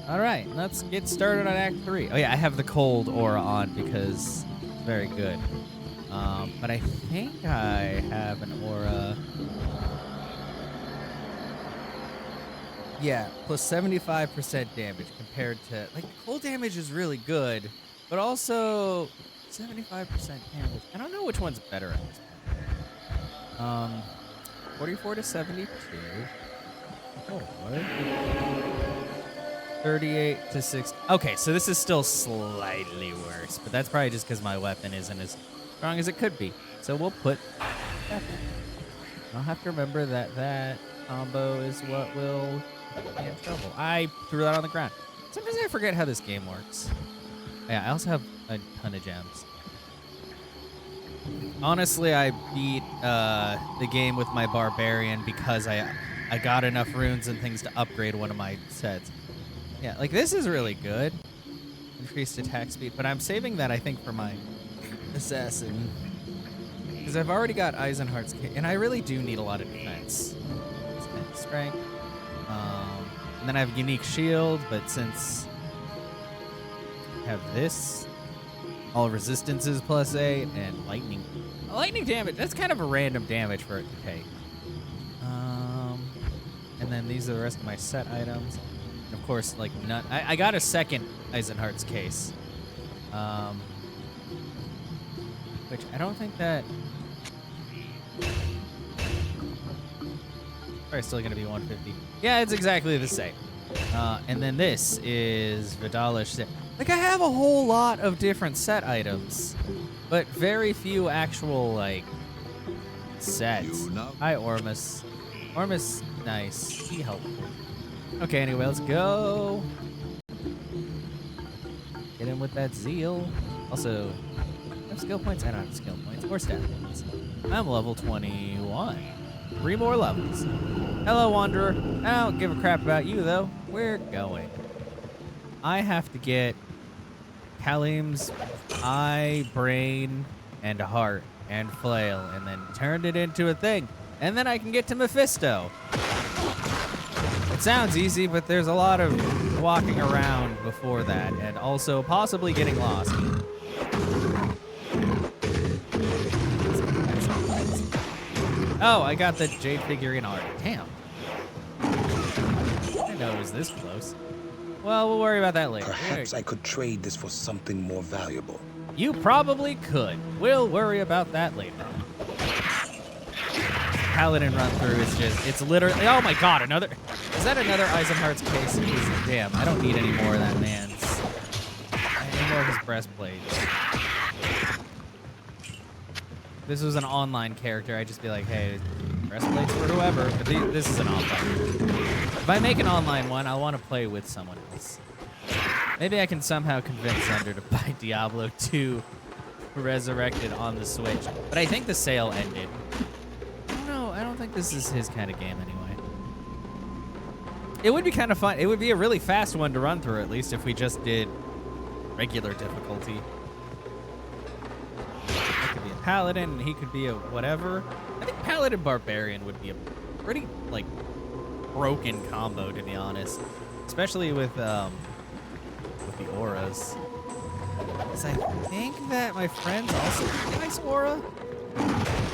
All right, let's get started on Act 3. Oh yeah, I have the cold aura on because it's very good. But I think I have an aura. Yeah, plus 75% damage compared to, like, cold damage is really good, but also 75% damage. I don't know which one's better at this point. 44 to 72. Or 38 to 6. Okay, so this is still slightly worse, but that's probably just because my weapon isn't as strong as it could be. So we'll put that. I'll have to remember that that combo is what will get me in trouble. I threw that on the ground. Sometimes I forget how this game works. Yeah, I also have a ton of gems. Honestly, I beat the game with my barbarian because I got enough runes and things to upgrade one of my sets. Yeah, like this is really good. Increased attack speed, but I'm saving that, I think, for my assassin. Because I've already got Eisenhardt's kit, and I really do need a lot of defense. Strength. And then I have unique shield, but since I have this, all resistances +8, and lightning. Lightning damage, that's kind of a random damage for it to take. And then these are the rest of my set items. And of course, like, none. I got a second Eisenhardt's case. Which I don't think that... Probably still gonna be 150. Yeah, it's exactly the same. And then this is Vidalish. Like, I have a whole lot of different set items, but very few actual, like, sets. Hi, Ormus. Ormus, nice. He helped. Okay, anyway, let's go. Get in with that zeal. Also, I have skill points? I don't have skill points or stat points. I'm level 21. 3 more levels. Hello, Wanderer. I don't give a crap about you, though. We're going. I have to get Kalim's eye, brain, and heart, and flail, and then turn it into a thing. And then I can get to Mephisto. It sounds easy, but there's a lot of walking around before that, and also possibly getting lost. Oh, I got the Jade figurine already. Damn. I didn't know it was this close. Well, we'll worry about that later. Perhaps I could trade this for something more valuable. You probably could. We'll worry about that later. Paladin run through is just, it's literally, oh my god, another, is that another Eisenhardt's case? Damn, I don't need any more of that man's. I need more of his breastplate. If this was an online character, I'd just be like, hey, breastplates for whoever, but this is an offline. If I make an online one, I want to play with someone else. Maybe I can somehow convince Ender to buy Diablo II Resurrected on the Switch, but I think the sale ended. I don't think this is his kind of game anyway. It would be kind of fun. It would be a really fast one to run through, at least if we just did regular difficulty. I could be a paladin, and he could be a whatever. I think paladin barbarian would be a pretty, like, broken combo, to be honest. Especially with the auras. Because I think that my friends also get nice aura.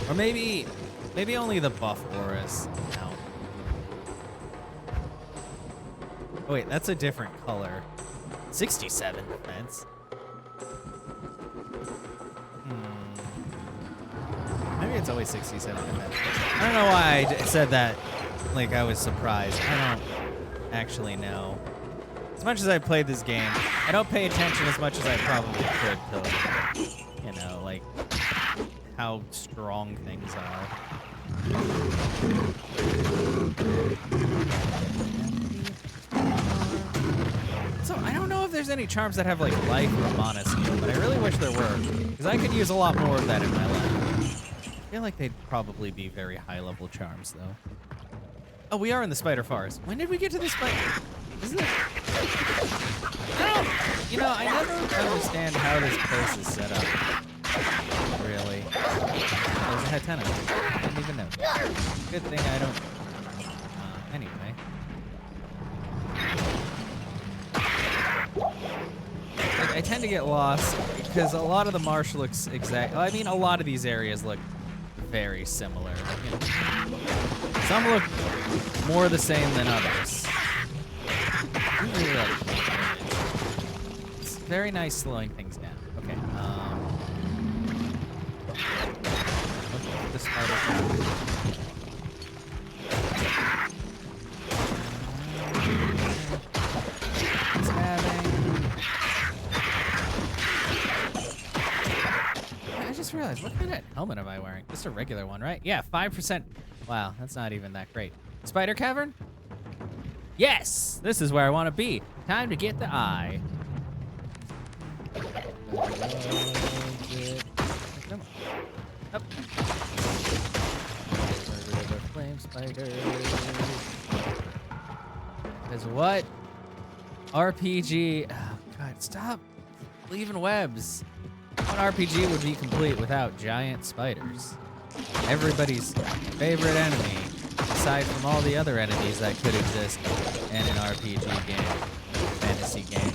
Or maybe only the buff auras. No. Oh wait, that's a different color. 67 defense. Maybe it's always 67 defense. I don't know why I said that like I was surprised. I don't actually know. As much as I played this game, I don't pay attention as much as I probably could to, you know, like, how strong things are. So I don't know if there's any charms that have like life or mana skill, but I really wish there were, because I could use a lot more of that in my life. I feel like they'd probably be very high level charms though. Oh, we are in the spider forest. When did we get to the spider? Isn't it? You know, I never understand how this place is set up. Really. There's a head 10 of them. I didn't even know. Good thing I don't. Anyway. I tend to get lost because a lot of the marsh looks exact. I mean, a lot of these areas look very similar. You know. Some look more the same than others. I really like it. It's very nice slowing things down. Okay. The spider trap. It's having. I just realized, what kind of helmet am I wearing? Just a regular one, right? Yeah, 5%. Wow, that's not even that great. Spider cavern? Yes! This is where I want to be. Time to get the eye. Come on. Up. Murder the flame spider. Because what? RPG. Oh, God, stop leaving webs. What RPG would be complete without giant spiders? Everybody's favorite enemy, aside from all the other enemies that could exist in an RPG game, fantasy game.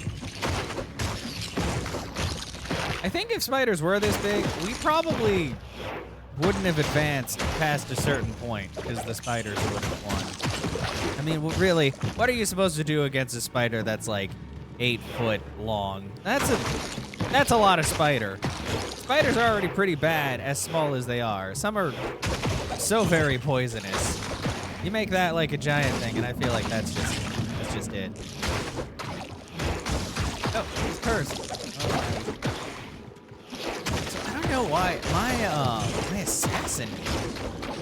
I think if spiders were this big, we probably wouldn't have advanced past a certain point because the spiders would have won. I mean, really, what are you supposed to do against a spider that's like 8 foot long? That's a lot of spider. Spiders are already pretty bad, as small as they are. Some are so very poisonous. You make that like a giant thing, and I feel like that's just it. Oh, he's cursed. So I don't know why my assassin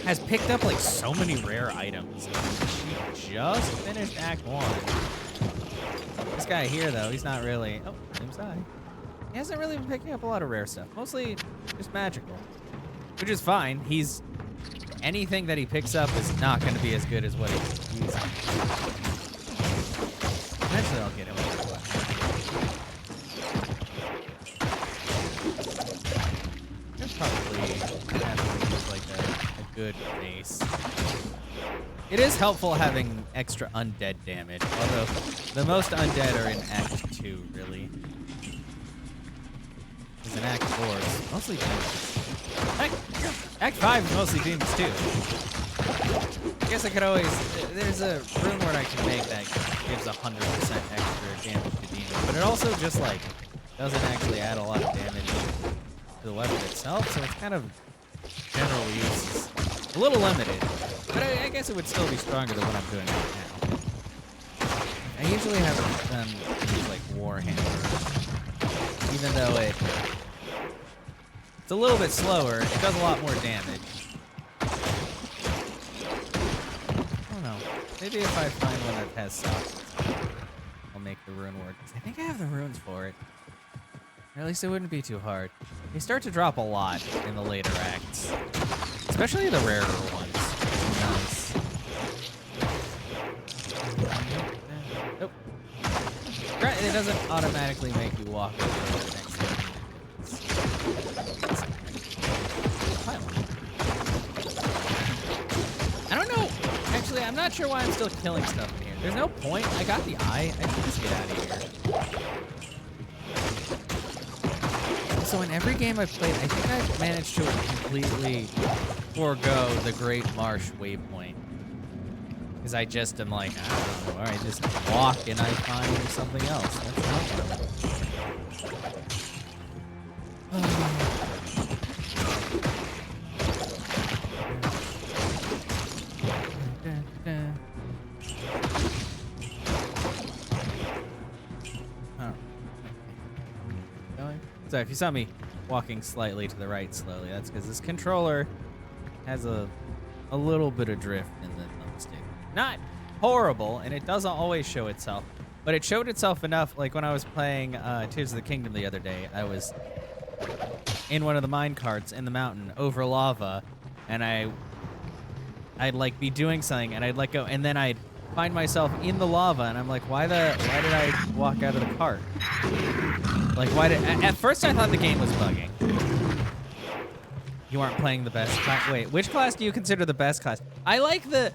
has picked up like so many rare items. She just finished Act 1. This guy here, though, he's not really. Oh, seems die. He hasn't really been picking up a lot of rare stuff. Mostly just magical. Which is fine. Anything that he picks up is not going to be as good as what he's using. Eventually I'll get him. There's probably have to use like a good base. It is helpful having extra undead damage, although the most undead are in Act 2, really. In Act 4, it's mostly demons. Act 5 is mostly demons too. I guess I could always. There's a rune word I can make that gives 100% extra damage to demons, but it also just like doesn't actually add a lot of damage to the weapon itself, so it's kind of general use. A little limited, but I guess it would still be stronger than what I'm doing right now. I usually have them use like Warhammer, even though it's a little bit slower. It does a lot more damage. I don't know. Maybe if I find one that has stuff, I'll make the rune word. I think I have the runes for it. Or at least it wouldn't be too hard. They start to drop a lot in the later acts. Especially the rarer ones. Nice. Nope. It doesn't automatically make you walk over to the next one. I don't know. Actually, I'm not sure why I'm still killing stuff in here. There's no point. I got the eye. I can just get out of here. So in every game I've played, I think I've managed to completely forego the Great Marsh waypoint. Because I just am like, I don't know. All right, just walk and I find something else. That's So if you saw me walking slightly to the right slowly, that's because this controller has a little bit of drift in the thumbstick. Not horrible, and it doesn't always show itself, but it showed itself enough. Like when I was playing Tears of the Kingdom the other day, I was in one of the mine carts in the mountain over lava, and I'd like be doing something, and I'd let go, and then I'd find myself in the lava, and I'm like, why did I walk out of the cart? Like, at first I thought the game was bugging. You aren't playing the best class. Wait, which class do you consider the best class? I like the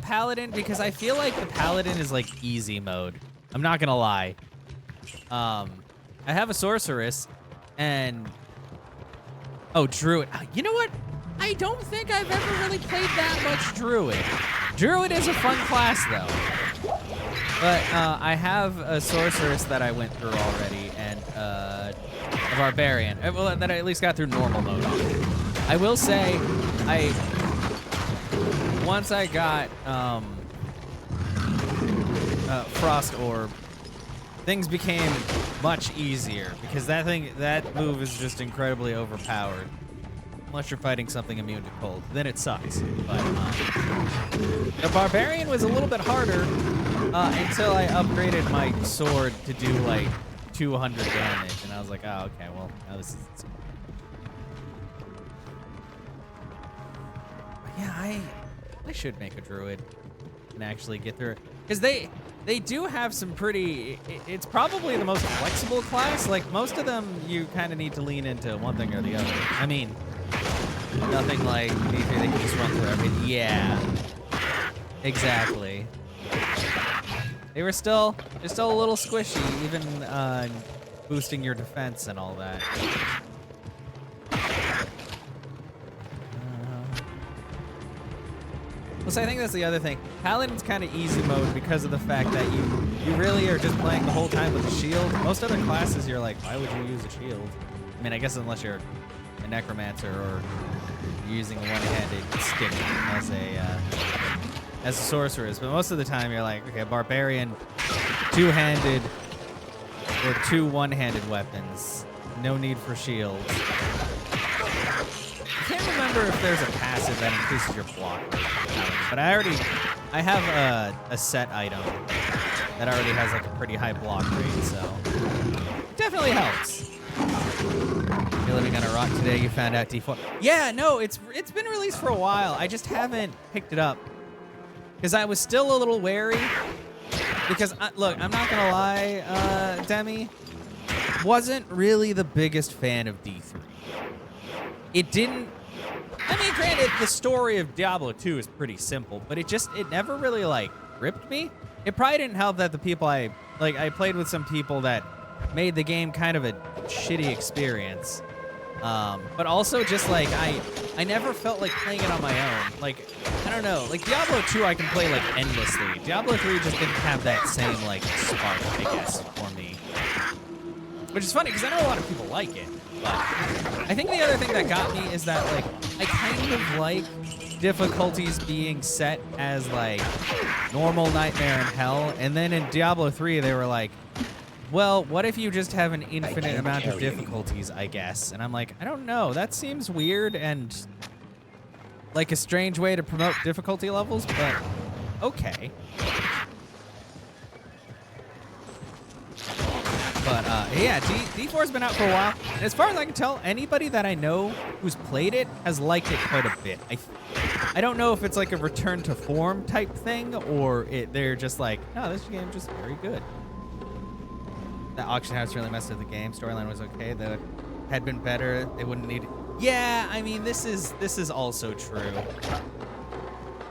paladin because I feel like the paladin is like easy mode. I'm not gonna lie. I have a sorceress, and oh, druid. You know what? I don't think I've ever really played that much druid. Druid is a fun class though. But I have a sorceress that I went through already, and a barbarian. Well, that I at least got through normal mode on. I will say, once I got Frost Orb, things became much easier because that move is just incredibly overpowered. Unless you're fighting something immune to cold, then it sucks. But the barbarian was a little bit harder until I upgraded my sword to do like 200 damage, and I was like, oh, okay, well, now this is. But yeah, I should make a druid and actually get through it because they do have some pretty. It's probably the most flexible class. Like most of them, you kind of need to lean into one thing or the other. I mean. Nothing like they can just run through everything. Yeah, exactly. They're still a little squishy, even boosting your defense and all that. So I think that's the other thing. Paladin's kind of easy mode because of the fact that you really are just playing the whole time with a shield. Most other classes, you're like, why would you use a shield? I mean, I guess unless you're a necromancer or using a one-handed stick as a sorceress, but most of the time you're like, okay, barbarian, two-handed or two one-handed weapons, no need for shields. I can't remember if there's a passive that increases your block rate, but I have a set item that already has like a pretty high block rate, so it definitely helps. You're living on a rock today, you found out D4. Yeah, no, it's been released for a while. I just haven't picked it up. Because I was still a little wary. Because, look, I'm not going to lie, Demi. Wasn't really the biggest fan of D3. It didn't... I mean, granted, the story of Diablo 2 is pretty simple. But it never really, like, gripped me. It probably didn't help that the people I played with some people that made the game kind of a shitty experience. But also just like I never felt like playing it on my own. Like, I don't know, like Diablo 2 I can play like endlessly. Diablo 3 just didn't have that same like spark, I guess, for me. Which is funny because I know a lot of people like it. But I think the other thing that got me is that like I kind of like difficulties being set as like normal, nightmare, and hell. And then in Diablo 3 they were like, well, what if you just have an infinite amount of difficulties, I guess? And I'm like, I don't know. That seems weird and like a strange way to promote difficulty levels, but okay. But yeah, D4's been out for a while. And as far as I can tell, anybody that I know who's played it has liked it quite a bit. I don't know if it's like a return to form type thing or they're just like, no, this game's just very good. That auction house really messed up the game. Storyline was okay. That had been better. They wouldn't need it. Yeah, I mean, this is also true.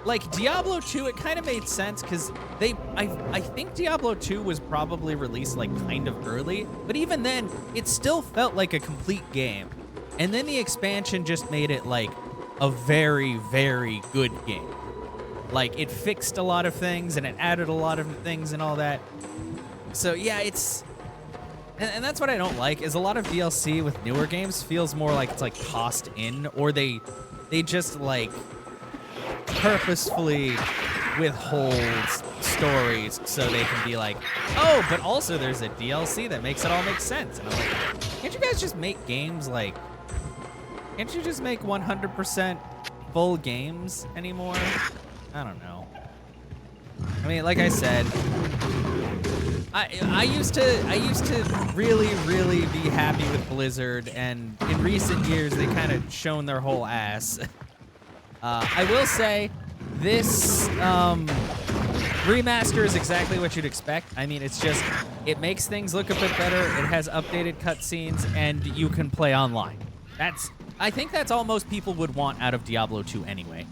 Like Diablo 2, it kind of made sense because I think Diablo 2 was probably released like kind of early, but even then, it still felt like a complete game. And then the expansion just made it like a very, very good game. Like it fixed a lot of things and it added a lot of things and all that. So yeah, it's... And that's what I don't like, is a lot of DLC with newer games feels more like it's like tossed in, or they just like purposefully withhold stories so they can be like, oh, but also there's a DLC that makes it all make sense. And I'm like, can't you guys just make games like, can't you just make 100% full games anymore? I don't know. I mean, like I said, I used to really, really be happy with Blizzard, and in recent years they kind of shown their whole ass. I will say, this remaster is exactly what you'd expect. I mean, it's just, it makes things look a bit better, it has updated cutscenes, and you can play online. I think that's all most people would want out of Diablo 2 anyway.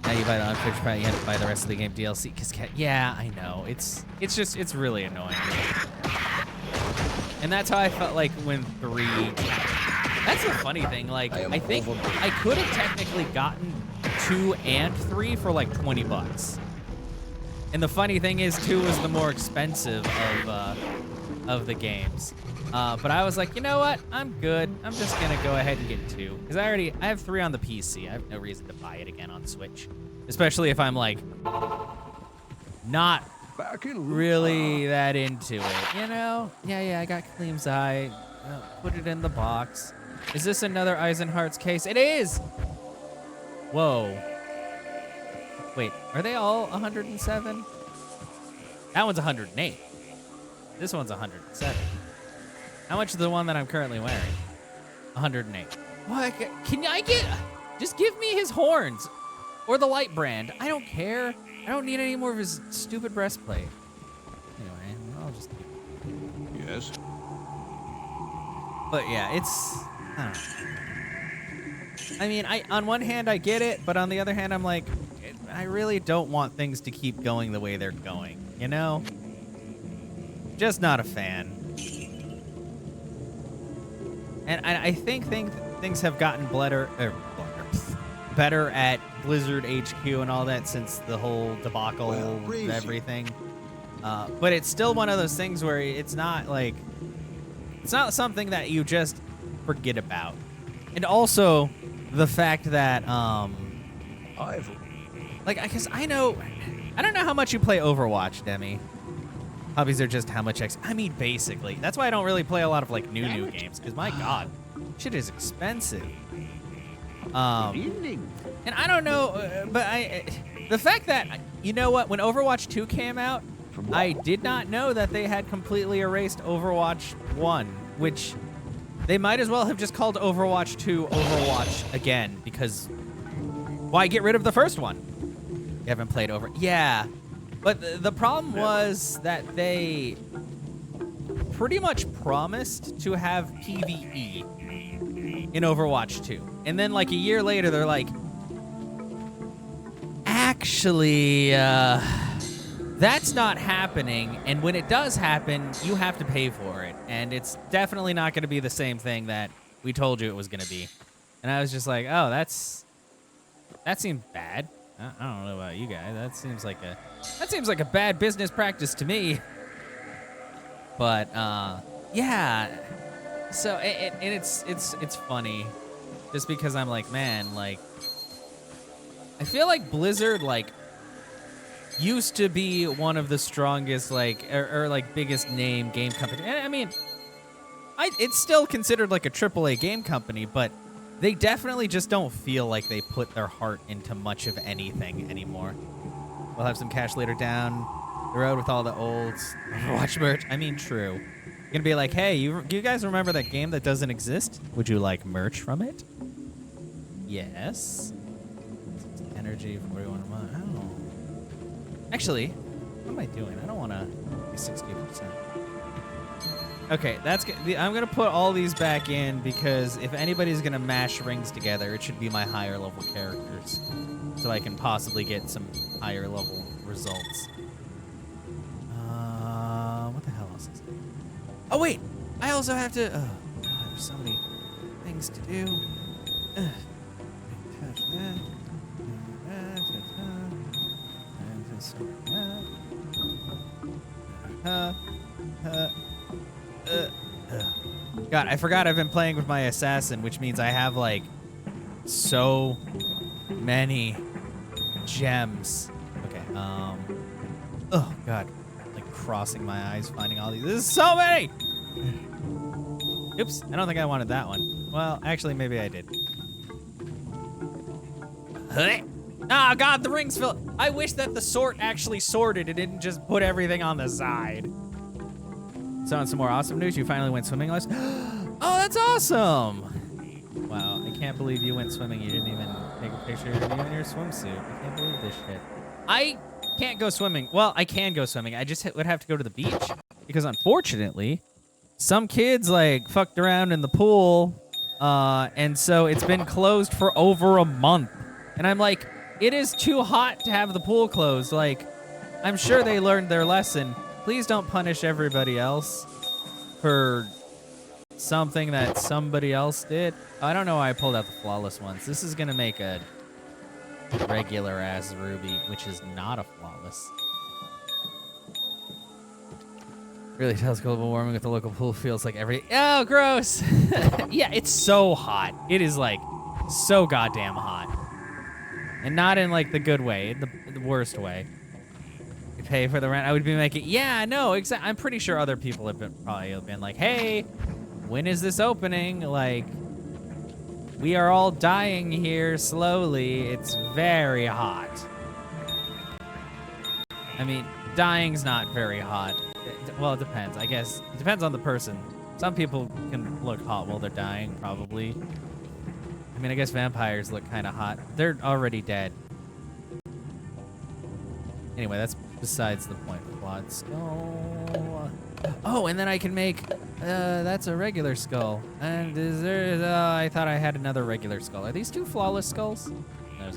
Now you buy the unfinished part, you have to buy the rest of the game DLC. Yeah, I know. It's really annoying. And that's how I felt like when 3. That's the funny thing. Like, I think I could have technically gotten 2 and 3 for like $20. And the funny thing is, 2 was the more expensive of the games. But I was like, you know what? I'm good. I'm just gonna go ahead and get 2 because I have 3 on the PC. I have no reason to buy it again on Switch, especially if I'm like not really that into it, you know? Yeah, I got Kaleem's eye. Put it in the box. Is this another Eisenhardt's case? It is! Whoa. Wait, are they all 107? That one's 108. This one's 107. How much is the one that I'm currently wearing? 108. What? Can I get... Just give me his horns. Or the light brand. I don't care. I don't need any more of his stupid breastplate. Anyway, I'll just keep it. Yes. But yeah, it's... I don't know. I mean, on one hand, I get it. But on the other hand, I'm like... I really don't want things to keep going the way they're going. You know? Just not a fan. And I think things have gotten better at Blizzard HQ and all that since the whole debacle of everything. But it's still one of those things where it's not something that you just forget about. And also the fact that like, because I don't know how much you play Overwatch, Demi. Hobbies are just how much I mean, basically. That's why I don't really play a lot of, like, new games. Because, my God, shit is expensive. And I don't know, but the fact that, you know what? When Overwatch 2 came out, I did not know that they had completely erased Overwatch 1. Which, they might as well have just called Overwatch 2 Overwatch again. Because, why get rid of the first one? You haven't played Yeah. But the problem was that they pretty much promised to have PvE in Overwatch 2. And then like a year later, they're like, actually, that's not happening. And when it does happen, you have to pay for it. And it's definitely not going to be the same thing that we told you it was going to be. And I was just like, oh, that seemed bad. I don't know about you guys. That seems like a bad business practice to me. But yeah. So it's funny, just because I'm like, man, like I feel like Blizzard like used to be one of the strongest like or like biggest name game company. And I mean, it's still considered like a AAA game company, but they definitely just don't feel like they put their heart into much of anything anymore. We'll have some cash later down the road with all the old Overwatch merch. I mean, true. You're gonna be like, hey, you guys remember that game that doesn't exist? Would you like merch from it? Yes. Energy, 41 a month. I don't know. Actually, what am I doing? I don't want to be 60%. Okay, I'm gonna put all these back in because if anybody's gonna mash rings together, it should be my higher level characters, so I can possibly get some higher level results. What the hell else is there? Oh wait, I also have to. Oh God, there's so many things to do. Touch that. God, I forgot I've been playing with my assassin, which means I have like so many gems. Okay, oh God, like crossing my eyes finding all these. This is so many. Oops, I don't think I wanted that one. Well, actually, maybe I did. Ah, oh, God, the rings fill. I wish that the sort actually sorted. It didn't just put everything on the side. So on some more awesome news, you finally went swimming last. Oh, that's awesome! Wow, I can't believe you went swimming. You didn't even take a picture of you in your swimsuit. I can't believe this shit. I can't go swimming. Well, I can go swimming. I just would have to go to the beach because unfortunately, some kids like fucked around in the pool, and so it's been closed for over a month. And I'm like, it is too hot to have the pool closed. Like, I'm sure they learned their lesson. Please don't punish everybody else for something that somebody else did. I don't know why I pulled out the flawless ones. This is gonna make a regular ass ruby, which is not a flawless. Really tells global warming with the local pool feels like every. Oh, gross. Yeah, it's so hot. It is like so goddamn hot, and not in like the good way, in the worst way. You pay for the rent. I would be making. Yeah, no, exactly. I'm pretty sure other people have probably been like, hey, when is this opening? Like, we are all dying here slowly. It's very hot. I mean, dying's not very hot. Well, it depends. I guess it depends on the person. Some people can look hot while they're dying, probably. I mean, I guess vampires look kind of hot. They're already dead. Anyway, that's besides the point. Quad skull. Oh, and then I can make. That's a regular skull. And is there? I thought I had another regular skull. Are these two flawless skulls? No.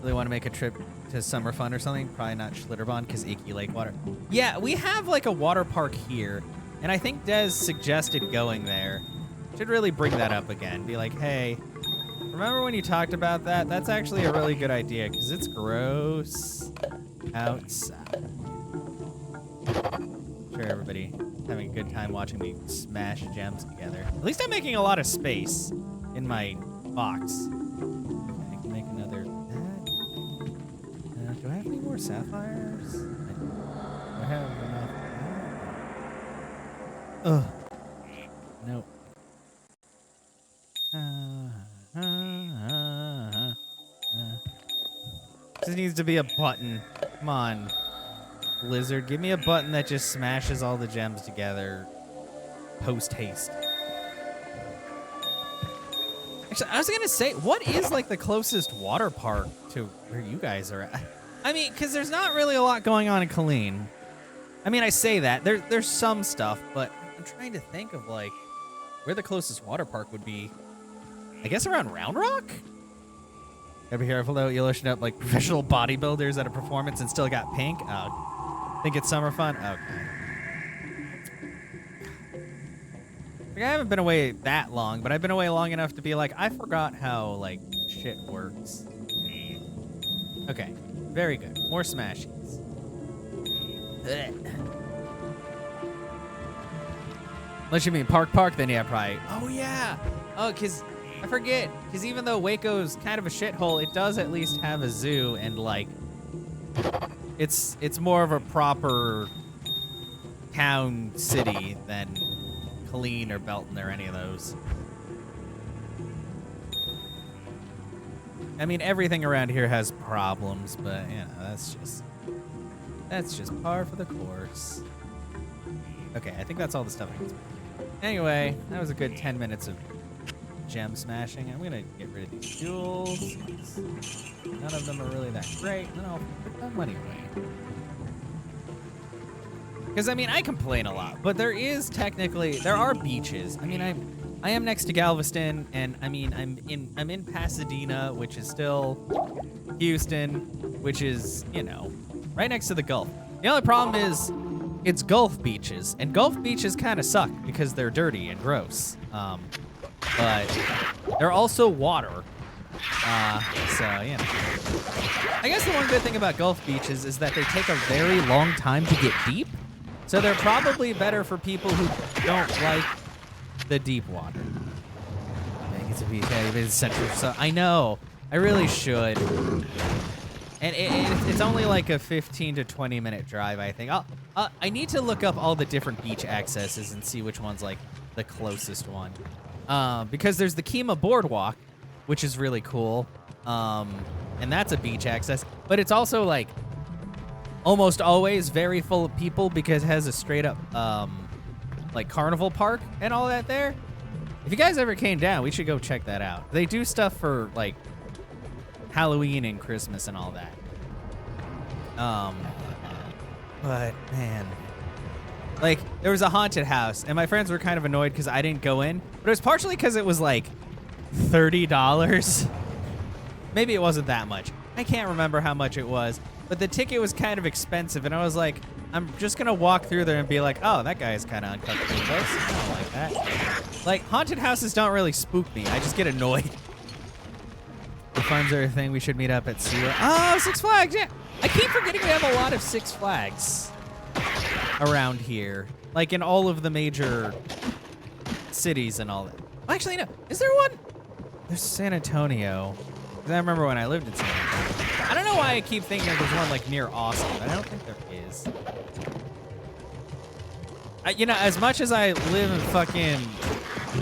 Really want to make a trip to Summer Fun or something? Probably not Schlitterbahn because icky lake water. Yeah, we have like a water park here, and I think Des suggested going there. Should really bring that up again. Be like, hey, remember when you talked about that? That's actually a really good idea because it's gross outside. Sure, everybody having a good time watching me smash gems together. At least I'm making a lot of space in my box. I can make another. Do I have any more sapphires? Do I have enough? Ugh. Nope. This needs to be a button. Come on, Blizzard. Give me a button that just smashes all the gems together post haste. Actually, I was gonna say, what is like the closest water park to where you guys are at? I mean, because there's not really a lot going on in Colleen. I mean, I say that. There's some stuff, but I'm trying to think of, like, where the closest water park would be. I guess around Round Rock? Gotta be careful, though. You'll ocean up, like, professional bodybuilders at a performance and still got pink. Oh, think it's summer fun? Okay. Like, I haven't been away that long, but I've been away long enough to be like, I forgot how, like, shit works. Okay. Very good. More smashies. Unless you mean Park, then yeah, probably. Oh, yeah. Oh, because I forget. Because even though Waco's kind of a shithole, it does at least have a zoo and, like, it's more of a proper town city than Colleen or Belton or any of those. I mean, everything around here has problems, but, you know, that's just par for the course. Okay, I think that's all the stuff I can spend. Anyway, that was a good 10 minutes of gem smashing. I'm gonna get rid of these jewels. None of them are really that great. Then I'll put that money away. Because, I mean, I complain a lot, but there are beaches. I mean, I am next to Galveston, and I mean, I'm in Pasadena, which is still Houston, which is, you know, right next to the Gulf. The only problem is it's Gulf beaches, and Gulf beaches kind of suck because they're dirty and gross. But they're also water. So, you know. I guess the one good thing about Gulf beaches is that they take a very long time to get deep. So they're probably better for people who don't like the deep water. It's a beach. It's central. So I know. I really should. And it's only like a 15 to 20 minute drive, I think. I need to look up all the different beach accesses and see which one's like the closest one. Because there's the Kima Boardwalk, which is really cool. And that's a beach access. But it's also like almost always very full of people because it has a straight up like carnival park and all that there. If you guys ever came down, we should go check that out. They do stuff for like Halloween and Christmas and all that. But man, like there was a haunted house and my friends were kind of annoyed because I didn't go in, but it was partially because it was like $30. Maybe it wasn't that much. I can't remember how much it was, but the ticket was kind of expensive, and I was like, I'm just gonna walk through there and be like, oh, that guy is kind of uncomfortable place. I don't like that. Like, haunted houses don't really spook me. I just get annoyed. The funds are a thing. We should meet up at SeaWorld. Oh, Six Flags, yeah. I keep forgetting we have a lot of Six Flags around here. Like in all of the major cities and all that. Well, actually, no. Is there one? There's San Antonio. 'Cause I remember when I lived in San Antonio. I don't know why I keep thinking there's one like near Austin, but I don't think there is. You know, as much as I live in fucking,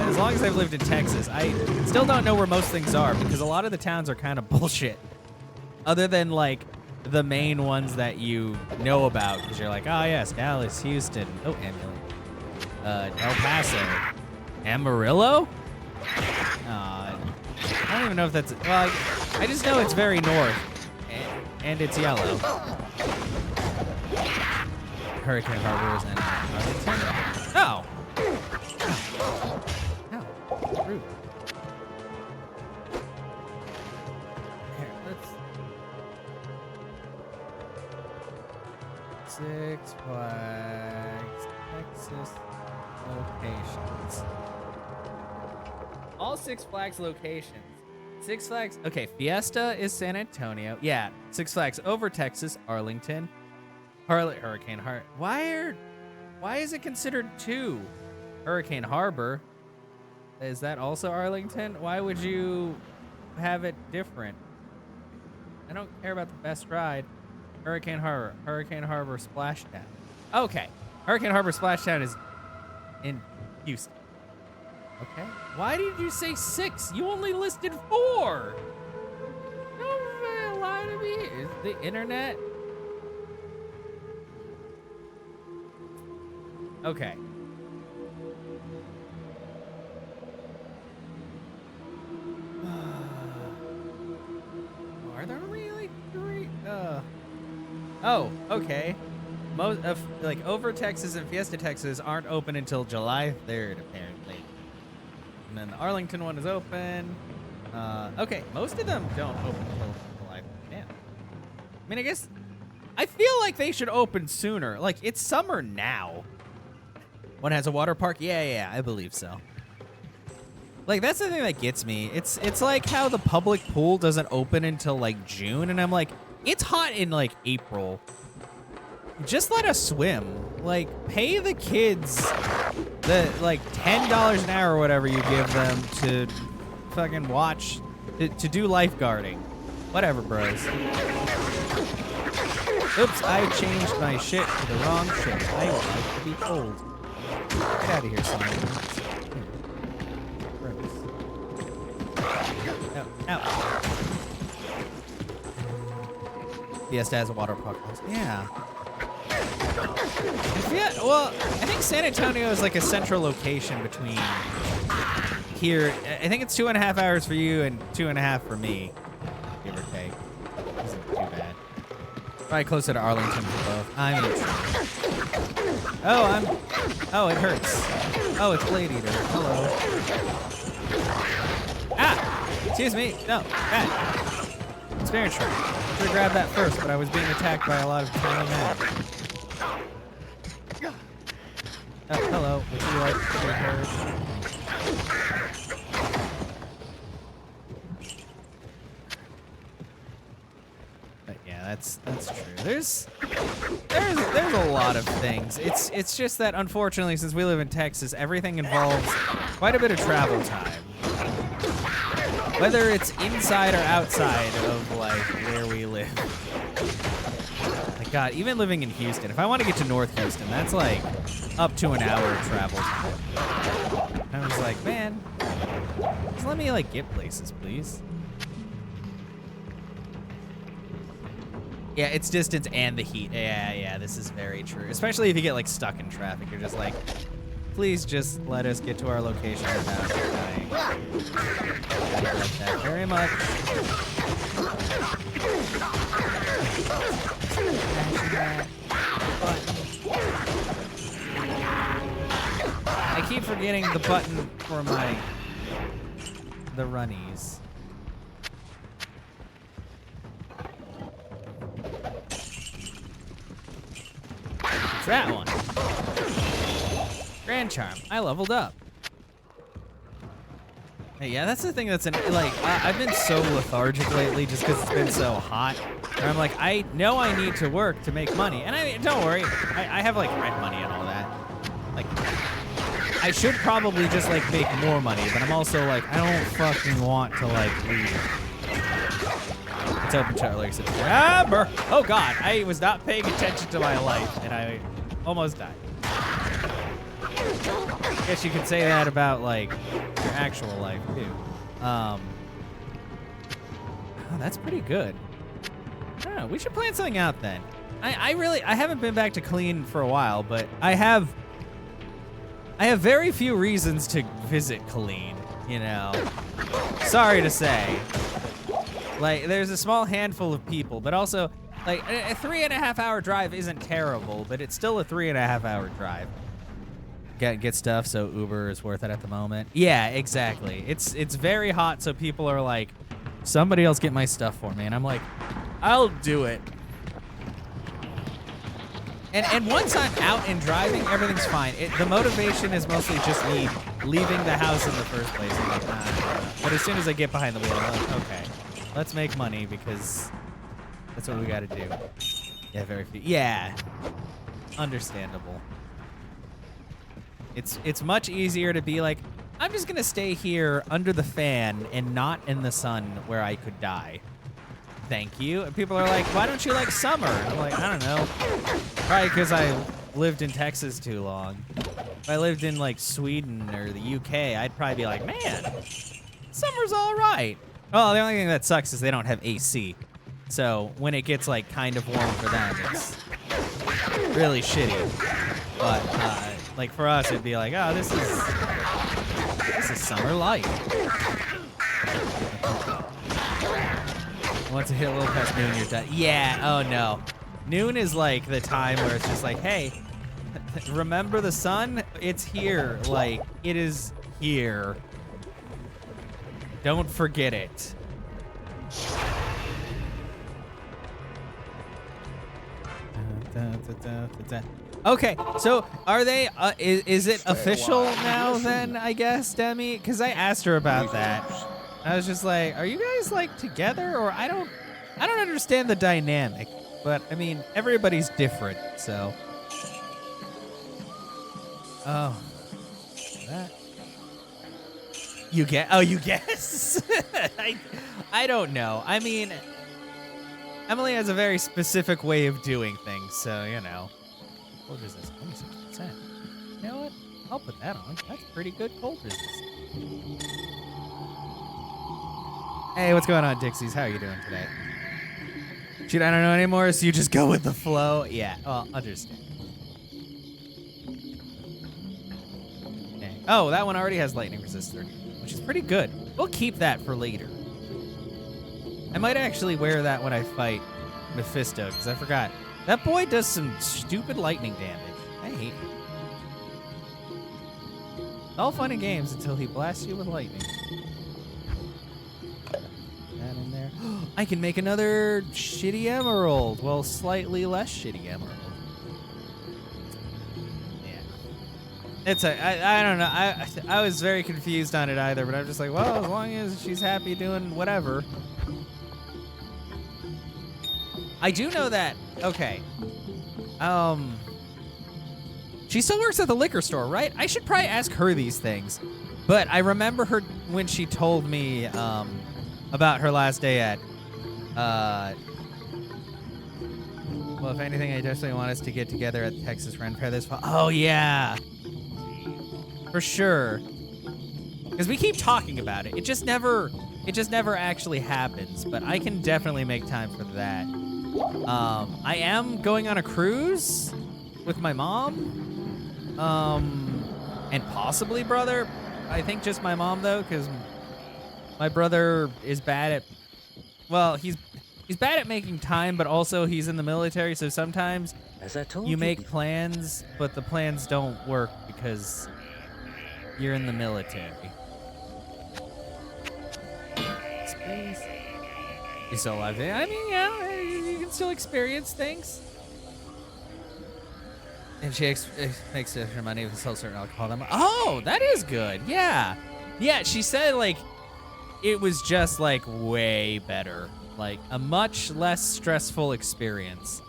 as long as I've lived in Texas, I still don't know where most things are because a lot of the towns are kind of bullshit. Other than like the main ones that you know about because you're like, oh yes, Dallas, Houston, oh, Amulet, El Paso, Amarillo? I don't even know if that's, well, I just know it's very north and it's yellow. Hurricane Harbor is in Arlington. Oh. Oh, rude. Here, let's. Six Flags, Texas locations. All Six Flags locations. Six Flags, okay, Fiesta is San Antonio. Yeah, Six Flags over Texas, Arlington. Hurricane Harbor. Why is it considered two? Hurricane Harbor. Is that also Arlington? Why would you have it different? I don't care about the best ride. Hurricane Harbor Splashdown. Okay, Hurricane Harbor Splashdown is in Houston. Okay. Why did you say 6? You only listed 4. Don't lie to me. Is the internet? Okay. Are there really 3? Oh, okay. Most of like over Texas and Fiesta Texas aren't open until July 3rd, apparently. And then the Arlington one is open. Okay, most of them don't open until July 3rd. Damn. I mean, I guess I feel like they should open sooner. Like it's summer now. One has a water park? Yeah, I believe so. Like that's the thing that gets me. It's like how the public pool doesn't open until like June, and I'm like, it's hot in like April. Just let us swim. Like pay the kids the like $10 an hour or whatever you give them to fucking watch to do lifeguarding. Whatever, bros. Oops, I changed my shit to the wrong shit. I would like to be cold. Get out of here, Simon. No. Fiesta has a water park. Yeah. Yeah, well, I think San Antonio is like a central location between here. I think it's 2.5 hours for you and 2.5 for me, give or take. Isn't too bad. Probably closer to Arlington for both. I'm in trouble. Oh, it hurts. Oh, it's Blade Eater. Hello. Ah! Excuse me. No, bad. Experience Shark. Should have grabbed that first, but I was being attacked by a lot of tiny men. Oh, hello. Would you like to be heard? But yeah, that's true. There's a lot of things. It's just that unfortunately, since we live in Texas, everything involves quite a bit of travel time. Whether it's inside or outside of like where we live. My God, even living in Houston, if I want to get to North Houston, that's like up to an hour of travel time. I was like, man, just let me like get places, please. Yeah, it's distance and the heat. Yeah, this is very true. Especially if you get like stuck in traffic, you're just like, please just let us get to our location without dying. I like that very much. I keep forgetting the button for the runnies. What's that one? Grand Charm. I leveled up. Hey, yeah, that's the thing that's I've been so lethargic lately just because it's been so hot. And I'm like, I know I need to work to make money. And I mean, don't worry, I have like rent money and all that. Like, I should probably just like make more money, but I'm also like, I don't fucking want to like leave. It's open chat like September. Oh God, I was not paying attention to my life and I almost died. I guess you could say that about like your actual life too. Oh, that's pretty good. I don't know, we should plan something out then. I haven't been back to clean for a while, but I have very few reasons to visit Colleen, you know. Sorry to say. Like, there's a small handful of people, but also, like, a 3.5 hour drive isn't terrible, but it's still a 3.5 hour drive. Get stuff, so Uber is worth it at the moment. Yeah, exactly. It's very hot, so people are like, somebody else get my stuff for me, and I'm like, I'll do it. And once I'm out and driving, everything's fine. The motivation is mostly just me leaving the house in the first place. I'm like, but as soon as I get behind the wheel, I'm like, okay, let's make money because that's what we gotta do. Yeah, very few. Yeah, understandable. It's much easier to be like, I'm just gonna stay here under the fan and not in the sun where I could die. Thank you. And people are like, why don't you like summer? I'm like, I don't know. Probably because I lived in Texas too long. If I lived in like Sweden or the UK, I'd probably be like, man, summer's all right. Well, the only thing that sucks is they don't have AC. So when it gets like kind of warm for them, it's really shitty. But like for us, it'd be like, oh, this is summer light. Once it hit a little past noon, you're done. Yeah, oh no. Noon is like the time where it's just like, hey, remember the sun? It's here. Like, it is here. Don't forget it. Okay, so are they, is it official now then, I guess, Demi? Because I asked her about that. I was just like, are you guys like together? Or I don't understand the dynamic. But I mean, everybody's different, so. Oh. That. You guess? I don't know. I mean, Emily has a very specific way of doing things, so, you know. Cold resist, 26%. You know what? I'll put that on. That's pretty good cold resist. Hey, what's going on, Dixies? How are you doing today? Shoot, I don't know anymore, so you just go with the flow? Yeah, well, understand. Okay. Oh, that one already has lightning resist 30, which is pretty good. We'll keep that for later. I might actually wear that when I fight Mephisto, because I forgot. That boy does some stupid lightning damage. I hate him. It's all fun and games until he blasts you with lightning. That in there. I can make another shitty emerald. Well, slightly less shitty emerald. Yeah. It's I don't know. I was very confused on it either, but I'm just like, well, as long as she's happy doing whatever. I do know that, okay. She still works at the liquor store, right? I should probably ask her these things. But I remember her when she told me about her last day at, well, if anything, I definitely want us to get together at the Texas Ren Fair this fall. Oh, yeah. For sure. Because we keep talking about it. It just never actually happens, but I can definitely make time for that. I am going on a cruise with my mom, and possibly brother. I think just my mom though, because my brother is bad at, well, he's bad at making time, but also he's in the military, so sometimes you make plans, but the plans don't work because you're in the military. Space. You still alive? I mean, yeah, you can still experience things. And she makes extra money if they sell certain alcohol. Oh, that is good. Yeah. Yeah, she said, like, it was just, like, way better. Like, a much less stressful experience.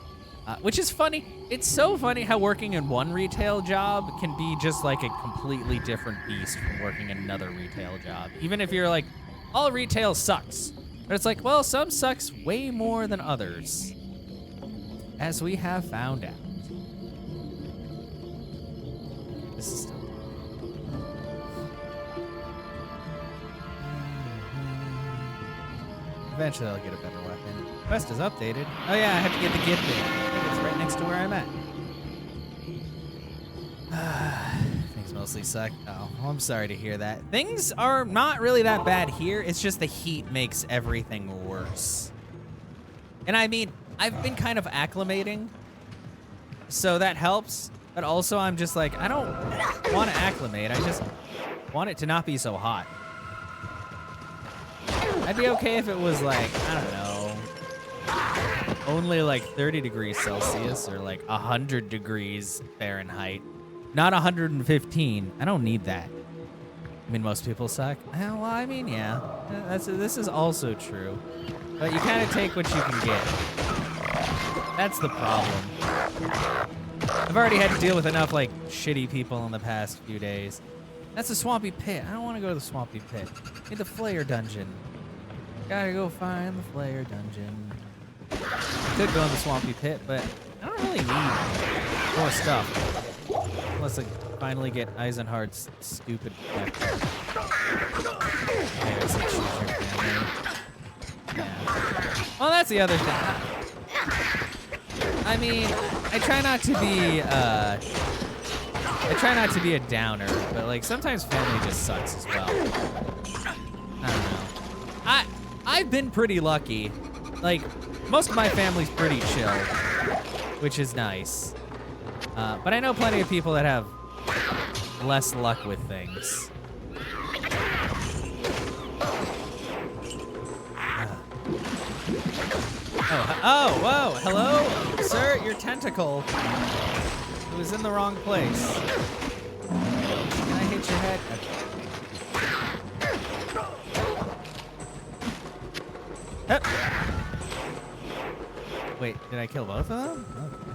Which is funny. It's so funny how working in one retail job can be just, like, a completely different beast from working in another retail job. Even if you're like, all retail sucks. But it's like, well, some sucks way more than others. As we have found out. This is still... Eventually I'll get a better weapon. Quest is updated. Oh yeah, I have to get the gift in. It's right next to where I'm at. Things mostly suck. Oh, well, I'm sorry to hear that. Things are not really that bad here. It's just the heat makes everything worse. And I mean, I've been kind of acclimating, so that helps. But also I'm just like, I don't want to acclimate. I just want it to not be so hot. I'd be okay if it was like, I don't know, only like 30 degrees Celsius or like 100 degrees Fahrenheit. Not 115. I don't need that. I mean, most people suck. Well, I mean, yeah. This is also true. But you kind of take what you can get. That's the problem. I've already had to deal with enough, like, shitty people in the past few days. That's the Swampy Pit. I don't want to go to the Swampy Pit. Need the Flayer Dungeon. Gotta go find the Flayer Dungeon. Could go in the Swampy Pit, but I don't really need more stuff. Unless I finally get Eisenhardt's stupid weapon. Yeah. Well, that's the other thing. I mean, I try not to be a downer, but like sometimes family just sucks as well. I don't know. I've been pretty lucky. Like, most of my family's pretty chill, which is nice. But I know plenty of people that have less luck with things. Oh, whoa, hello? Sir, your tentacle. It was in the wrong place. Can I hit your head? Okay. Hup. Wait, did I kill both of them? Okay.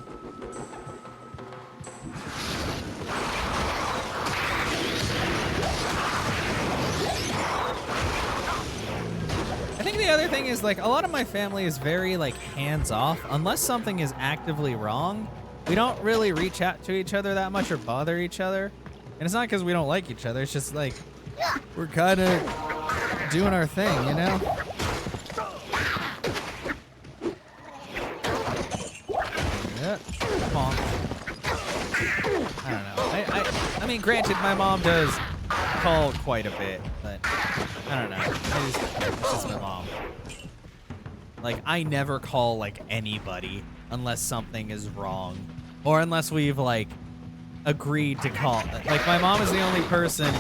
I think the other thing is, like, a lot of my family is very, like, hands-off. Unless something is actively wrong, we don't really reach out to each other that much or bother each other. And it's not because we don't like each other. It's just, like, we're kind of doing our thing, you know? Yep. Bonk. I don't know. I mean, granted, my mom does call quite a bit, but I don't know. It's just my mom. Like, I never call, like, anybody unless something is wrong. Or unless we've, like, agreed to call. Like, my mom is the only person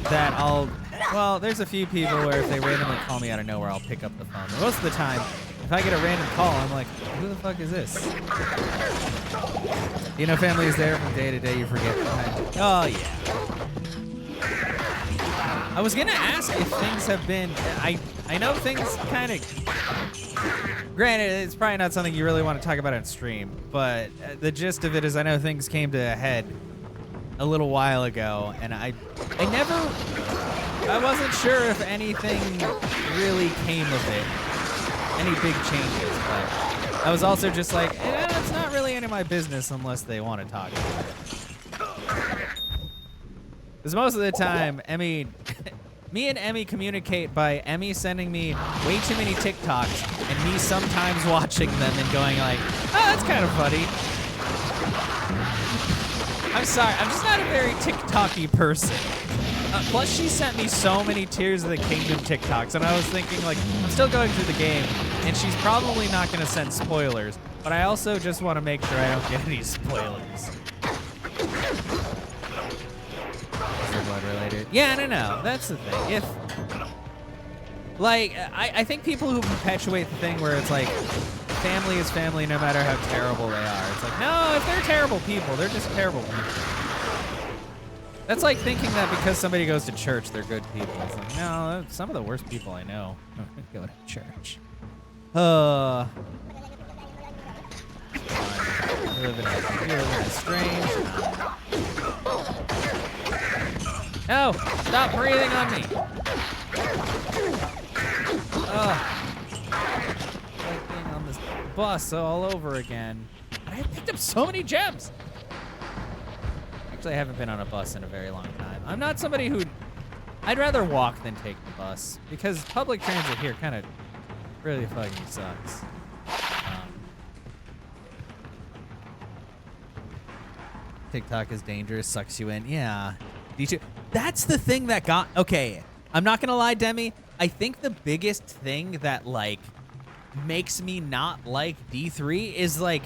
that I'll... Well, there's a few people where if they randomly call me out of nowhere, I'll pick up the phone. But most of the time, if I get a random call, I'm like, who the fuck is this? You know, family is there from day to day. You forget. Oh, yeah. I was gonna ask if things have been... I know things kind of... Granted, it's probably not something you really want to talk about on stream, but the gist of it is I know things came to a head a little while ago, and I wasn't sure if anything really came of it. Any big changes, but I was also just like, it's not really any of my business unless they want to talk about it. Because most of the time, me and Emmy communicate by Emmy sending me way too many TikToks and me sometimes watching them and going like, oh, that's kind of funny. I'm sorry, I'm just not a very TikTok-y person. Plus, she sent me so many Tears of the Kingdom TikToks, and I was thinking, like, I'm still going through the game, and she's probably not going to send spoilers, but I also just want to make sure I don't get any spoilers. Related. Yeah, no, that's the thing. If, like, I think people who perpetuate the thing where it's like, family is family no matter how terrible they are. It's like, no, if they're terrible people, they're just terrible people. That's like thinking that because somebody goes to church, they're good people. It's like, no, some of the worst people I know go to church. You live in a strange time. No, stop breathing on me. Like being on this bus all over again. I picked up so many gems. Actually, I haven't been on a bus in a very long time. I'm not somebody who... I'd rather walk than take the bus because public transit here kind of really fucking sucks. TikTok is dangerous, sucks you in. Yeah. D2. That's the thing that got... Okay, I'm not going to lie, Demi. I think the biggest thing that, like, makes me not like D3 is, like,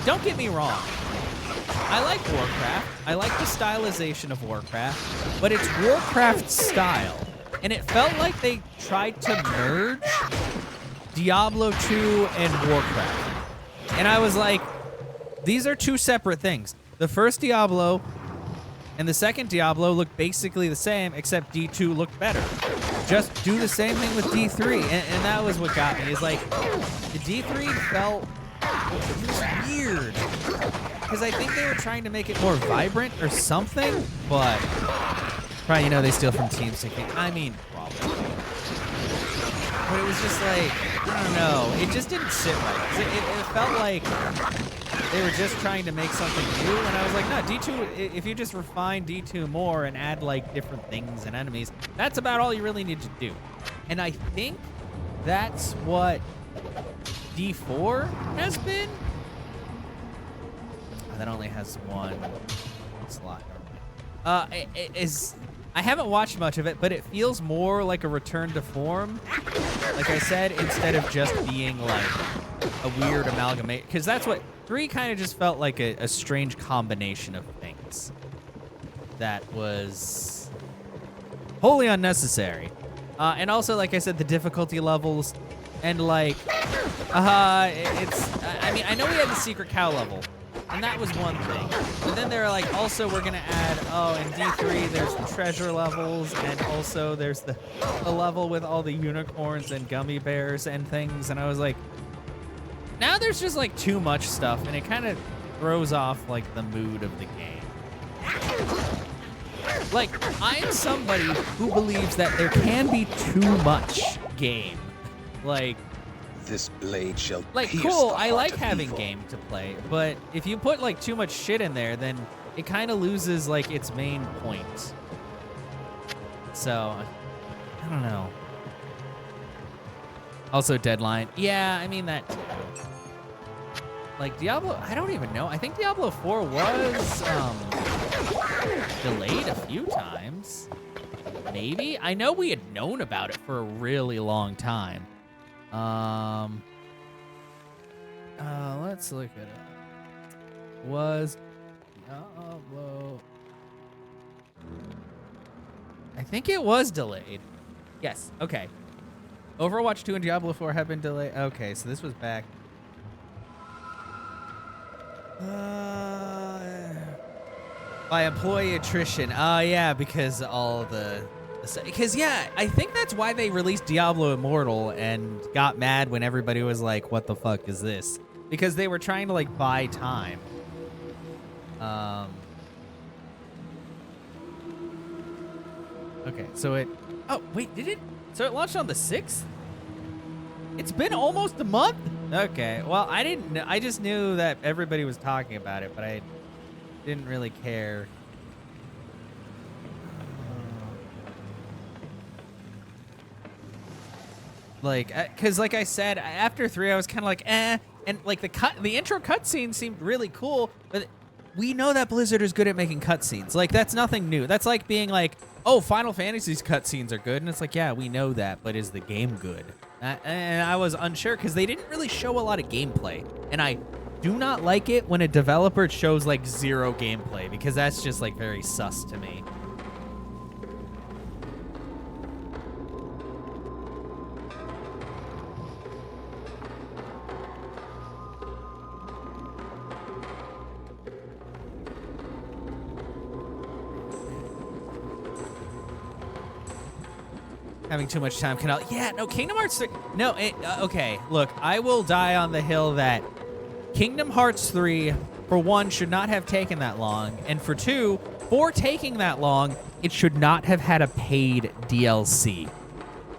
don't get me wrong. I like Warcraft. I like the stylization of Warcraft, but it's Warcraft style. And it felt like they tried to merge Diablo 2 and Warcraft. And I was like, these are two separate things. The first Diablo and the second Diablo look basically the same, except D2 looked better. Just do the same thing with D3. And that was what got me, is like, the D3 felt weird. Because I think they were trying to make it more vibrant or something, but probably, you know, they steal from Team Seeking. I mean, probably. But it was just like, I don't know. It just didn't sit right. It felt like they were just trying to make something new, and I was like, no, D2, if you just refine D2 more and add, like, different things and enemies, that's about all you really need to do. And I think that's what D4 has been. Oh, that only has one slot. I haven't watched much of it, but it feels more like a return to form. Like I said, instead of just being like a weird amalgamation, because that's what 3 kind of just felt like, a strange combination of things that was wholly unnecessary. And also, like I said, the difficulty levels and like, I mean, I know we had the secret cow level, and that was one thing. But then they're like, also we're gonna add, in D3 there's the treasure levels, and also there's the level with all the unicorns and gummy bears and things, and I was like, now there's just like too much stuff, and it kind of throws off like the mood of the game. Like, I'm somebody who believes that there can be too much game. Like, this blade shall like, pierce cool, the I heart like of having evil. game to play, but if you put like too much shit in there, then it kind of loses like its main point. So, I don't know. Also, Deadline. Yeah, I mean that too. Like, Diablo, I don't even know. I think Diablo 4 was delayed a few times. Maybe? I know we had known about it for a really long time. Let's look it up. Was Diablo... I think it was delayed. Yes, okay. Overwatch 2 and Diablo 4 have been delayed. Okay, so this was back... by employee attrition. Oh, yeah, because all the... Because, yeah, I think that's why they released Diablo Immortal and got mad when everybody was like, what the fuck is this? Because they were trying to, like, buy time. Okay, so it... Oh, wait, did it... So it launched on the 6th? It's been almost a month? Okay, well, I didn't know. I just knew that everybody was talking about it, but I didn't really care. Like, because like I said, after 3, I was kind of like, eh. And like the intro cutscene seemed really cool, but we know that Blizzard is good at making cutscenes. Like, that's nothing new. That's like being like, oh, Final Fantasy's cutscenes are good, and it's like, yeah, we know that, but is the game good? And I was unsure because they didn't really show a lot of gameplay, and I do not like it when a developer shows like 0 gameplay, because that's just like very sus to me. having too much time. Yeah, no, Kingdom Hearts 3. No, okay, look, I will die on the hill that Kingdom Hearts 3, for one, should not have taken that long. And for two, for taking that long, it should not have had a paid DLC.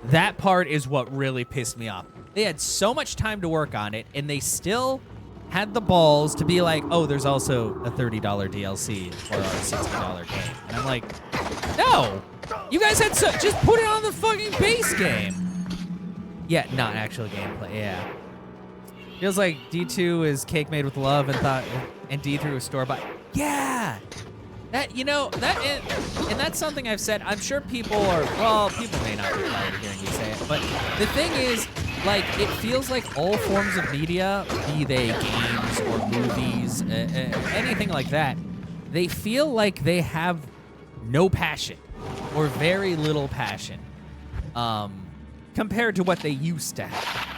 That part is what really pissed me off. They had so much time to work on it, and they still had the balls to be like, oh, there's also a $30 DLC for our $60 game. And I'm like, no, you guys had just put it on the fucking base game. Yeah, not actual gameplay, yeah. Feels like D2 is cake made with love and D3 was store-bought. Yeah! That, you know, and that's something I've said. I'm sure people may not be tired of hearing me say it, but the thing is, like, it feels like all forms of media, be they games or movies, anything like that, they feel like they have no passion or very little passion compared to what they used to have.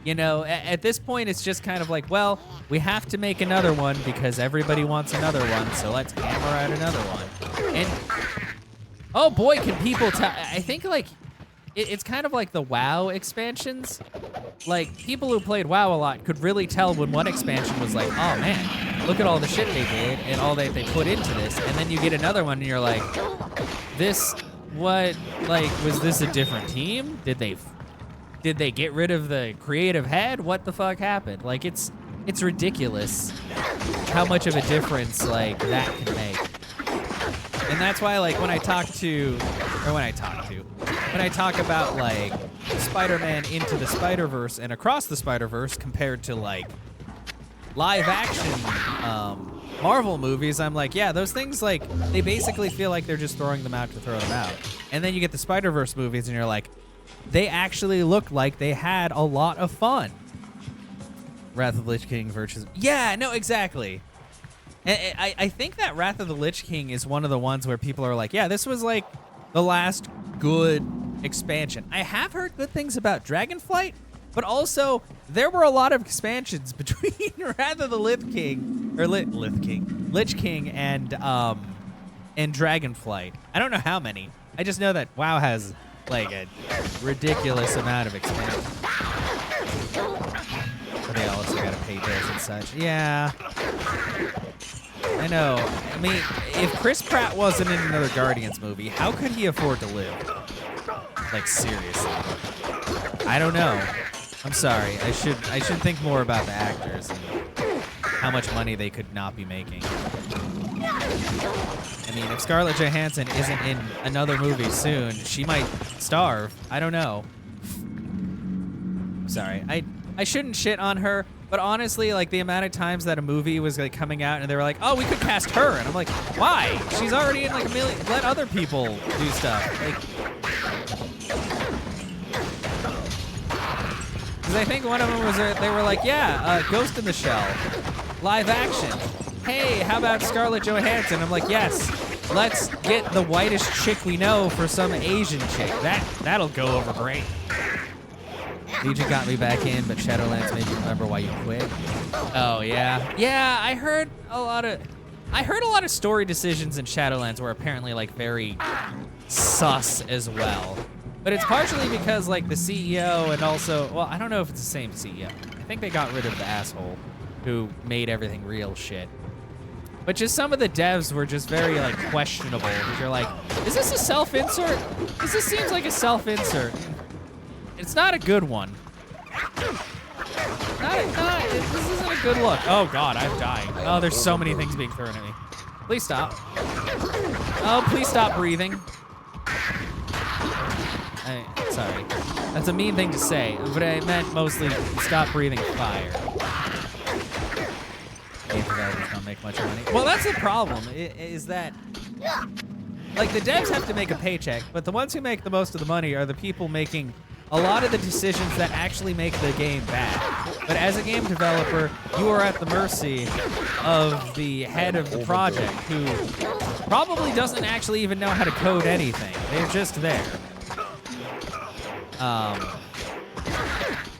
You know, at this point, it's just kind of like, well, we have to make another one because everybody wants another one, so let's hammer out another one. And, oh boy, can people tell. I think, like, it's kind of like the WoW expansions. Like, people who played WoW a lot could really tell when one expansion was like, oh man, look at all the shit they did and all that they put into this. And then you get another one and you're like, was this a different team? Did they get rid of the creative head? What the fuck happened? Like, it's ridiculous how much of a difference, like, that can make. And that's why, like, when I talk about, like, Spider-Man Into the Spider-Verse and Across the Spider-Verse compared to, like, live-action Marvel movies, I'm like, yeah, those things, like, they basically feel like they're just throwing them out to throw them out. And then you get the Spider-Verse movies and you're like, they actually look like they had a lot of fun. Wrath of the Lich King versus... Yeah, no, exactly. I think that Wrath of the Lich King is one of the ones where people are like, yeah, this was like the last good expansion. I have heard good things about Dragonflight, but also there were a lot of expansions between Wrath of the Lich King and Dragonflight. I don't know how many. I just know that WoW has like a ridiculous amount of expansion. But they also gotta pay bills and such. Yeah. I know. I mean, if Chris Pratt wasn't in another Guardians movie, how could he afford to live? Like, seriously. I don't know. I'm sorry. I should think more about the actors and how much money they could not be making. I mean, if Scarlett Johansson isn't in another movie soon, she might starve. I don't know. Sorry. I shouldn't shit on her, but honestly, like, the amount of times that a movie was, like, coming out and they were like, oh, we could cast her. And I'm like, why? She's already in, like, a million. Let other people do stuff. Like, because I think one of them was, they were like, yeah, Ghost in the Shell, live action. Hey, how about Scarlett Johansson? I'm like, yes, let's get the whitest chick we know for some Asian chick. That'll go over great. Legion got me back in, but Shadowlands made me remember why you quit. Oh yeah, yeah. I heard a lot of story decisions in Shadowlands were apparently like very sus as well. But it's partially because like the CEO and also, well, I don't know if it's the same CEO. I think they got rid of the asshole who made everything real shit. But just some of the devs were just very like questionable. Because you're like, is this a self-insert? This seems like a self-insert. It's not a good one. This isn't a good look. Oh God, I'm dying. Oh, there's so many things being thrown at me. Please stop. Oh, please stop breathing. Sorry. That's a mean thing to say, but I meant mostly stop breathing fire. Game developers don't make much money. Well, that's the problem, is that, like, the devs have to make a paycheck, but the ones who make the most of the money are the people making a lot of the decisions that actually make the game bad. But as a game developer, you are at the mercy of the head of the project, who probably doesn't actually even know how to code anything. They're just there.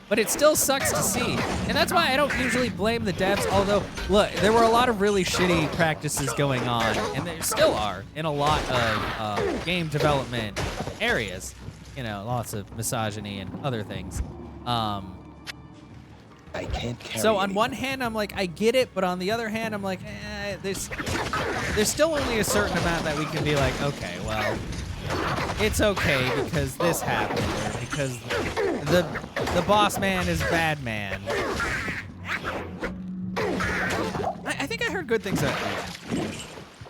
But it still sucks to see. And that's why I don't usually blame the devs, although, look, there were a lot of really shitty practices going on, and there still are in a lot of game development areas. you know, lots of misogyny and other things. I can't carry So on any- one hand, I'm like, I get it, but on the other hand, I'm like, there's still only a certain amount that we can be like, okay, well, it's okay because this happened, or because the boss man is bad man. I think I heard good things about it.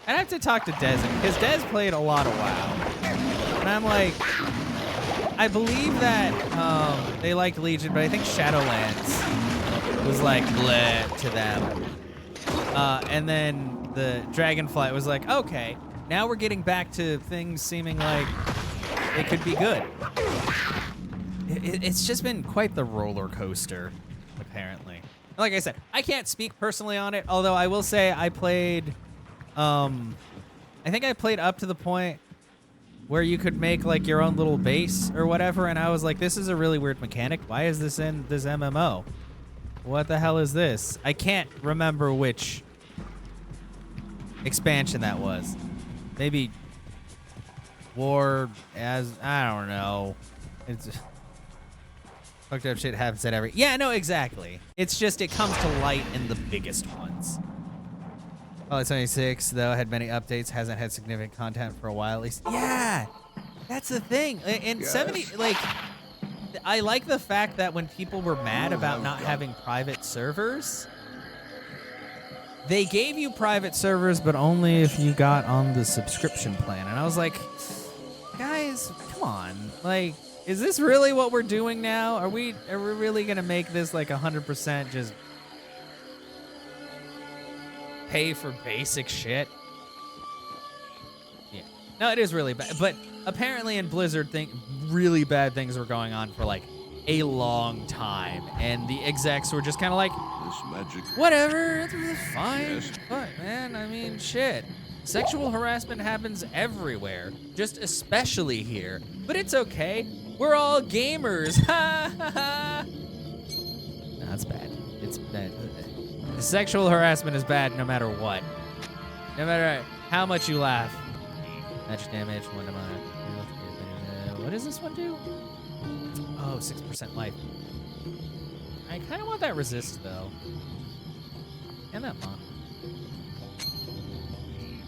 I'd have to talk to Dez, because Dez played a lot of WoW. And I'm like, I believe that they like Legion, but I think Shadowlands was like bleh to them. And then the Dragonflight was like, okay, now we're getting back to things seeming like it could be good. It's just been quite the roller coaster, apparently. Like I said, I can't speak personally on it, although I will say I played, I think I played up to the point where you could make like your own little base or whatever, and I was like, this is a really weird mechanic. Why is this in this MMO? What the hell is this? I can't remember which expansion that was. Maybe War as, I don't know. It's fucked up shit happens at every, yeah, no, exactly. It's just, it comes to light in the biggest ones. Oh, it's 26, though, had many updates, hasn't had significant content for a while at least. Yeah, that's the thing. In 70, like, I like the fact that when people were mad about not having private servers, they gave you private servers, but only if you got on the subscription plan. And I was like, guys, come on. Like, is this really what we're doing now? Are we really gonna make this like 100% just pay for basic shit? Yeah. No, it is really bad. But apparently in Blizzard, really bad things were going on for like a long time, and the execs were just kind of like, whatever, it's fine. Yes. But man, I mean, shit. Sexual harassment happens everywhere, just especially here. But it's okay. We're all gamers. Ha ha ha. No, that's bad. It's bad. Sexual harassment is bad no matter what. No matter how much you laugh. Magic damage, what does this one do? Oh, 6% life. I kind of want that resist, though. And that mon.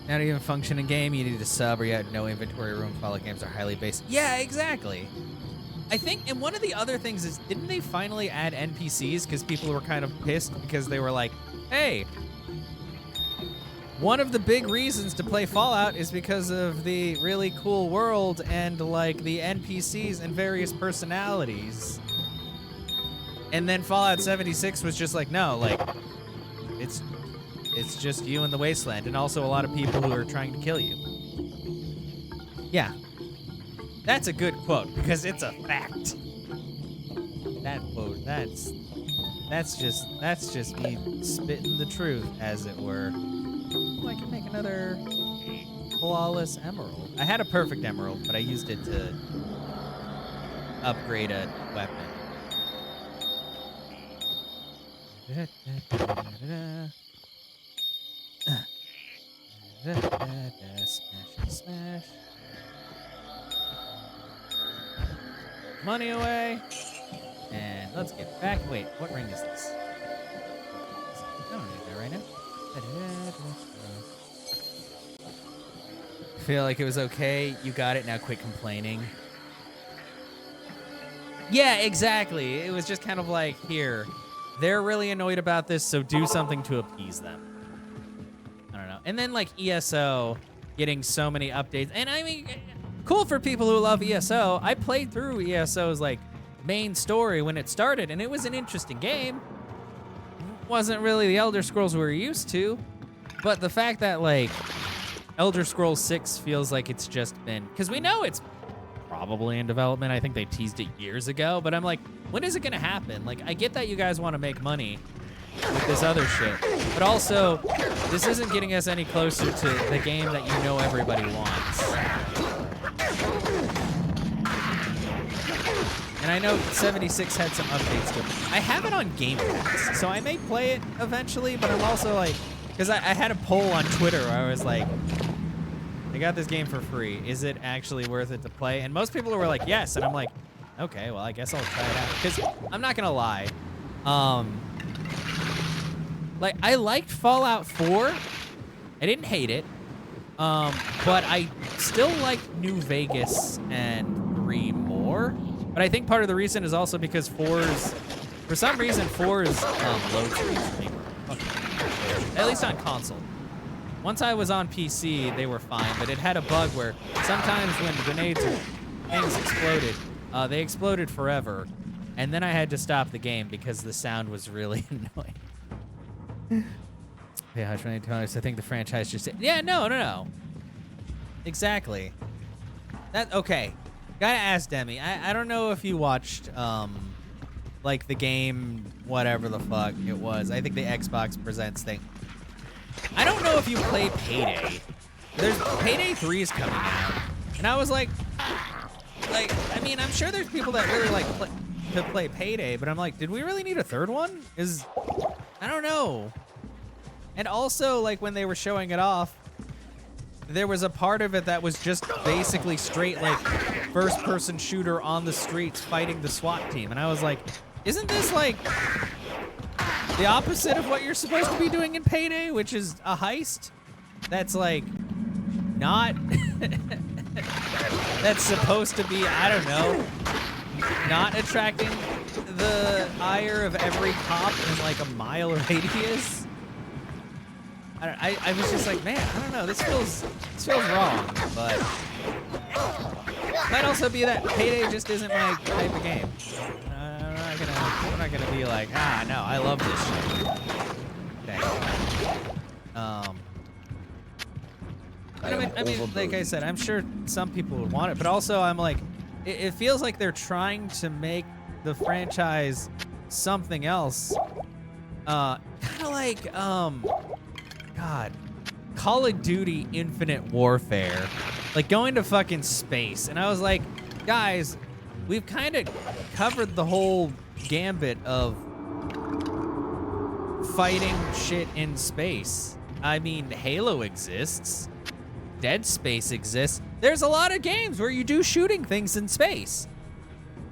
Now to even function in game, you need a sub or you have no inventory room. Follow games are highly based. Yeah, exactly. I think, and one of the other things is, didn't they finally add NPCs? Because people were kind of pissed because they were like, hey, one of the big reasons to play Fallout is because of the really cool world and like the NPCs and various personalities. And then Fallout 76 was just like, no, like, it's just you in the wasteland, and also a lot of people who are trying to kill you. Yeah. That's a good quote, because it's a fact. That quote, that's just me spitting the truth, as it were. Oh, I can make another flawless emerald. I had a perfect emerald, but I used it to upgrade a weapon. Smash, smash. Money away. And let's get back. Wait, what ring is this? I don't need that right now. Feel like it was okay. You got it. Now quit complaining. Yeah, exactly. It was just kind of like, here, they're really annoyed about this, so do something to appease them. I don't know. And then like ESO getting so many updates. And I mean, cool for people who love ESO. I played through ESO's like main story when it started, and it was an interesting game. Wasn't really the Elder Scrolls we were used to, but the fact that like Elder Scrolls 6 feels like it's just been, because we know it's probably in development. I think they teased it years ago, but I'm like, when is it gonna happen? Like, I get that you guys want to make money with this other shit, but also this isn't getting us any closer to the game that you know everybody wants. And I know 76 had some updates to it. I have it on Game Pass, so I may play it eventually, but I'm also like, because I had a poll on Twitter where I was like, I got this game for free. Is it actually worth it to play? And most people were like, yes. And I'm like, okay, well, I guess I'll try it out. Because I'm not gonna lie. Like, I liked Fallout 4. I didn't hate it. But I still like New Vegas and 3 more. But I think part of the reason is also because 4's, for some reason, 4's load speeds for me were fucking, at least on console. Once I was on PC, they were fine, but it had a bug where sometimes when grenades or things exploded, they exploded forever, and then I had to stop the game because the sound was really annoying. Yeah, how many times I think the franchise just said, yeah, no. Exactly. That, okay. Gotta ask Demi. I don't know if you watched, like the game, whatever the fuck it was. I think the Xbox Presents thing. I don't know if you play Payday. There's Payday 3 is coming out, and I was like, I mean, I'm sure there's people that really like to play Payday, but I'm like, did we really need a third one? I don't know. And also, like when they were showing it off, there was a part of it that was just basically straight like first-person shooter on the streets fighting the SWAT team, and I was like, isn't this like the opposite of what you're supposed to be doing in Payday, which is a heist that's like not that's supposed to be, I don't know, not attracting the ire of every cop in like a mile radius. I was just like, man, I don't know, this feels wrong, but might also be that Payday just isn't my type of game. I'm not gonna be like, no, I love this shit. Okay. I mean, like I said, I'm sure some people would want it, but also I'm like, it feels like they're trying to make the franchise something else. Kind of like, God, Call of Duty Infinite Warfare, like going to fucking space. And I was like, guys, we've kind of covered the whole gambit of fighting shit in space. I mean, Halo exists. Dead Space exists. There's a lot of games where you do shooting things in space.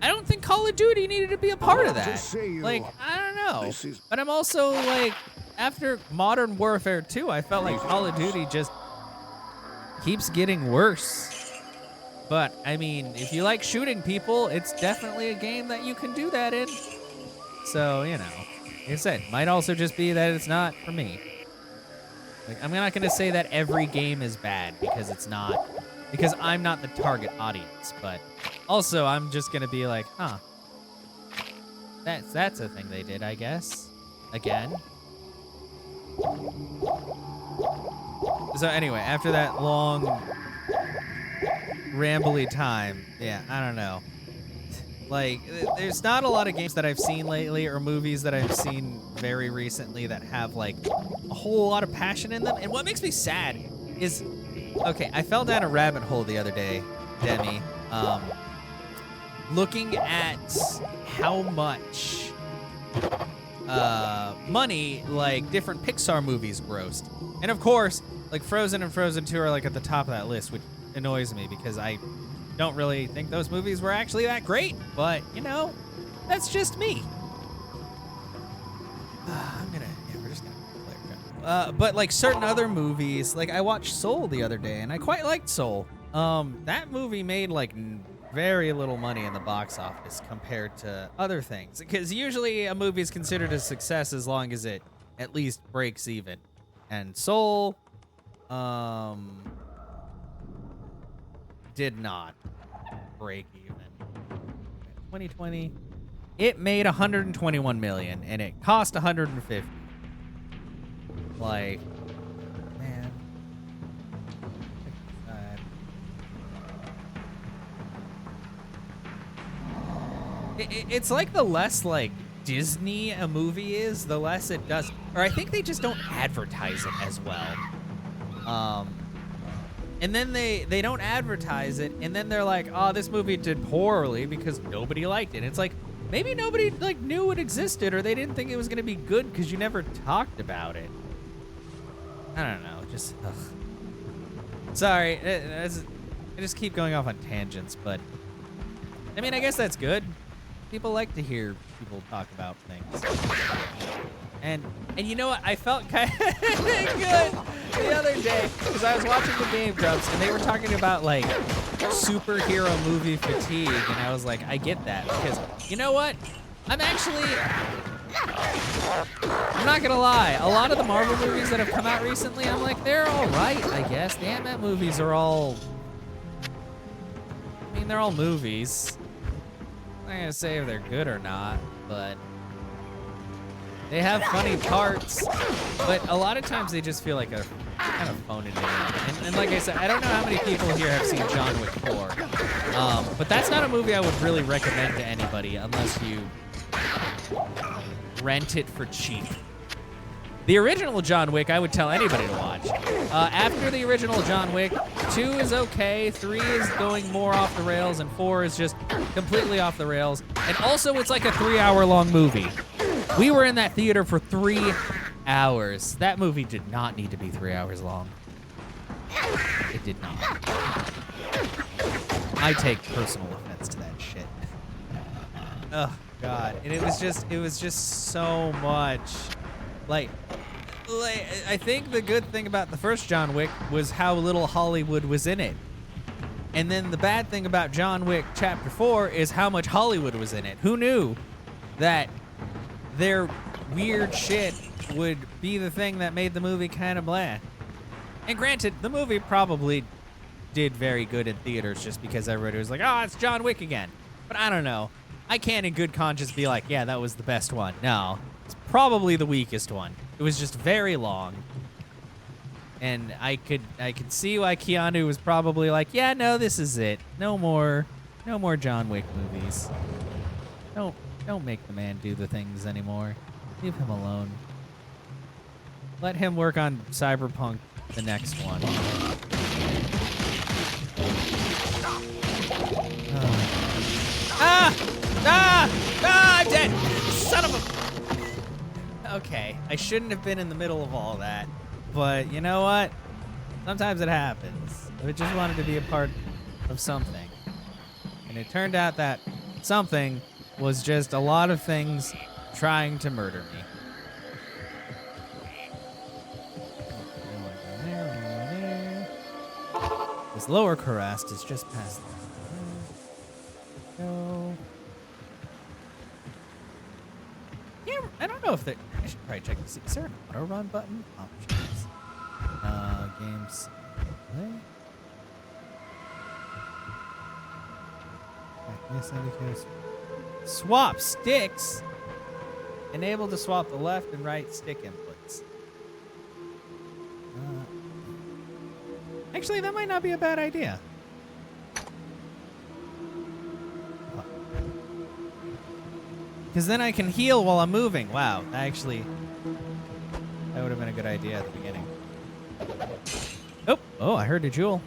I don't think Call of Duty needed to be a part of that. Like, I don't know. But I'm also like, after Modern Warfare 2, I felt like Call of Duty just keeps getting worse. But, I mean, if you like shooting people, it's definitely a game that you can do that in. So, you know, like I said, might also just be that it's not for me. Like, I'm not gonna say that every game is bad, because it's not. Because I'm not the target audience, but also I'm just gonna be like, huh. That's a thing they did, I guess. Again. So anyway, after that long rambly time, yeah, I don't know. Like, there's not a lot of games that I've seen lately or movies that I've seen very recently that have like a whole lot of passion in them. And what makes me sad is, okay, I fell down a rabbit hole the other day, Demi, looking at how much money like different Pixar movies grossed. And of course, like Frozen and Frozen 2 are like at the top of that list, which annoys me because I don't really think those movies were actually that great, but you know, that's just me. We're just gonna play. But like certain other movies, like I watched Soul the other day and I quite liked Soul. That movie made like very little money in the box office compared to other things, because usually a movie is considered a success as long as it at least breaks even. And Soul, did not break even. 2020, it made 121 million and it cost 150. Like, man. It's like the less like Disney a movie is, the less it does. Or I think they just don't advertise it as well. And then they don't advertise it, and then they're like, oh, this movie did poorly because nobody liked it. It's like, maybe nobody like knew it existed, or they didn't think it was gonna be good because you never talked about it. I don't know, just ugh. Sorry, I just keep going off on tangents, but I mean, I guess that's good. People like to hear people talk about things. And you know what? I felt kind of good the other day because I was watching the Game Grumps and they were talking about like superhero movie fatigue, and I was like, I get that because you know what? I'm not gonna lie. A lot of the Marvel movies that have come out recently, I'm like, they're all right, I guess. The Ant-Man movies are all, I mean, they're all movies. I'm not gonna say if they're good or not, but they have funny parts. But a lot of times they just feel like a kind of phone it in. And like I said, I don't know how many people here have seen John Wick 4. But that's not a movie I would really recommend to anybody unless you rent it for cheap. The original John Wick, I would tell anybody to watch. After the original John Wick, 2 is okay, 3 is going more off the rails, and 4 is just completely off the rails. And also, it's like a 3-hour-long movie. We were in that theater for 3 hours. That movie did not need to be 3 hours long. It did not. I take personal offense to that shit. Oh, God. And it was just so much. Like, I think the good thing about the first John Wick was how little Hollywood was in it. And then the bad thing about John Wick Chapter 4 is how much Hollywood was in it. Who knew that their weird shit would be the thing that made the movie kind of blah? And granted, the movie probably did very good in theaters just because everybody was like, oh, it's John Wick again. But I don't know. I can't in good conscience be like, yeah, that was the best one. No, it's probably the weakest one. It was just very long. And I could see why Keanu was probably like, yeah, no, this is it. No more John Wick movies. Don't make the man do the things anymore. Leave him alone. Let him work on Cyberpunk, the next one. I'm dead! Son of a... Okay, I shouldn't have been in the middle of all that. But you know what? Sometimes it happens. I just wanted to be a part of something. And it turned out that something was just a lot of things trying to murder me. This lower Karast is just past there. Go. Yeah, I don't know if I should probably check to see. Is there an auto run button? Options. Games. Play. Yes, indicators. Swap sticks. Enable to swap the left and right stick inputs. Actually, that might not be a bad idea. Because then I can heal while I'm moving. Wow, that would have been a good idea at the beginning. Oh, I heard a jewel.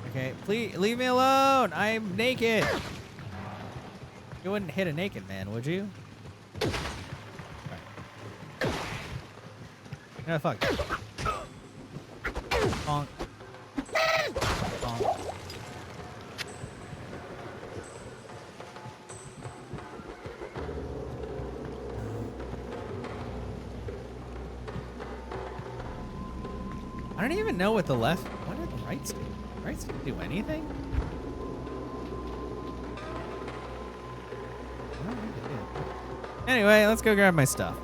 Okay, please leave me alone. I'm naked. You wouldn't hit a naked man, would you? Right. No, fuck. Bonk. Bonk. I don't even know what the left. What did the right stick? Right stick do anything? I don't think it did. Anyway, let's go grab my stuff.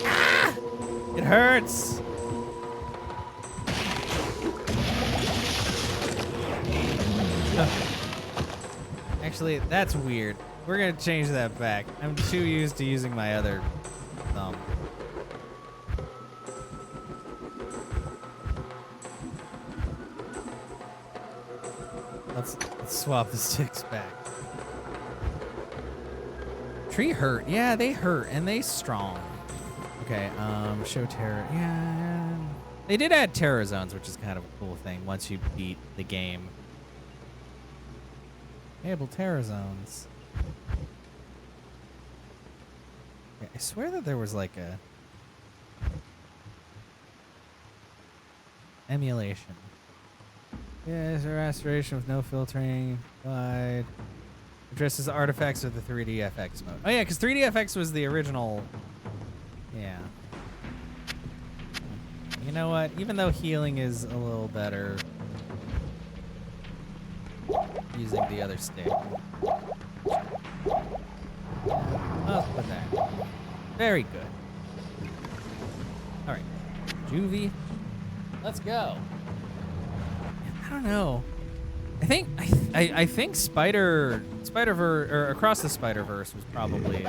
Ah! It hurts. Actually, that's weird. We're gonna change that back. I'm too used to using my other thumb. Let's swap the sticks back. Tree hurt. Yeah, they hurt and they strong. Okay, show terror. Yeah. They did add terror zones, which is kind of a cool thing once you beat the game. Enable terror zones. Yeah, I swear that there was like a emulation. Yeah, it's a restoration with no filtering. Wide. Addresses artifacts of the 3DFX mode. Oh yeah, because 3DFX was the original. Yeah. You know what? Even though healing is a little better using the other stick. I'll put that. Very good. All right. Juvie. Let's go. I don't know. I think Spider-Verse or Across the Spider-Verse was probably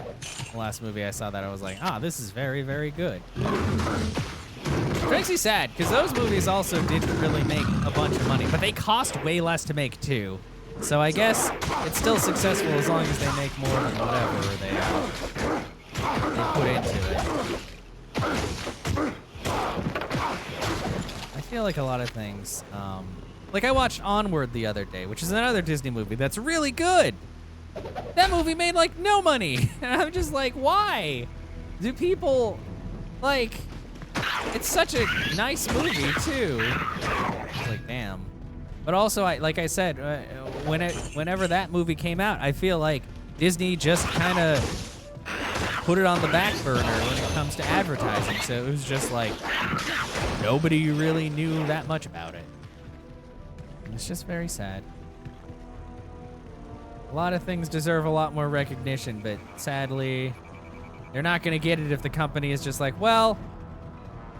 the last movie I saw that I was like, this is very, very good. It's actually sad because those movies also didn't really make a bunch of money, but they cost way less to make too. So I guess it's still successful as long as they make more than whatever they put into it. I feel like a lot of things. Like I watched Onward the other day, which is another Disney movie that's really good. That movie made like no money. And I'm just like, why? Do people like, it's such a nice movie too. It's like, damn. But also, like I said, whenever that movie came out, I feel like Disney just kind of put it on the back burner when it comes to advertising. So it was just like, nobody really knew that much about it. It's just very sad. A lot of things deserve a lot more recognition, but sadly, they're not going to get it if the company is just like, well,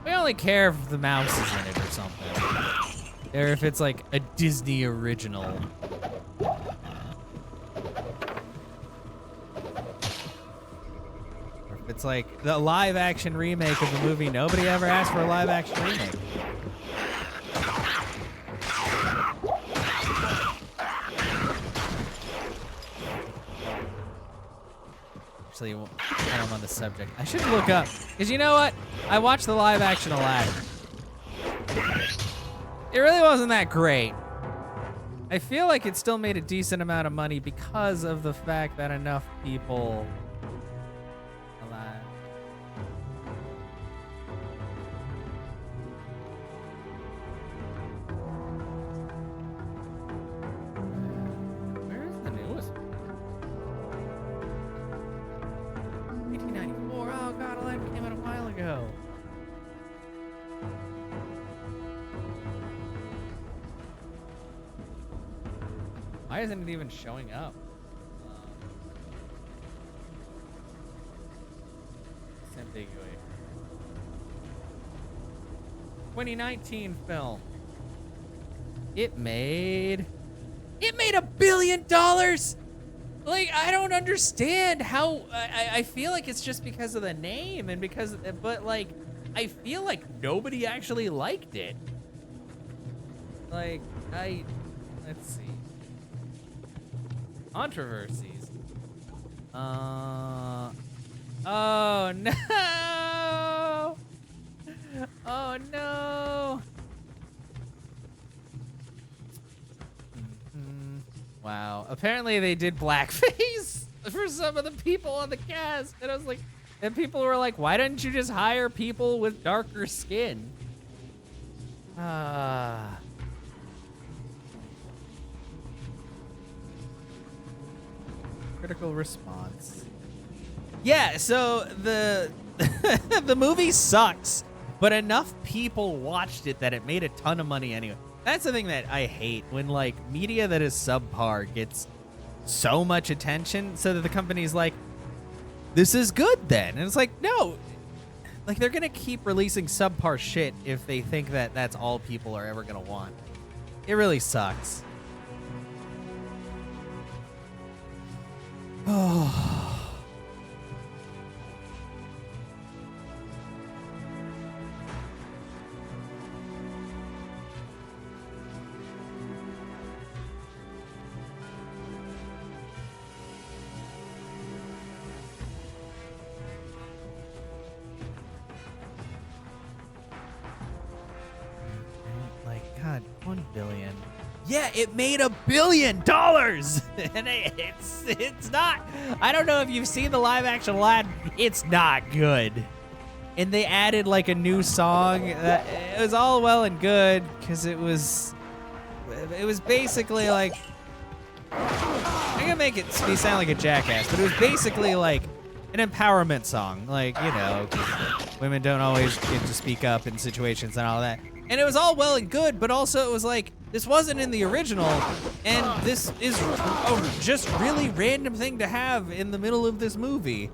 we only care if the mouse is in it or something. Or if it's like a Disney original. Or if it's like the live action remake of the movie nobody ever asked for a live action remake. Actually, while I'm on the subject, I should look up, because you know what? I watched the live action Aladdin. It really wasn't that great. I feel like it still made a decent amount of money because of the fact that enough people... Aladdin. Where is the newest one? 1994. Oh god, Aladdin came out a while ago. Why isn't it even showing up? It's ambiguous. 2019 film. It made $1 billion. Like, I don't understand how. I feel like it's just because of the name and because, but like, I feel like nobody actually liked it. Like, let's see. Controversies. Oh no! Oh no! Wow. Apparently they did blackface for some of the people on the cast, and I was like, and people were like, "Why didn't you just hire people with darker skin?" Critical response. Yeah, so the the movie sucks, but enough people watched it that it made a ton of money anyway. That's the thing that I hate, when like media that is subpar gets so much attention so that the company's like, this is good then. And it's like, no, like they're gonna keep releasing subpar shit if they think that that's all people are ever gonna want. It really sucks. Oh. Like, God, 1 billion. Yeah, it made $1 billion, and it's not. I don't know if you've seen the live action Aladdin. It's not good. And they added like a new song. It was all well and good because it was basically like, I'm gonna make it sound like a jackass, but it was basically like an empowerment song, like, you know, 'cause women don't always get to speak up in situations and all that. And it was all well and good, but also it was like, this wasn't in the original, and this is a just really random thing to have in the middle of this movie.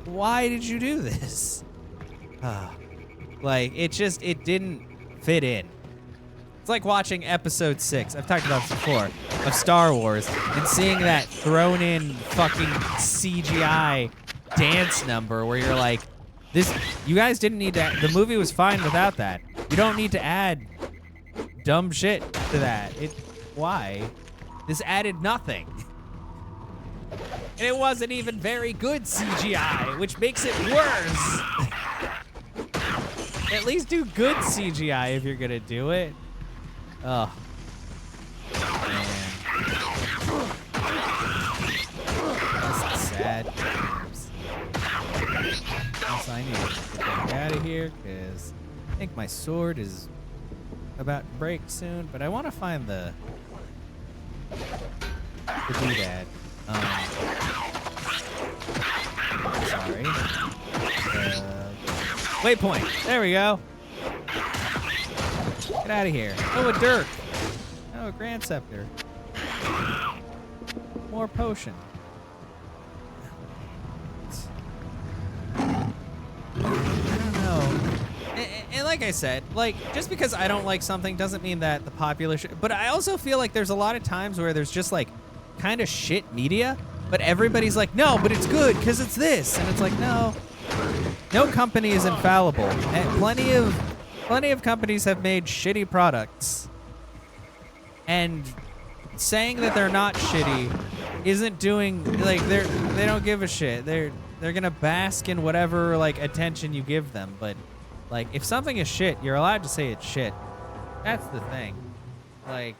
Why did you do this? Like, it didn't fit in. It's like watching episode 6, I've talked about this before, of Star Wars, and seeing that thrown in fucking CGI dance number where you're like, you guys didn't need to, the movie was fine without that. You don't need to add dumb shit to that. Why? This added nothing. And it wasn't even very good CGI, which makes it worse. At least do good CGI if you're gonna do it. Oh. Man. That's sad. Also, I need to get the heck out of here because I think my sword is about to break soon, but I want to find the doodad. Sorry. Waypoint. There we go. Get out of here. Oh, a dirk. Oh, a Grand Scepter. More potion. I don't know. And like I said, like, just because I don't like something doesn't mean that the popular but I also feel like there's a lot of times where there's just like kind of shit media, but everybody's like, no, but it's good because it's this. And it's like, no company is infallible. And plenty of companies have made shitty products. And saying that they're not shitty isn't doing, like, they don't give a shit. They're gonna bask in whatever like attention you give them, but like, if something is shit, you're allowed to say it's shit. That's the thing. Like,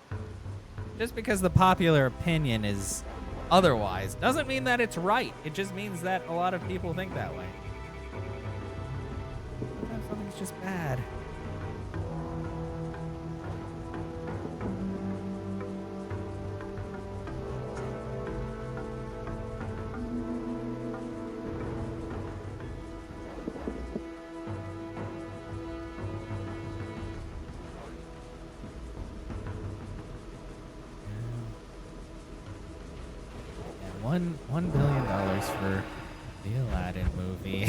just because the popular opinion is otherwise doesn't mean that it's right. It just means that a lot of people think that way. Sometimes something's just bad. $1 billion for the Aladdin movie.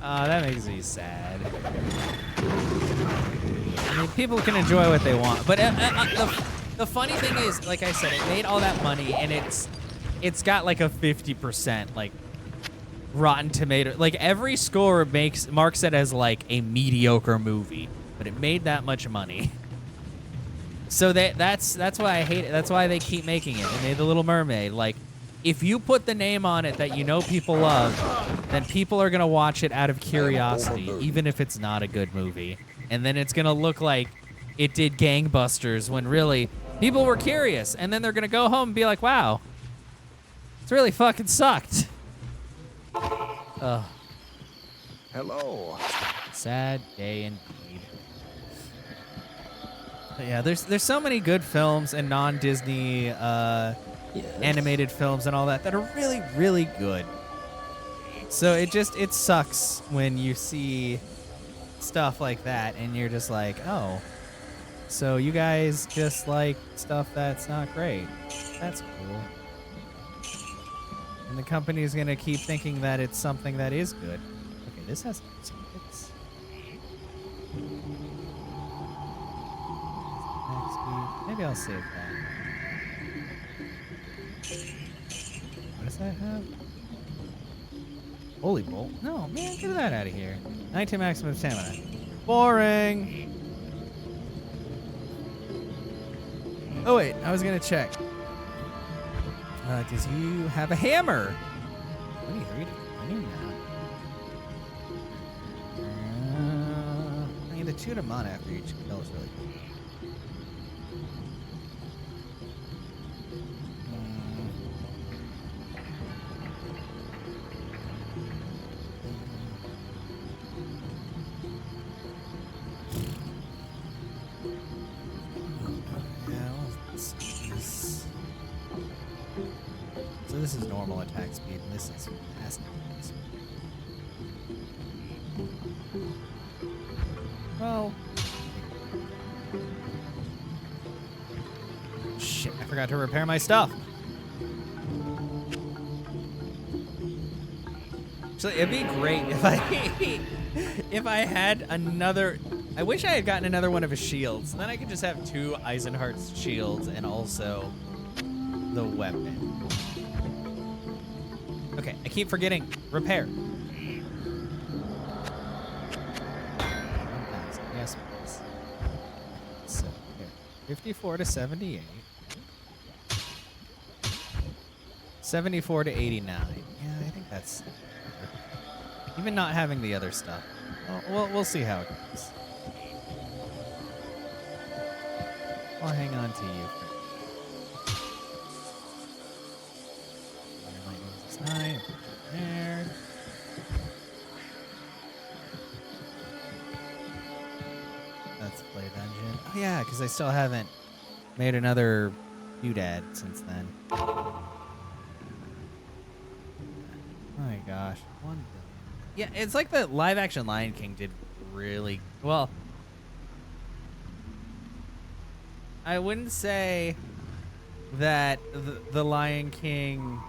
That makes me sad. I mean, people can enjoy what they want, but the funny thing is, like I said, it made all that money, and it's got like a 50% like Rotten Tomato. Like, every score marks it as like a mediocre movie, but it made that much money. So that's why I hate it. That's why they keep making it. They made The Little Mermaid. Like, if you put the name on it that you know people love, then people are gonna watch it out of curiosity, even if it's not a good movie. And then it's gonna look like it did gangbusters when really people were curious. And then they're gonna go home and be like, wow, it's really fucking sucked. Ugh. Hello. Sad day indeed. But yeah, there's so many good films and non-Disney animated films and all that are really, really good. So it sucks when you see stuff like that and you're just like, oh, so you guys just like stuff that's not great. That's cool. And the company's gonna keep thinking that it's something that is good. Okay, this has some hits. Maybe I'll save that. What does that have? Holy bolt? No, man, get that out of here. 19 maximum stamina. Boring. Oh wait, I was gonna check. Does you have a hammer? 23 to 20 now. I mean, the shoot him on after each kill is really cool. this is normal attack speed, and this is fast. Well, shit, I forgot to repair my stuff. Actually, it'd be great if I had another. I wish I had gotten another one of his shields. Then I could just have 2 Eisenhart's shields and also the weapon. Okay, I keep forgetting. Repair. 1,000. Yes, please. So, here. 54 to 78. 74 to 89. Yeah, I think that's... Even not having the other stuff. Well, we'll see how it goes. I'll hang on to you. There. Let's play dungeon. Oh yeah, because I still haven't made another doodad since then. Oh my gosh, 1 billion. Yeah, it's like the live-action Lion King did really well. I wouldn't say that the Lion King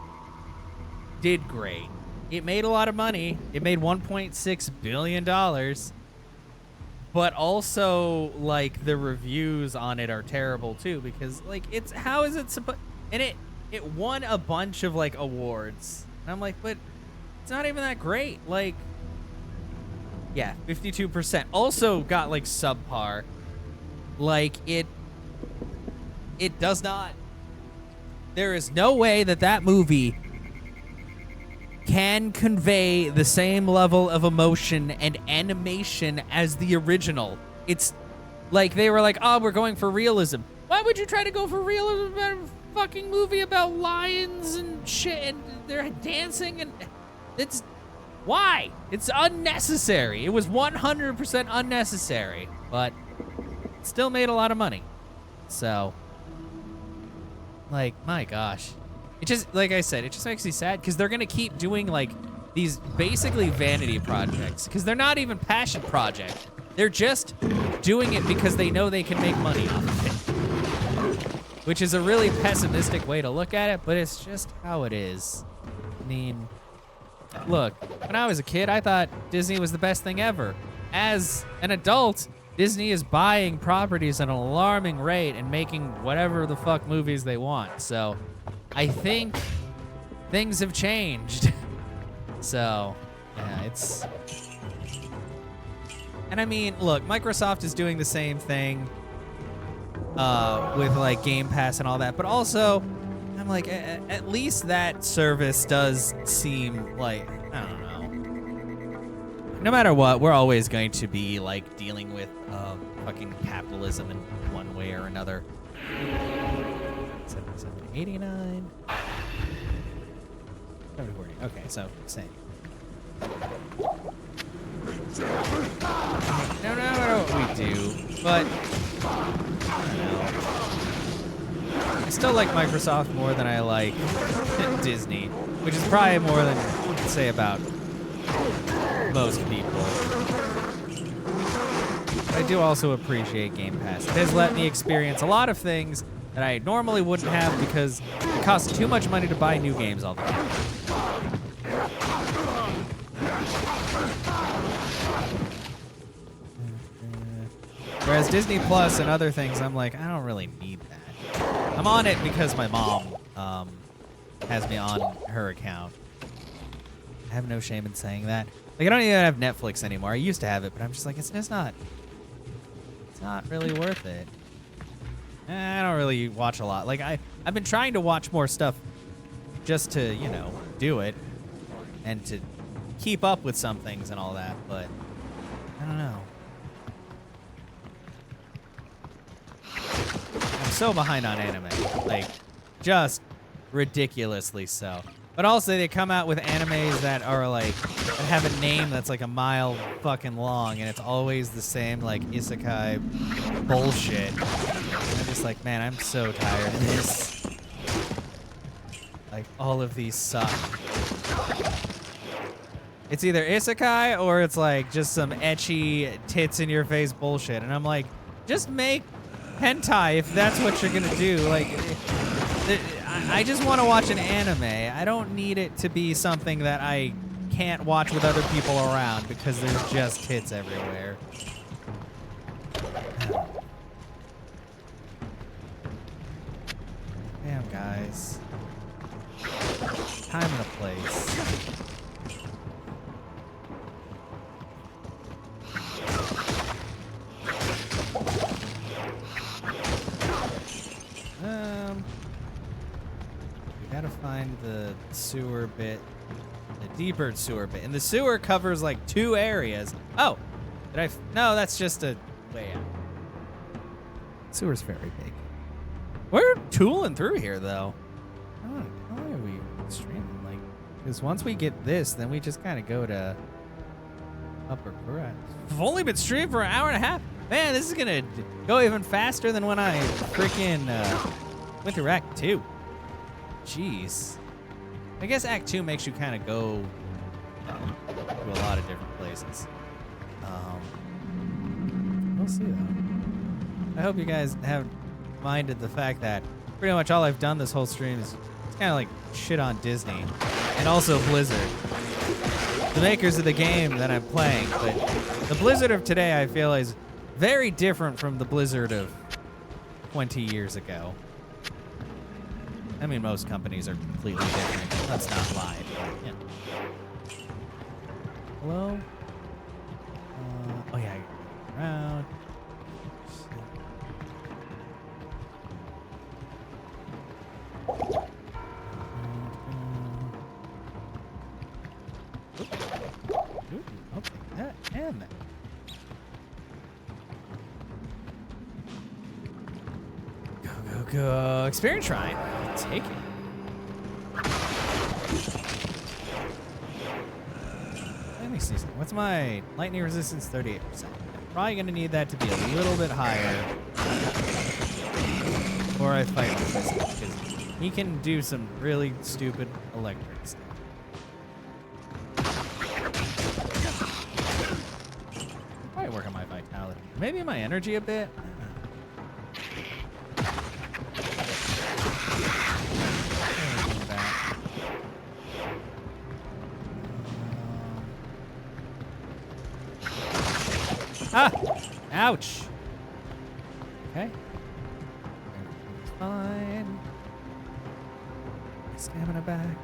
did great. It made a lot of money. It made $1.6 billion. But also, like, the reviews on it are terrible, too. Because, like, it's... How is it supposed... And it won a bunch of, like, awards. And I'm like, but it's not even that great. Like... Yeah, 52%. Also got, like, subpar. Like, it does not... There is no way that movie can convey the same level of emotion and animation as the original. It's like they were like, oh, we're going for realism. Why would you try to go for realism about a fucking movie about lions and shit and they're dancing and it's... Why? It's unnecessary. It was 100% unnecessary, but it still made a lot of money. So, like, my gosh. It just, like I said, it just makes me sad because they're going to keep doing, like, these basically vanity projects because they're not even passion projects. They're just doing it because they know they can make money off of it, which is a really pessimistic way to look at it, but it's just how it is. I mean, look, when I was a kid, I thought Disney was the best thing ever. As an adult, Disney is buying properties at an alarming rate and making whatever the fuck movies they want. So I think things have changed. So, yeah, it's... And I mean, look, Microsoft is doing the same thing with, like, Game Pass and all that. But also, I'm like, at least that service does seem like, I don't know. No matter what, we're always going to be, like, dealing with fucking capitalism in one way or another. 8789. 740. Okay, so same. No, what we do, but I don't know. I still like Microsoft more than I like Disney, which is probably more than you can say about most people. I do also appreciate Game Pass. It has let me experience a lot of things that I normally wouldn't have because it costs too much money to buy new games all the time. Whereas Disney Plus and other things, I'm like, I don't really need that. I'm on it because my mom has me on her account. I have no shame in saying that. Like, I don't even have Netflix anymore. I used to have it, but I'm just like, it's not really worth it. I don't really watch a lot. Like, I've been trying to watch more stuff just to, you know, do it and to keep up with some things and all that, but I don't know. I'm so behind on anime. Like, just ridiculously so. But also, they come out with animes that are like, that have a name that's like a mile fucking long, and it's always the same, like, isekai bullshit. And I'm just like, man, I'm so tired of this. Like, all of these suck. It's either isekai or it's like just some ecchi tits in your face bullshit. And I'm like, just make hentai if that's what you're gonna do. Like, I just want to watch an anime. I don't need it to be something that I can't watch with other people around because there's just tits everywhere. Damn, guys. Time and a place. We gotta find the sewer bit, the deeper sewer bit. And the sewer covers like 2 areas. Oh, no, that's just a way out. Sewer's very big. We're tooling through here, though. How are we streaming? Like, because once we get this, then we just kind of go to upper garage. I've only been streaming for an hour and a half. Man, this is gonna go even faster than when I freaking went through Act 2. Jeez. I guess Act 2 makes you kind of go to a lot of different places. We'll see, though. I hope you guys have minded the fact that pretty much all I've done this whole stream is kind of like shit on Disney and also Blizzard, the makers of the game that I'm playing. But the Blizzard of today, I feel, is very different from the Blizzard of 20 years ago. I mean, most companies are completely different. Let's not lie. But, yeah. Hello? Oh yeah, around. Ooh, I'll take that and that. Go. Experience shrine. I'll take it. Let me see something. What's my lightning resistance? 38%. I'm probably going to need that to be a little bit higher before I fight with this, because he can do some really stupid electric stuff. Probably work on my vitality. Maybe my energy a bit. Ah! Ouch! Okay. Everything's fine. Stamina back.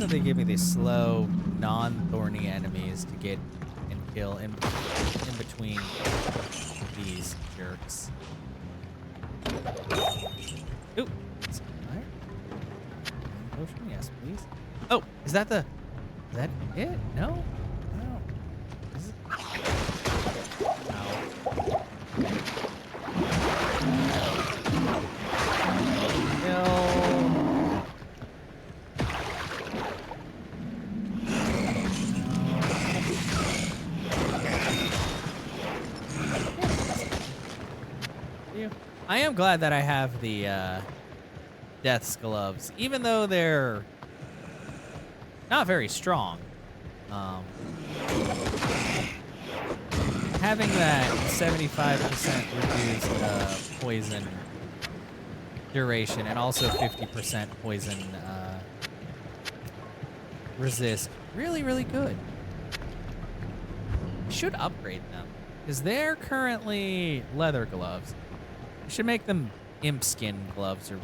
They give me these slow, non-thorny enemies to get and kill in between these jerks. Ooh, fire. Potion, yes, please. Oh, is that it? No? No. Is it? Ow. I am glad that I have the Death's Gloves, even though they're not very strong. Having that 75% reduced poison duration and also 50% poison resist, really, really good. I should upgrade them, because they're currently leather gloves. I should make them imp skin gloves or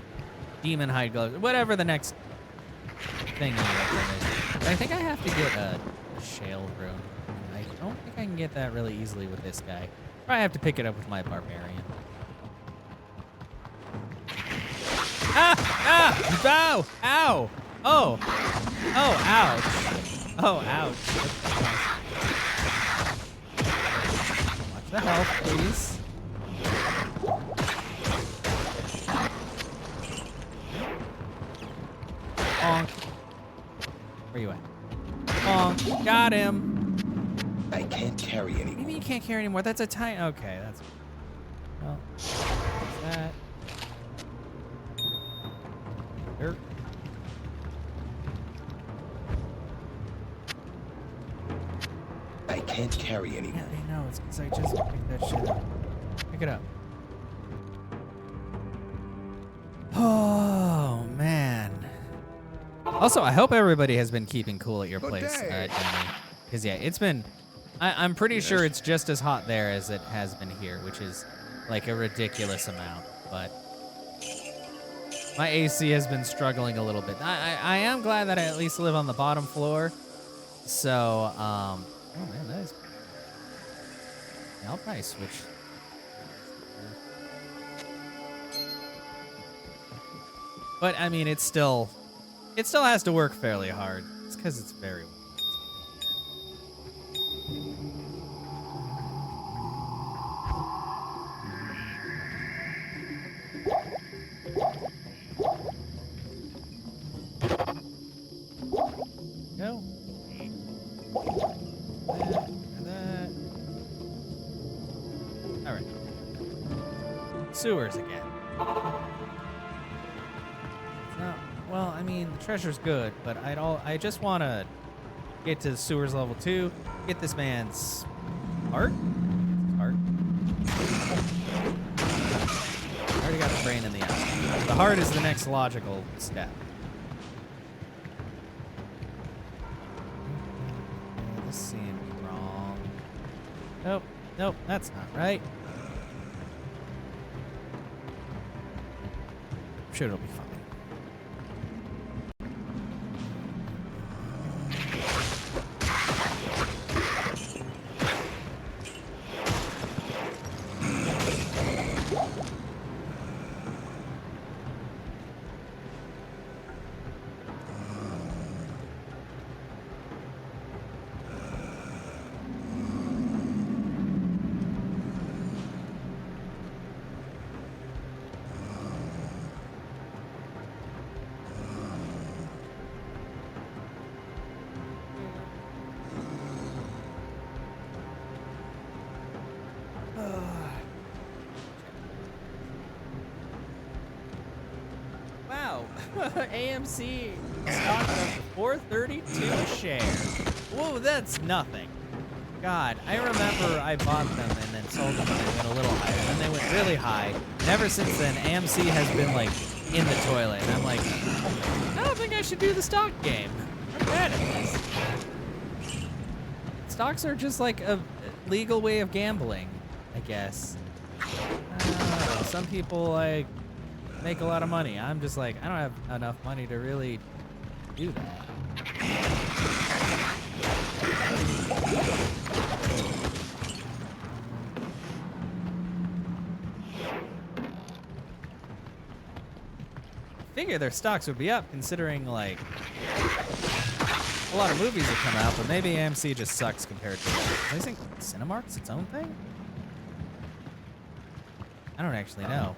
demon hide gloves, whatever the next thing is. But I think I have to get a shale rune. I don't think I can get that really easily with this guy. Probably have to pick it up with my barbarian. Ah! Ow! Ow! Oh! Oh, ouch. Oh, ouch. The health, please. Bonk. Where you at? Bonk. Got him. I can't carry anymore. Maybe you can't carry anymore. That's a tiny. Okay, that's. Well, there's that. Dirt. I can't carry Yeah, anymore. I know. It's because I just picked that shit up. Pick it up. Oh, man. Also, I hope everybody has been keeping cool at your Good place, day. Danny. Because, yeah, it's been... I'm pretty sure it's just as hot there as it has been here, which is, like, a ridiculous amount. But my AC has been struggling a little bit. I am glad that I at least live on the bottom floor. So, oh, man, that is... Yeah, I'll probably switch... But, I mean, it still has to work fairly hard. It's because it's very warm. Go. That. All right. Sewers again. No, well, I mean, the treasure's good, but I just want to get to sewers level 2, get this man's heart. Heart. I already got the brain in the eye. The heart is the next logical step. This seems wrong. Nope, nope, that's not right. I'm sure it'll be fine. Wow, AMC stock of $4.32 a share. Whoa, that's nothing. God, I remember I bought them and then sold them and they went a little higher. Then they went really high. And ever since then, AMC has been like in the toilet. And I'm like, I don't think I should do the stock game. I'm bad at this. Stocks are just like a legal way of gambling, I guess. Some people like make a lot of money. I'm just like, I don't have enough money to really do that. I figure their stocks would be up considering like a lot of movies have come out, but maybe AMC just sucks compared to I think Cinemark's its own thing? I don't actually know.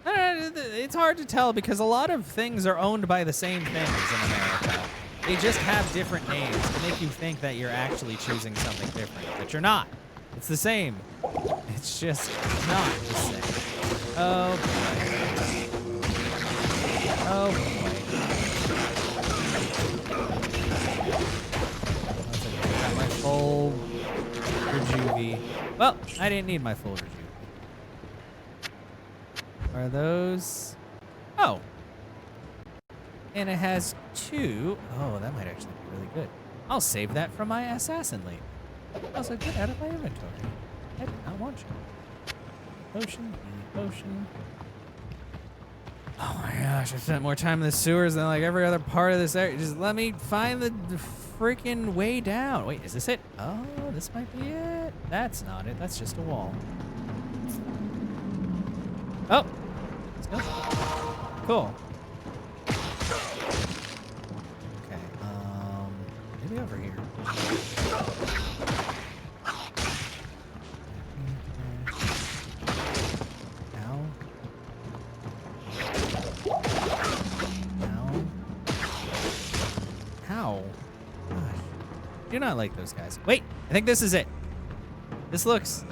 It's hard to tell because a lot of things are owned by the same things in America. They just have different names to make you think that you're actually choosing something different, but you're not. It's the same. It's just not the same. Oh boy. Oh boy. I got my full rejuve. Well, I didn't need my full rejuve. Are those? Oh. And it has 2. Oh, that might actually be really good. I'll save that from my assassin lane. Also, get out of my inventory. I did not want you. Potion, potion. Oh my gosh, I spent more time in the sewers than like every other part of this area. Just let me find the freaking way down. Wait, is this it? Oh, this might be it. That's not it. That's just a wall. Oh. Let's go. Cool. Okay, maybe over here. Do not like those guys. Wait, I think this is it. This looks...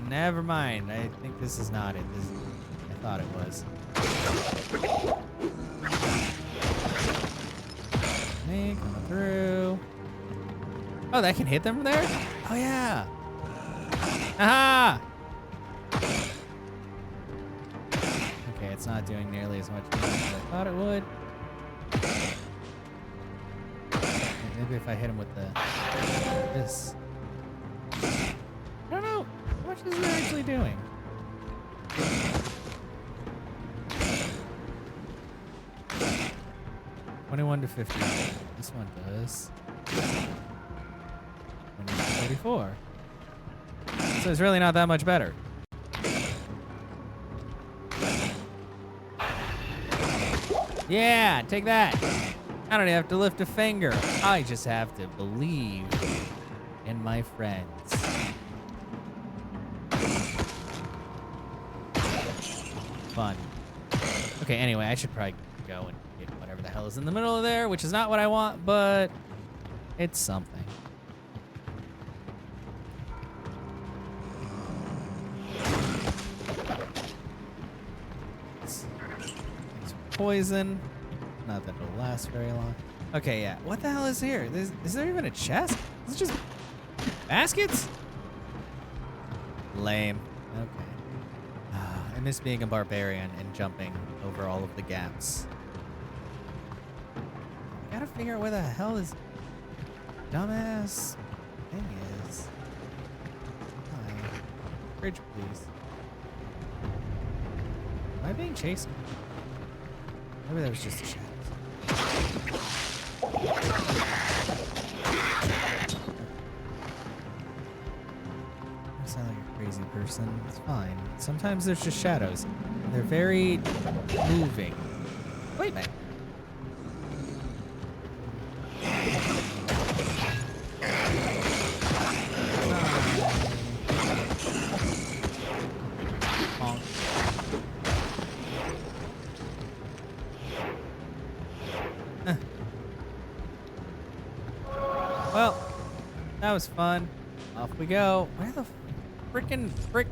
Never mind. I think this is not it. I thought it was. Me coming through. Oh, that can hit them from there? Oh, yeah. Aha! Okay, it's not doing nearly as much damage as I thought it would. Maybe if I hit him with this. I don't know. How much is it actually doing? $21 to $50. This one does. 34. So it's really not that much better. Yeah, take that. I don't even have to lift a finger. I just have to believe in my friends. Fun. Okay, anyway, I should probably go and get whatever the hell is in the middle of there, which is not what I want, but it's something. It's poison. Not that it'll last very long. Okay, yeah. What the hell is here? Is there even a chest? Is it just baskets? Lame. Okay. I miss being a barbarian and jumping over all of the gaps. I gotta figure out where the hell this dumbass thing is. Hi. Bridge, please. Am I being chased? Maybe that was just a shadow. I sound like a crazy person. It's fine. Sometimes there's just shadows. And they're very moving. Wait a minute. Honk. Well, that was fun. Off we go. Where the frickin' frick?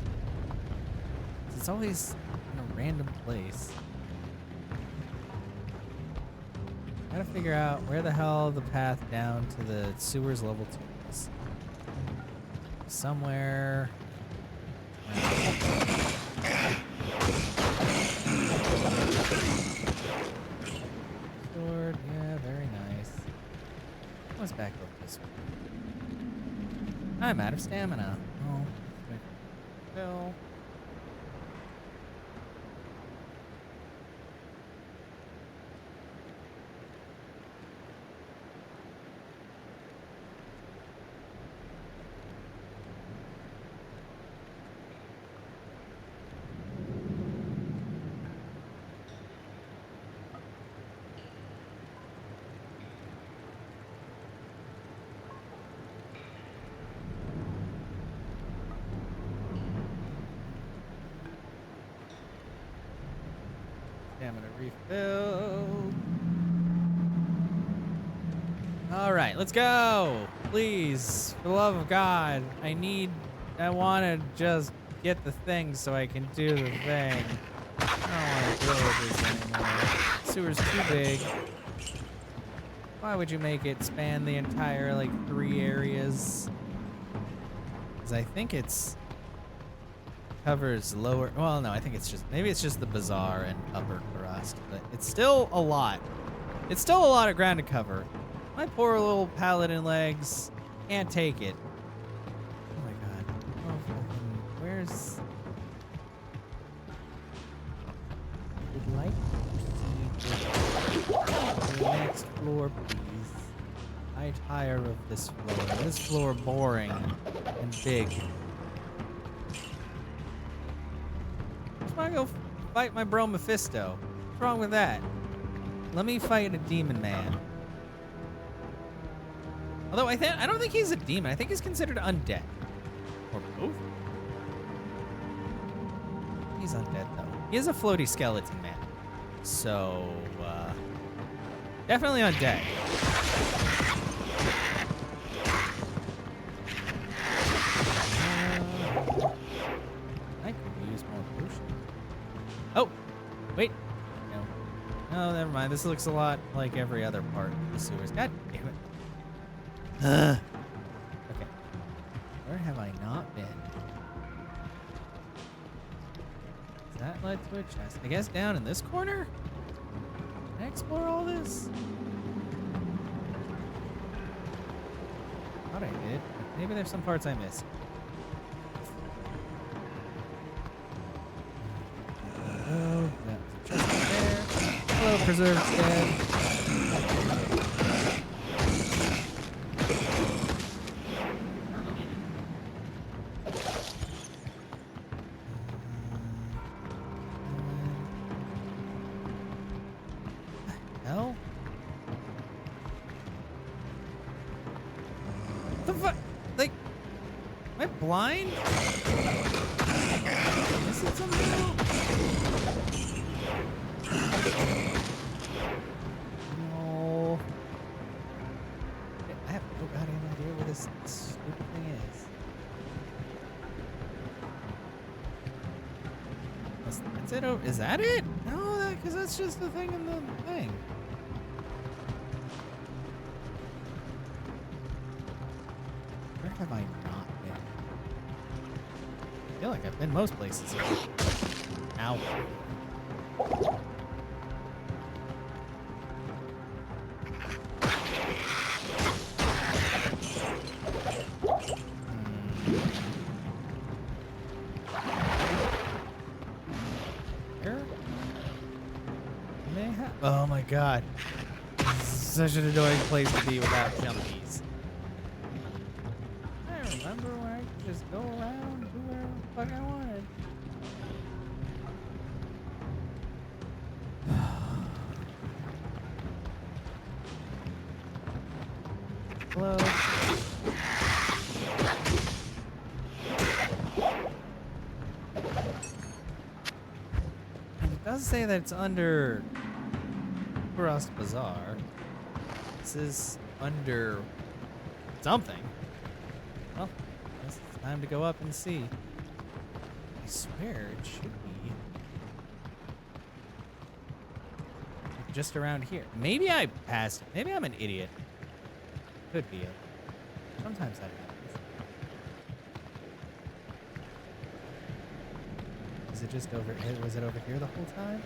It's always in a random place. Gotta figure out where the hell the path down to the sewers level 2 is. Somewhere. Sword, yeah, very nice. Let's back up this way. I'm out of stamina. Oh, Bill. Stamina refill. All right, let's go. Please, for the love of God, I want to just get the thing so I can do the thing. I don't want to deal with this anymore. Sewer's too big. Why would you make it span the entire, 3 areas? Because I think it's... covers lower. Well, no, I think it's just maybe it's just the bazaar and upper crust, but it's still a lot. It's still a lot of ground to cover. My poor little paladin legs can't take it. Oh my god. Oh, where's? I would like to see the next floor, please. I tire of this floor. This floor boring and big. I go fight my bro Mephisto. What's wrong with that? Let me fight a demon man. Although I don't think he's a demon. I think he's considered undead. Or both. He's undead though. He is a floaty skeleton man. So definitely undead. fine. This looks a lot like every other part of the sewers. God damn it. Ugh. Okay. Where have I not been? Is that led to a chest? I guess down in this corner? Can I explore all this? Thought I did. Maybe there's some parts I missed. Oh, that's a chest there. Hello, preserved dead. Hell? The fuck? Like, am I blind? Is it somehow? No. I have no goddamn idea what this stupid thing is. That's it. Is that it? No, because that's just the thing in the thing. Where have I not been? I feel like I've been most places. Ow. Oh my god. Such an annoying place to be without jumpies. I remember when I could just go around do whatever the fuck I wanted. Hello? And it does say that it's under Rust Bazaar. This is under something. Well, I guess it's time to go up and see. I swear it should be just around here. Maybe I passed it. Maybe I'm an idiot. Could be it. Sometimes that happens. Is it just over here? Was it over here the whole time?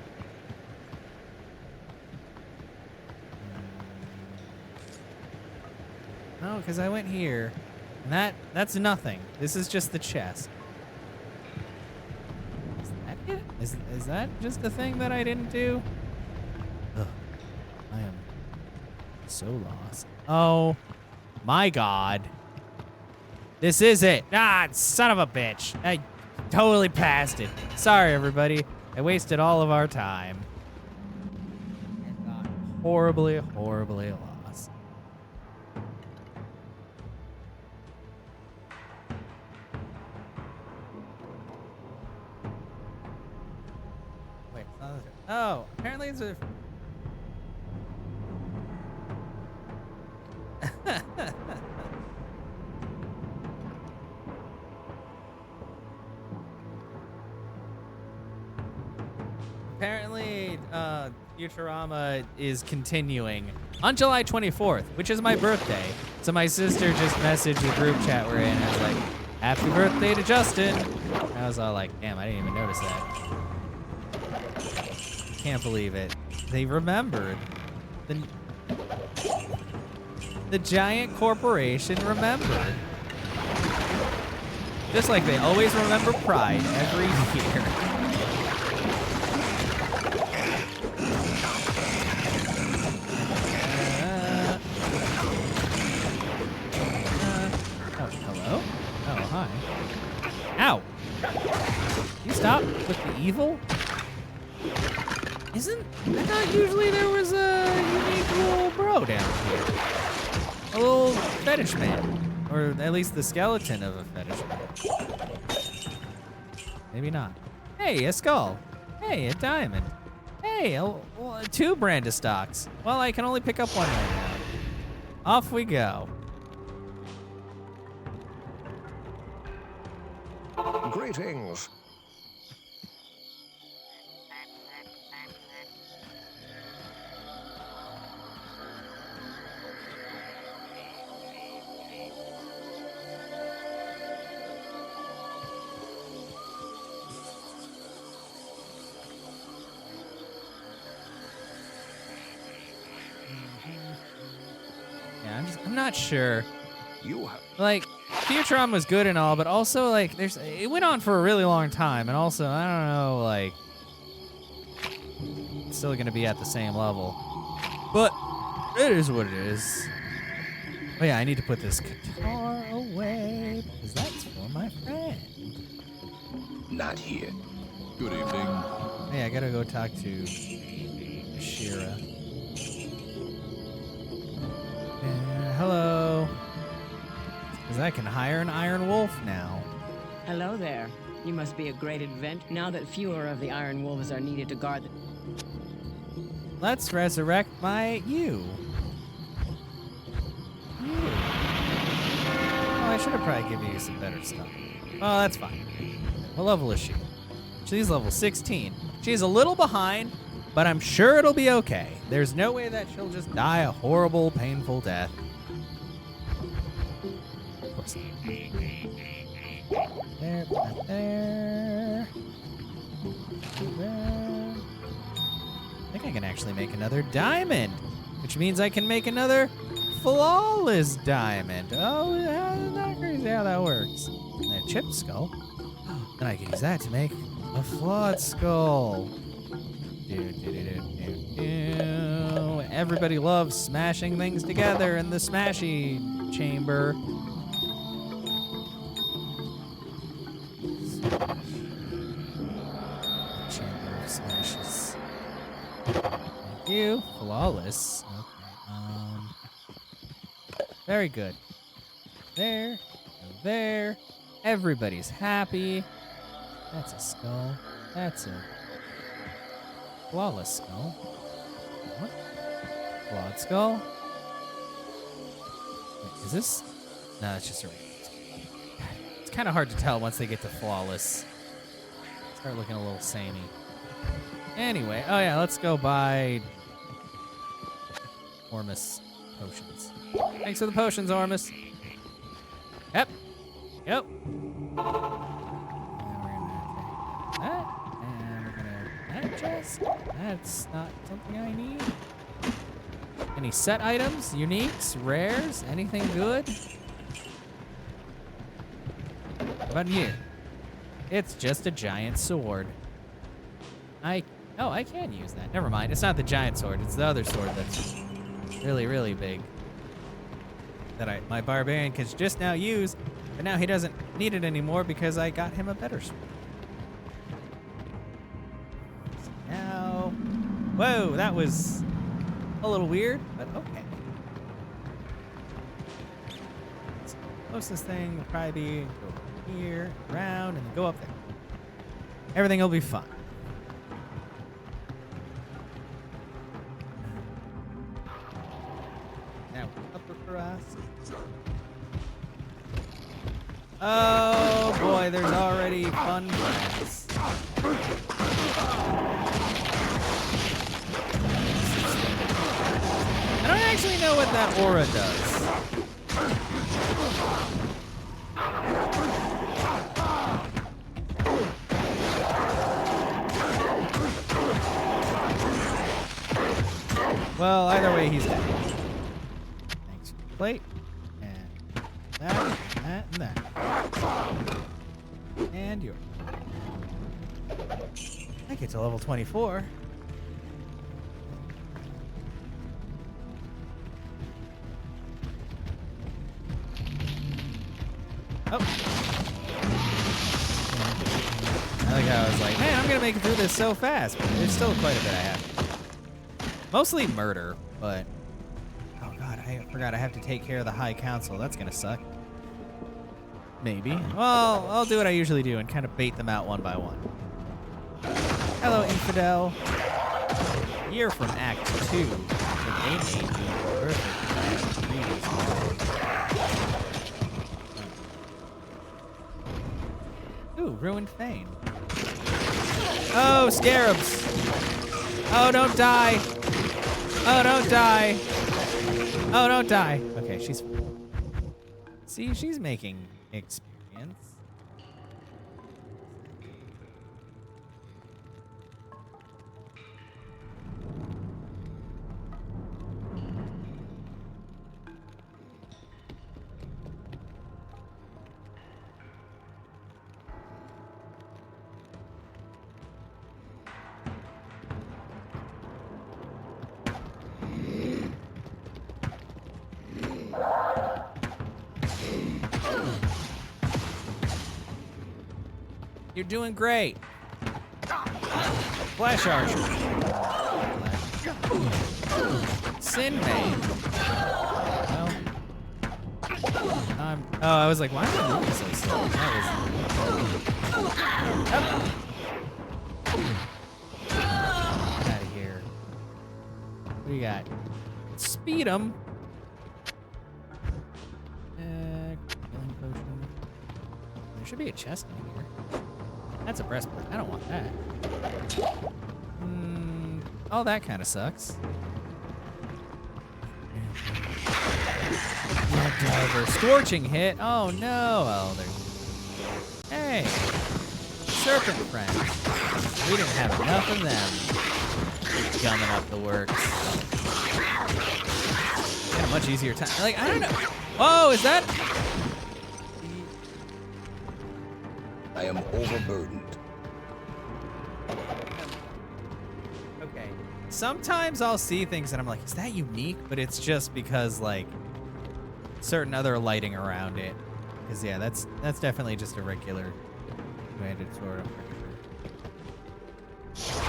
No, because I went here, and that's nothing. This is just the chest. Is that it? Is that just the thing that I didn't do? Ugh, I am so lost. Oh, my God. This is it. Ah, son of a bitch. I totally passed it. Sorry, everybody. I wasted all of our time. I got horribly, horribly lost. Oh, apparently it's a... Apparently, Futurama is continuing on July 24th, which is my birthday. So my sister just messaged the group chat we're in and was like, happy birthday to Justin. And I was all like, damn, I didn't even notice that. Can't believe it. They remembered. The giant corporation remembered. Just like they always remember Pride every year. Oh, hello? Oh, hi. Ow! You stop with the evil? I thought usually there was a unique little bro down here. A little fetish man. Or at least the skeleton of a fetish man. Maybe not. Hey, a skull. Hey, a diamond. Hey, two Branda stocks. Well, I can only pick up one right now. Off we go. Greetings. not sure. You have Like, Futuron was good and all, but also, like, it went on for a really long time, and also, I don't know, like, it's still gonna be at the same level. But it is what it is. Oh yeah, I need to put this guitar away, because that's for my friend. not here. Good evening. Hey, I gotta go talk to Shira. Hello. Because I can hire an Iron Wolf now. Hello there. You must be a great advent now that fewer of the Iron Wolves are needed to guard the... Let's resurrect you. Oh, I should have probably given you some better stuff. Oh, that's fine. What level is she? She's level 16. She's a little behind, but I'm sure it'll be okay. There's no way that she'll just die a horrible, painful death. Of course not. There, not there. There. I think I can actually make another diamond, which means I can make another flawless diamond. Oh, that's not crazy how that works. And a chipped skull. And I can use that to make a flawed skull. Everybody loves smashing things together in the smashy chamber. Chamber of smashes. Thank you. Flawless. Okay. Very good. There. There. Everybody's happy. That's a skull. That's a flawless skull. What? Flawed skull? Wait, is this? No, it's just a... It's kind of hard to tell once they get to flawless. Start looking a little samey. Anyway, oh yeah, let's go buy Ormus potions. Thanks for the potions, Ormus. Yep. Yep. And we're gonna take that, and we're gonna that chest. That's not something I need. Any set items, uniques, rares, anything good? How about you? It's just a giant sword. I can use that. Never mind. It's not the giant sword. It's the other sword that's really, really big. That my barbarian can just now use, but now he doesn't need it anymore because I got him a better sword. So now, whoa, that was a little weird, but okay. So the closest thing will probably be go here, around, and then go up there. Everything will be fine. Now, upper cross. Oh boy, there's already fun friends. I don't actually know what that aura does. Well, either way, he's dead. Thanks for the plate. And that, and that, and that. And yours. I get to level 24. Oh. I like how I was like, man, I'm gonna make it through this so fast, but there's still quite a bit I have. Mostly murder, but oh god, I forgot I have to take care of the High Council. That's gonna suck. Maybe. Well, I'll do what I usually do and kind of bait them out one by one. Hello, infidel. You're from Act 2. The game made you perfect. Ooh, ruined fame. Oh, scarabs! Oh, don't die! Oh, don't die! Oh, don't die! Okay, she's fine. See, she's making experience. You're doing great. Flash Archer. Sin Maid. Well, oh, I was like, why am I moving so slow? That was... Get out of here. What do you got? Speed 'em. Healing potion. There should be a chest in here. That's a breastplate. I don't want that. Oh, that kind of sucks. Yeah, diver. Scorching hit. Oh no. Oh, there's. Hey, serpent friends. We didn't have enough of them. Gumming up the works. Had a much easier time. Like, I don't know. Whoa, is that? I am overburdened. Okay. Sometimes I'll see things and I'm like, is that unique? But it's just because like certain other lighting around it. Because yeah, that's definitely just a regular two-handed sword. I'm pretty sure.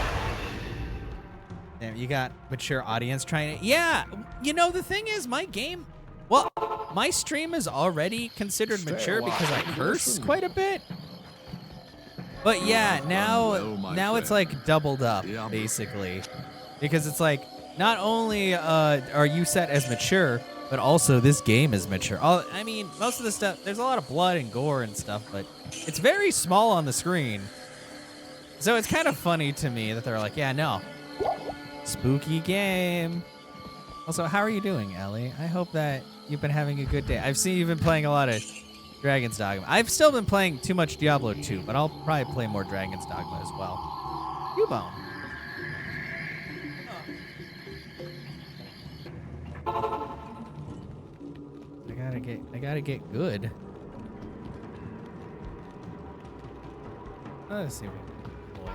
Damn, you got mature audience trying to. Yeah, you know the thing is, my game. Well, my stream is already considered mature because I curse quite a bit. But yeah, now it's like doubled up basically, because it's like not only are you set as mature, but also this game is mature. I mean, most of the stuff, there's a lot of blood and gore and stuff, but it's very small on the screen. So it's kind of funny to me that they're like, yeah, no, spooky game. Also, how are you doing, Ellie? I hope that you've been having a good day. I've seen you've been playing a lot of Dragon's Dogma. I've still been playing too much Diablo 2, but I'll probably play more Dragon's Dogma as well. Cubone. I gotta get good. Let's see what we can deploy.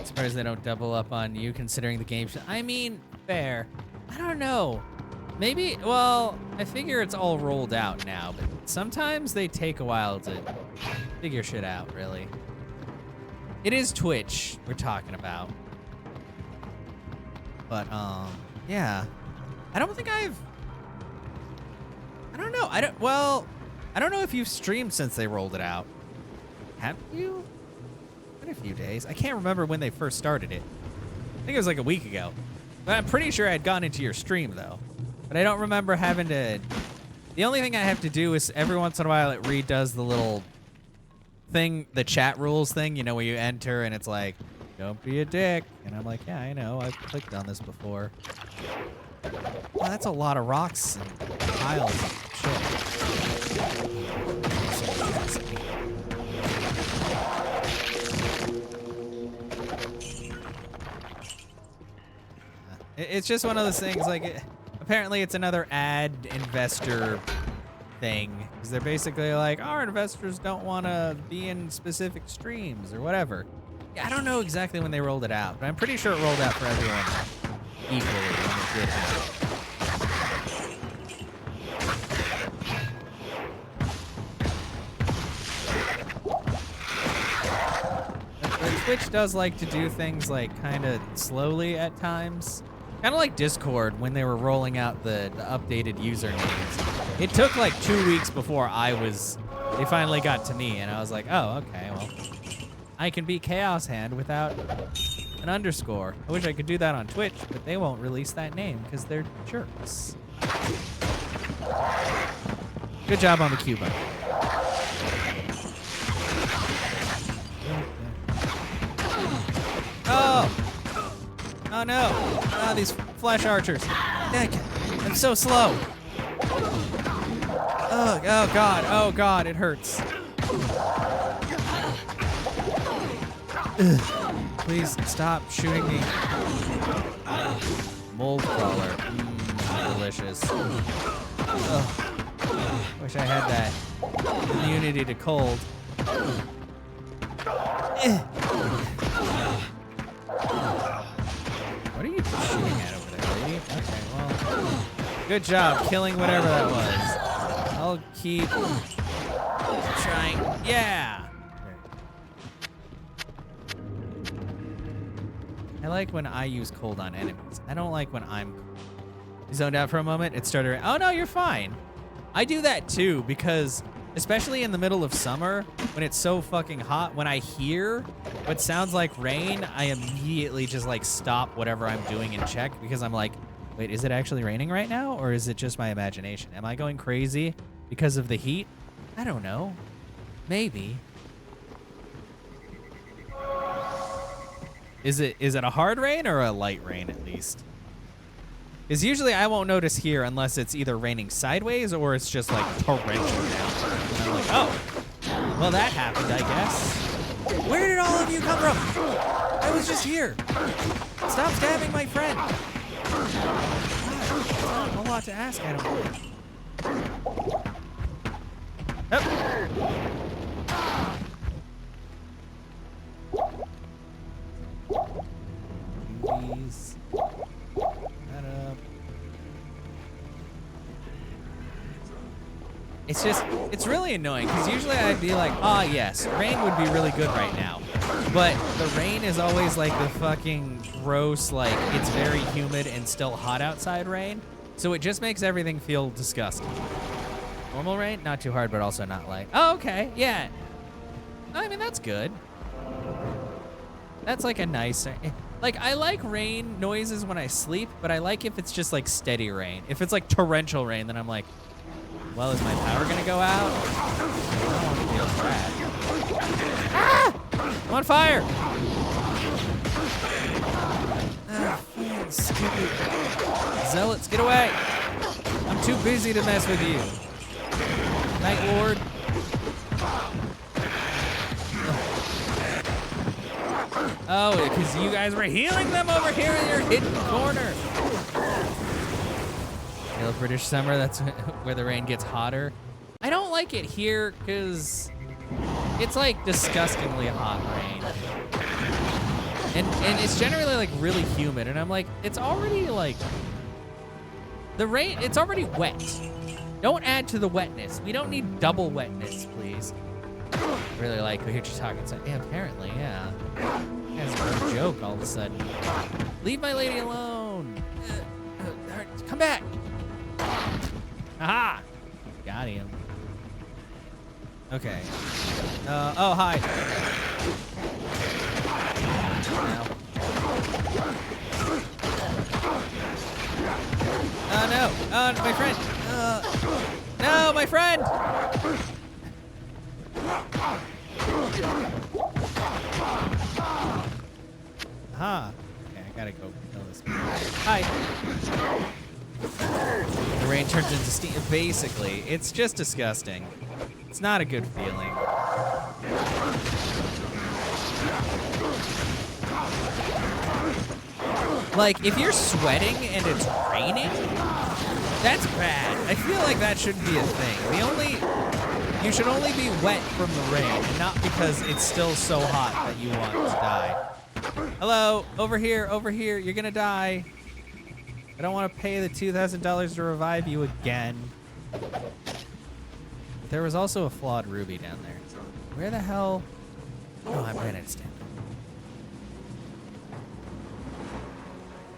Surprised they don't double up on you considering the game. I mean, fair. I don't know. Maybe, well, I figure it's all rolled out now, but sometimes they take a while to figure shit out, really. It is Twitch we're talking about. But, yeah. I don't think I don't know. I don't know if you've streamed since they rolled it out. Have you? Been a few days. I can't remember when they first started it. I think it was like a week ago. But I'm pretty sure I had gone into your stream, though. But I don't remember having to... The only thing I have to do is every once in a while it redoes the little thing, the chat rules thing, you know, where you enter and it's like, don't be a dick. And I'm like, yeah, I know. I've clicked on this before. Well, that's a lot of rocks and piles of shit. It's just one of those things, like, apparently it's another ad investor thing. Because they're basically like, our investors don't want to be in specific streams or whatever. Yeah, I don't know exactly when they rolled it out, but I'm pretty sure it rolled out for everyone equally when it did happen. But Twitch does like to do things like kind of slowly at times. Kind of like Discord when they were rolling out the updated usernames. It took like 2 weeks before they finally got to me, and I was like, oh, okay, well, I can be Chaos Hand without an underscore. I wish I could do that on Twitch, but they won't release that name because they're jerks. Good job on the Cuba. Oh! Oh no! Oh, these flash archers. Heck, I'm so slow. Oh god, oh god, it hurts. Ugh. Please stop shooting me. Mold crawler. Delicious. Ugh. Wish I had that immunity to cold. What are you shooting at over there, lady? Okay, well. Good job killing whatever that was. I'll keep trying. Yeah. I like when I use cold on enemies. I don't like when I'm zoned out for a moment. It started. Oh no, you're fine. I do that too because, especially in the middle of summer, when it's so fucking hot, when I hear what sounds like rain, I immediately just like stop whatever I'm doing and check because I'm like, wait, is it actually raining right now or is it just my imagination? Am I going crazy because of the heat? I don't know. Maybe. Is it a hard rain or a light rain at least? Because usually I won't notice here unless it's either raining sideways or it's just like torrential down. And I'm like, oh, well that happened, I guess. Where did all of you come from? I was just here. Stop stabbing my friend. It's not a lot to ask, I don't think. Oh. Movies. That up. It's really annoying because usually I'd be like, ah, yes, rain would be really good right now. But the rain is always like the fucking gross, like it's very humid and still hot outside rain. So it just makes everything feel disgusting. Normal rain, not too hard, but also not light. Oh, okay, yeah. I mean, that's good. That's like a nice, like I like rain noises when I sleep, but I like if it's just like steady rain. If it's like torrential rain, then I'm like, well, is my power gonna go out? Oh, it feels bad. Ah! I'm on fire! Ah, stupid zealots, get away! I'm too busy to mess with you. Night Lord. Oh, because you guys were healing them over here in your hidden corner. Hail British summer, that's where the rain gets hotter. I don't like it here because it's like disgustingly hot rain. And it's generally like really humid. And I'm like, it's already like, the rain, it's already wet. Don't add to the wetness. We don't need double wetness, please. I really like who you're talking to. Yeah, apparently, yeah. That's a joke all of a sudden. Leave my lady alone. Come back. Aha! Got him. Okay. Oh, hi. Oh, no. My friend. No, my friend! Aha. Okay, I gotta go kill this man. Hi. The rain turns into steam. Basically, it's just disgusting. It's not a good feeling. Like, if you're sweating and it's raining, that's bad. I feel like that shouldn't be a thing. You should only be wet from the rain, and not because it's still so hot that you want to die. Hello, over here, you're gonna die. I don't want to pay the $2,000 to revive you again. But there was also a flawed ruby down there. Where the hell? Oh, I'm gonna stand.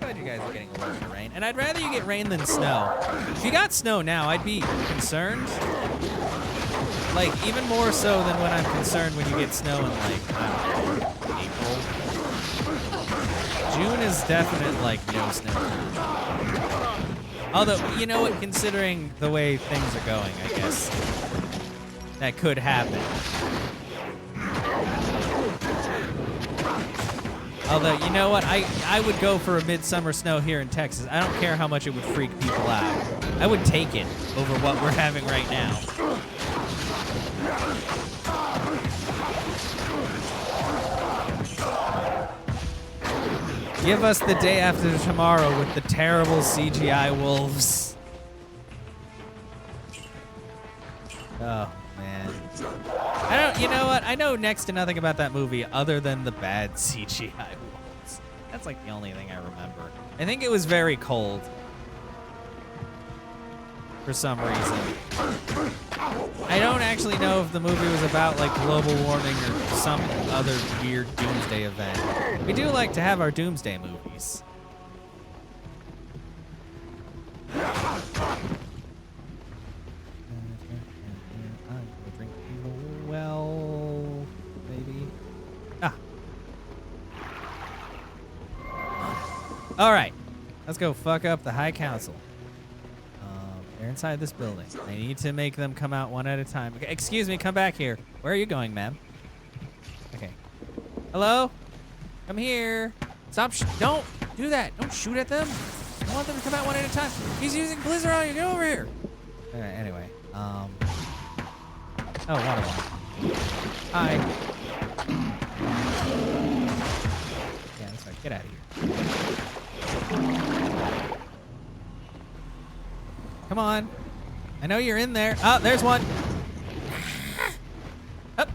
Glad you guys are getting a little bit of rain. And I'd rather you get rain than snow. If you got snow now, I'd be concerned. Like, even more so than when I'm concerned when you get snow in, like, I don't know, April. June is definite, like, no snow. Although, you know what, considering the way things are going, I guess that could happen. Although, you know what, I would go for a midsummer snow here in Texas. I don't care how much it would freak people out. I would take it over what we're having right now. Give us the day after tomorrow with the terrible CGI wolves. Oh, man. You know what? I know next to nothing about that movie other than the bad CGI wolves. That's like the only thing I remember. I think it was very cold. for some reason. I don't actually know if the movie was about like global warming or some other weird doomsday event. We do like to have our doomsday movies. I'm gonna drink from the well, maybe. Ah. All right, let's go fuck up the High Council. They're inside this building. I need to make them come out one at a time. Okay, excuse me, come back here. Where are you going, ma'am? Okay. Hello? Come here. Stop. Don't do that. Don't shoot at them. I want them to come out one at a time. He's using Blizzard on you. Get over here. All right, anyway. Oh, water one. Hi. Yeah, that's right. Get out of here. Come on. I know you're in there. Oh, there's one. Up.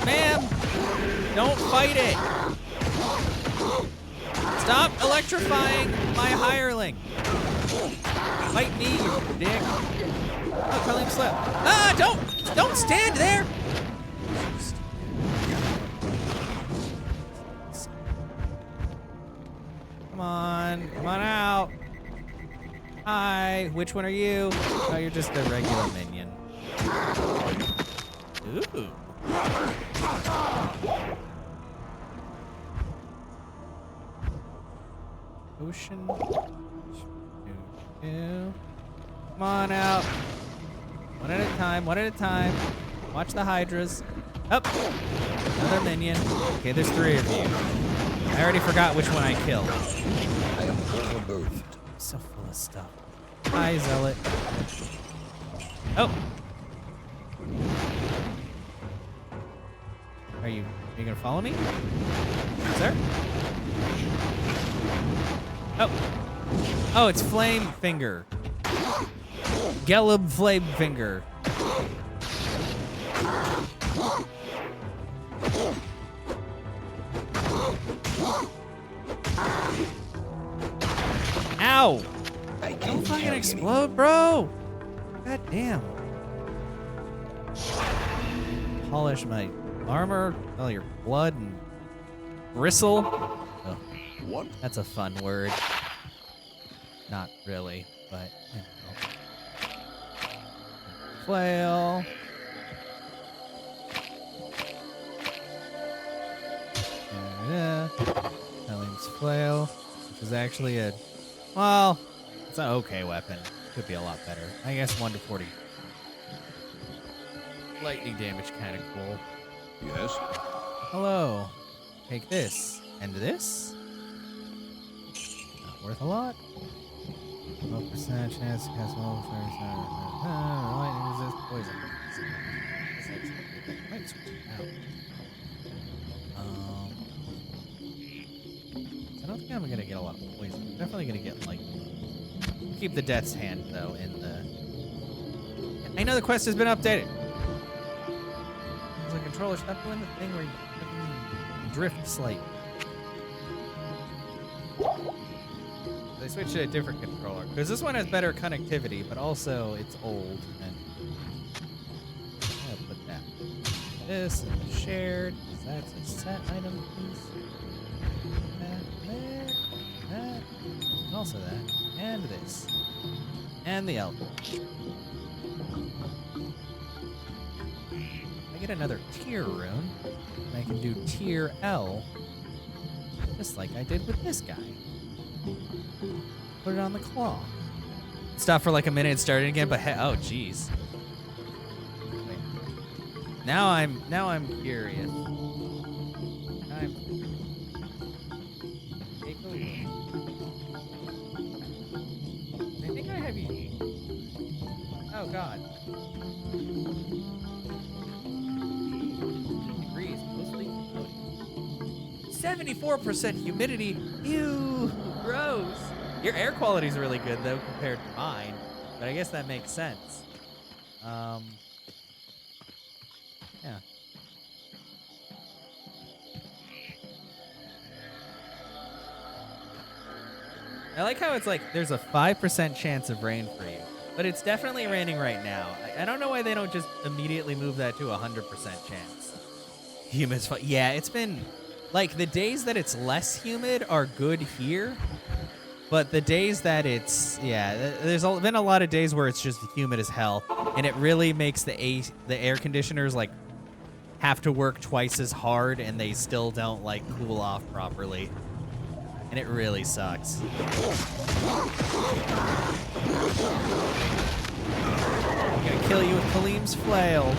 Ma'am, don't fight it. Stop electrifying my hireling. Fight me, you dick. Oh, Carlene slept. Ah, don't stand there. Come on out. Hi, which one are you? Oh, you're just a regular minion. Ooh. Ocean. Come on out. One at a time. Watch the hydras. Up. Another minion. Okay, there's 3 of you. I already forgot which one I killed. I am overburdened. So full of stuff. Hi, Zealot. Oh. Are you gonna follow me? Sir? Oh. Oh, it's Flame Finger. Gelb Flame Finger. Ow! Don't fucking explode, bro! God damn. Polish my armor. Oh, your blood and bristle. Oh, What? that's a fun word. Not really, but you know. Flail. Helene's flail, which is actually a, well, it's an okay weapon. Could be a lot better. I guess 1 to 40. Lightning damage, kind of cool. Yes. Hello. Take this. And this? Not worth a lot. 12% chance to cast lightning resist poison. Might switch it out. I don't think I'm gonna get a lot of poison. I'm definitely gonna get lightning. Keep the Death's Hand though in the. I know the quest has been updated. There's a controller. Stop doing the thing where you drift slightly. They switched to a different controller because this one has better connectivity, but also it's old. And I'm gonna put that. This in the shared. That's a set item, please. That there. That. And also that. And this. And the elbow. I get another tier rune. And I can do tier L. Just like I did with this guy. Put it on the claw. Stop for like a minute and start it again, but oh jeez. Wait. Now I'm curious. Take a look. I think I have you. Oh god. Degrees, mostly 74% humidity. Ew, gross. Your air quality is really good though compared to mine, but I guess that makes sense. Yeah. I like how it's like there's a 5% chance of rain for you, but it's definitely raining right now. I don't know why they don't just immediately move that to 100% chance. Humid's fun. Yeah, it's been like the days that it's less humid are good here, but the days that it's there's been a lot of days where it's just humid as hell, and it really makes the air conditioners like have to work twice as hard, and they still don't like cool off properly. And it really sucks. I'm gonna kill you with Kaleem's flail.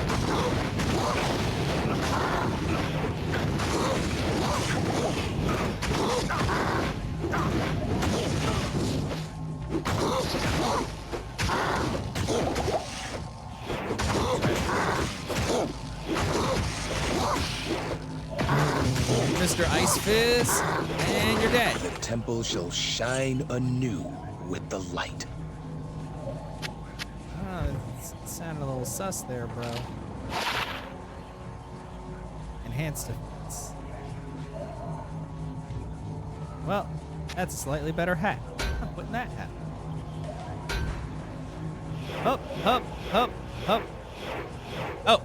Mr. Ice Fist, and you're dead. The temple shall shine anew with the light. Oh, it sounded a little sus there, bro. Enhanced defense. Well, that's a slightly better hat. I'm putting that hat. Up, up, up, up. Oh.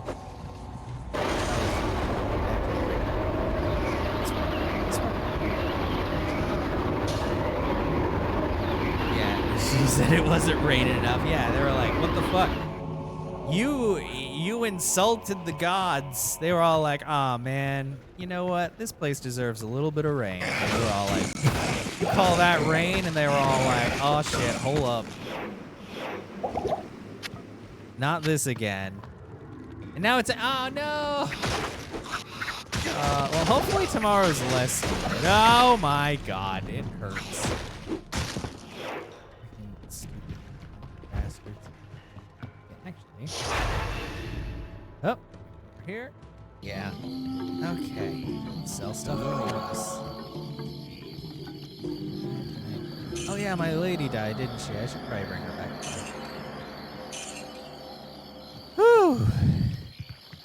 She said it wasn't raining enough. Yeah, they were like, what the fuck? You insulted the gods. They were all like, aw, man, you know what? This place deserves a little bit of rain. And they were all like, you call that rain? And they were all like, oh shit, hold up. Not this again. And now it's, oh no. Well, hopefully tomorrow's less. Oh my god, it hurts. Oh, over here? Yeah. Okay. Sell stuff for us. Oh yeah, my lady died, didn't she? I should probably bring her back. Whew.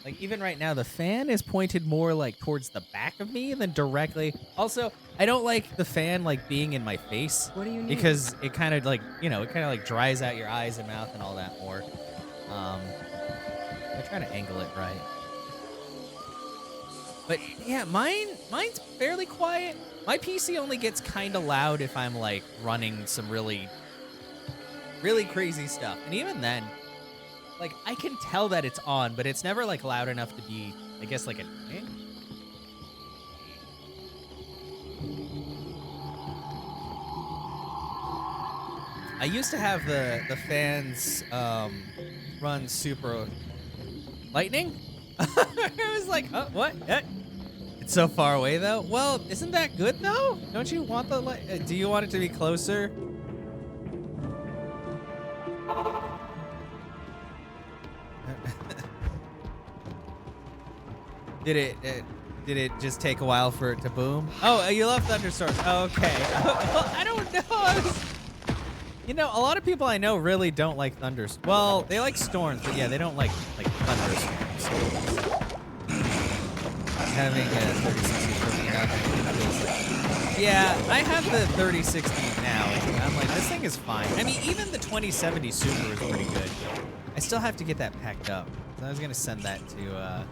Like, even right now, the fan is pointed more, like, towards the back of me than directly. Also, I don't like the fan, like, being in my face. What do you need? Because it kind of, like, you know, it kind of, like, dries out your eyes and mouth and all that more. I try to angle it right. But yeah, mine's fairly quiet. My PC only gets kind of loud if I'm like running some really crazy stuff. And even then, like I can tell that it's on, but it's never like loud enough to be, I guess, like annoying. I used to have the fans run super lightning. I was like, oh, what? It's so far away though. Well, isn't that good though? Don't you want the light? Do you want it to be closer? Did it just take a while for it to boom? Oh, you love thunderstorms. Okay. Well, I don't know. You know, a lot of people I know really don't like thunderstorms. Well, they like storms, but yeah, they don't like thunderstorms. Having a 3060 for me now feels like, yeah, I have the 3060 now, and I'm like, this thing is fine. I mean, even the 2070 Super is pretty good. I still have to get that packed up. So I was gonna send that to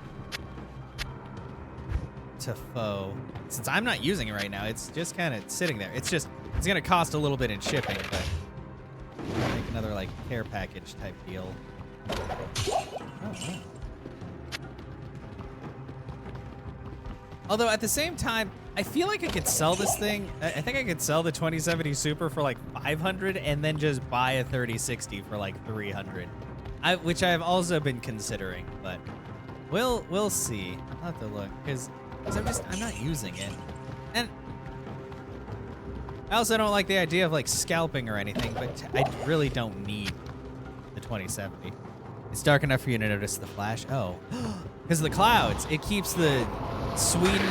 Foe. Since I'm not using it right now, it's just kind of sitting there. It's gonna cost a little bit in shipping, but make another like care package type deal. Oh, wow. Although at the same time, I feel like I could sell this thing. I think I could sell the 2070 Super for like 500 and then just buy a 3060 for like 300. Which I've also been considering, but we'll see. I'll have to look because I'm not using it. And I also don't like the idea of like scalping or anything, but I really don't need the 2070. It's dark enough for you to notice the flash. Oh, because of the clouds. It keeps the Sweden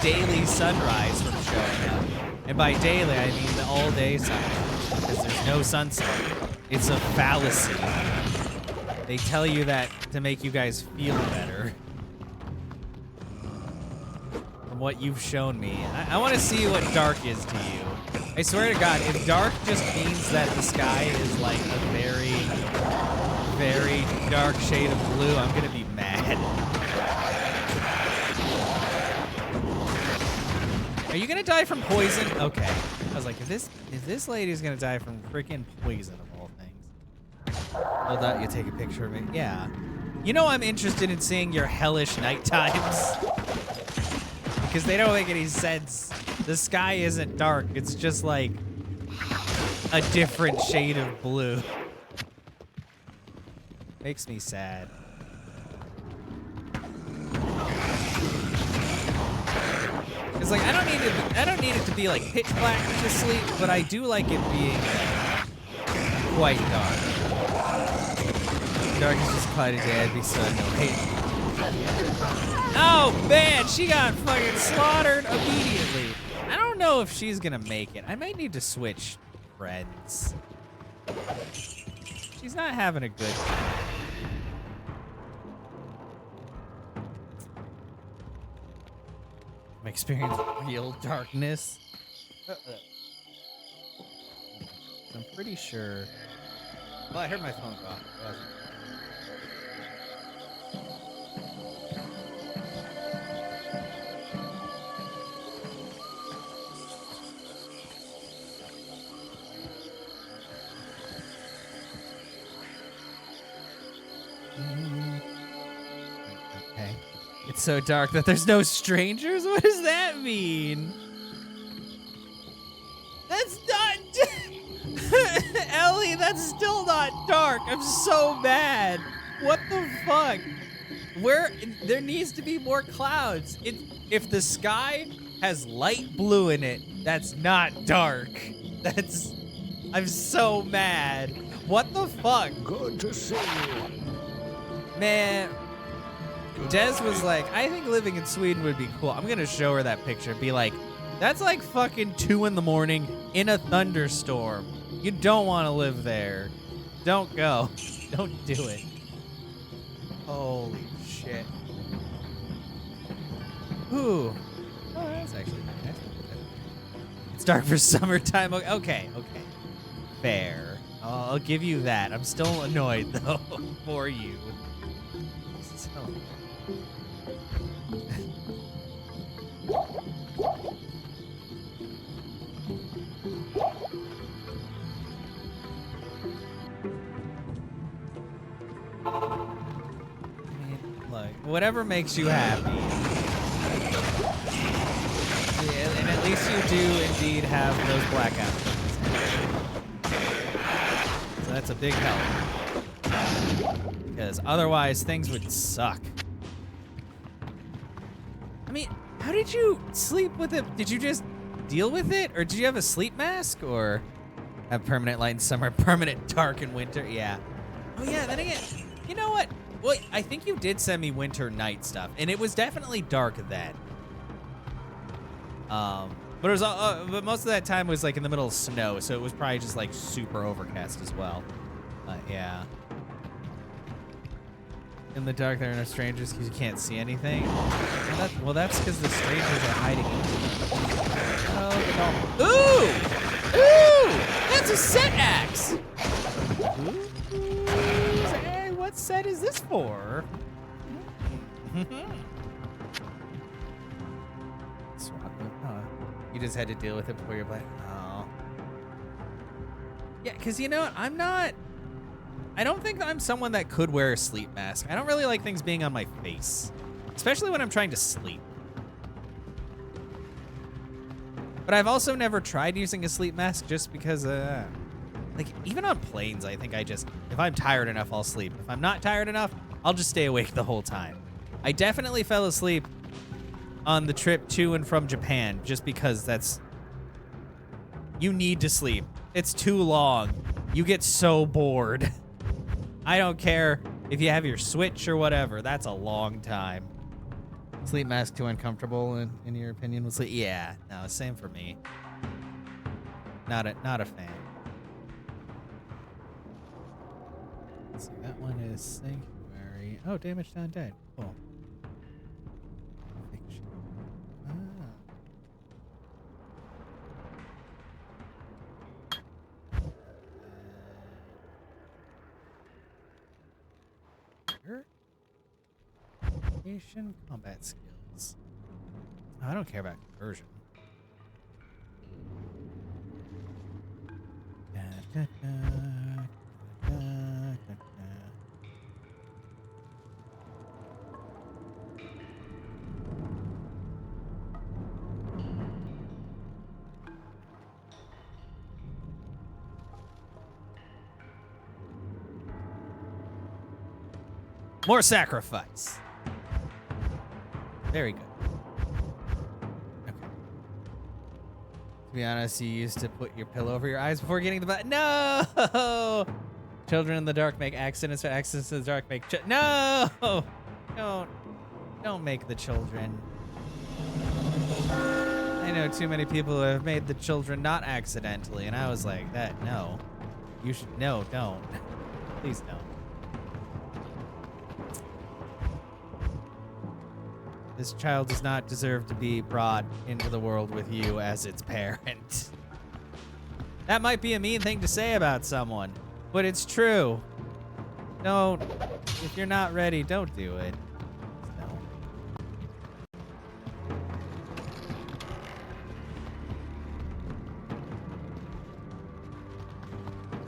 daily sunrise from showing up. And by daily, I mean the all-day sunrise, because there's no sunset. It's a fallacy. They tell you that to make you guys feel better. from what you've shown me. I want to see what dark is to you. I swear to God, if dark just means that the sky is like a very, very dark shade of blue, I'm gonna be mad. Are you gonna die from poison? Okay. I was like, if this lady's gonna die from freaking poison of all things. Hold on, you take a picture of me. Yeah. You know I'm interested in seeing your hellish night times. Because they don't make any sense. The sky isn't dark. It's just like a different shade of blue. Makes me sad. It's like I don't need it to be like pitch black to sleep, but I do like it being quite dark. Dark is just cloudy day. I'd be so annoyed. Oh man, she got fucking slaughtered immediately. I don't know if she's gonna make it. I might need to switch friends. She's not having a good time. I'm experiencing real darkness. I'm pretty sure. Well, I heard my phone go off. It wasn't. Okay. It's so dark that there's no strangers? What does that mean? That's not... Ellie, that's still not dark. I'm so mad. What the fuck? There needs to be more clouds. If the sky has light blue in it, that's not dark. I'm so mad. What the fuck? Good to see you. Man, Des was like, I think living in Sweden would be cool. I'm gonna show her that picture. Be like, that's like fucking 2 in the morning in a thunderstorm. You don't want to live there. Don't go. Don't do it. Holy shit. Ooh. Oh, that's actually nice. It's dark for summertime. Okay. Fair. I'll give you that. I'm still annoyed though for you. So. Look, whatever makes you happy. Yeah, and at least you do indeed have those blackouts. So that's a big help. Because otherwise things would suck. I mean, how did you sleep with it? Did you just deal with it? Or did you have a sleep mask? Or have permanent light in summer, permanent dark in winter? Yeah. Oh yeah, then again, you know what? Well, I think you did send me winter night stuff, and it was definitely dark then. But it was but most of that time was like in the middle of snow, so it was probably just like super overcast as well. Yeah. In the dark, there are no strangers because you can't see anything. Well, that's because the strangers are hiding. Oh, no. Ooh! That's a set axe! Ooh. Hey, what set is this for? You just had to deal with it before you're like, oh. Yeah, because you know what? I don't think I'm someone that could wear a sleep mask. I don't really like things being on my face, especially when I'm trying to sleep. But I've also never tried using a sleep mask just because, like, even on planes, I think if I'm tired enough, I'll sleep. If I'm not tired enough, I'll just stay awake the whole time. I definitely fell asleep on the trip to and from Japan just because you need to sleep. It's too long. You get so bored. I don't care if you have your Switch or whatever. That's a long time. Sleep mask too uncomfortable in your opinion? With sleep? Yeah, no, same for me. Not a fan. Let's see, that one is Sanctuary. Oh, damaged undead. Cool. Location, combat skills. Oh, I don't care about conversion. More sacrifice. Very good. Okay. To be honest, you used to put your pillow over your eyes before getting the button. No! Children in the dark make accidents, but accidents in the dark make no! Don't make the children. I know too many people who have made the children not accidentally, and I was like, that, no. You should, no, don't. Please don't. This child does not deserve to be brought into the world with you as its parent. That might be a mean thing to say about someone, but it's true. Don't, if you're not ready, don't do it.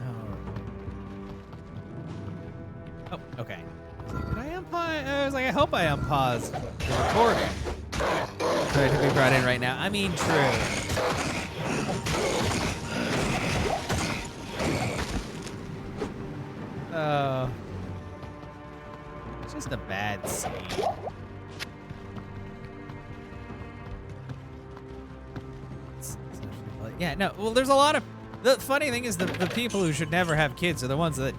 No. Oh, okay. Did I unpause? I was like, I hope I unpaused the recording. So it could be brought in right now. I mean, true. It's just a bad scene. Yeah, no, well, there's a lot of... The funny thing is the people who should never have kids are the ones that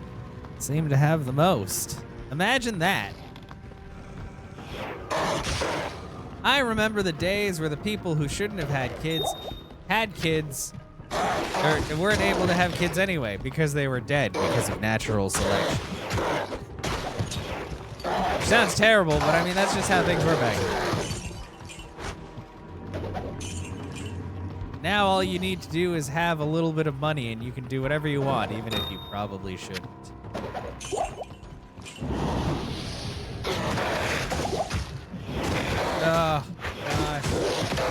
seem to have the most. Imagine that. I remember the days where the people who shouldn't have had kids, or weren't able to have kids anyway because they were dead because of natural selection. Which sounds terrible, but I mean, that's just how things were back then. Now all you need to do is have a little bit of money and you can do whatever you want, even if you probably shouldn't. Oh, gosh.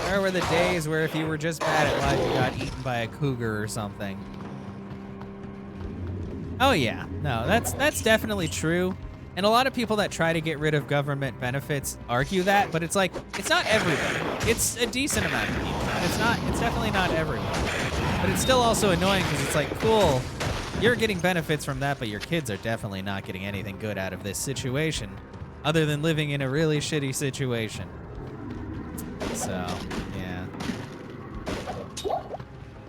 There were the days where if you were just bad at life, you got eaten by a cougar or something. Oh, yeah. No, that's definitely true. And a lot of people that try to get rid of government benefits argue that, but it's like, it's not everybody. It's a decent amount of people. It's definitely not everyone. But it's still also annoying because it's like, cool, you're getting benefits from that, but your kids are definitely not getting anything good out of this situation other than living in a really shitty situation. So, yeah.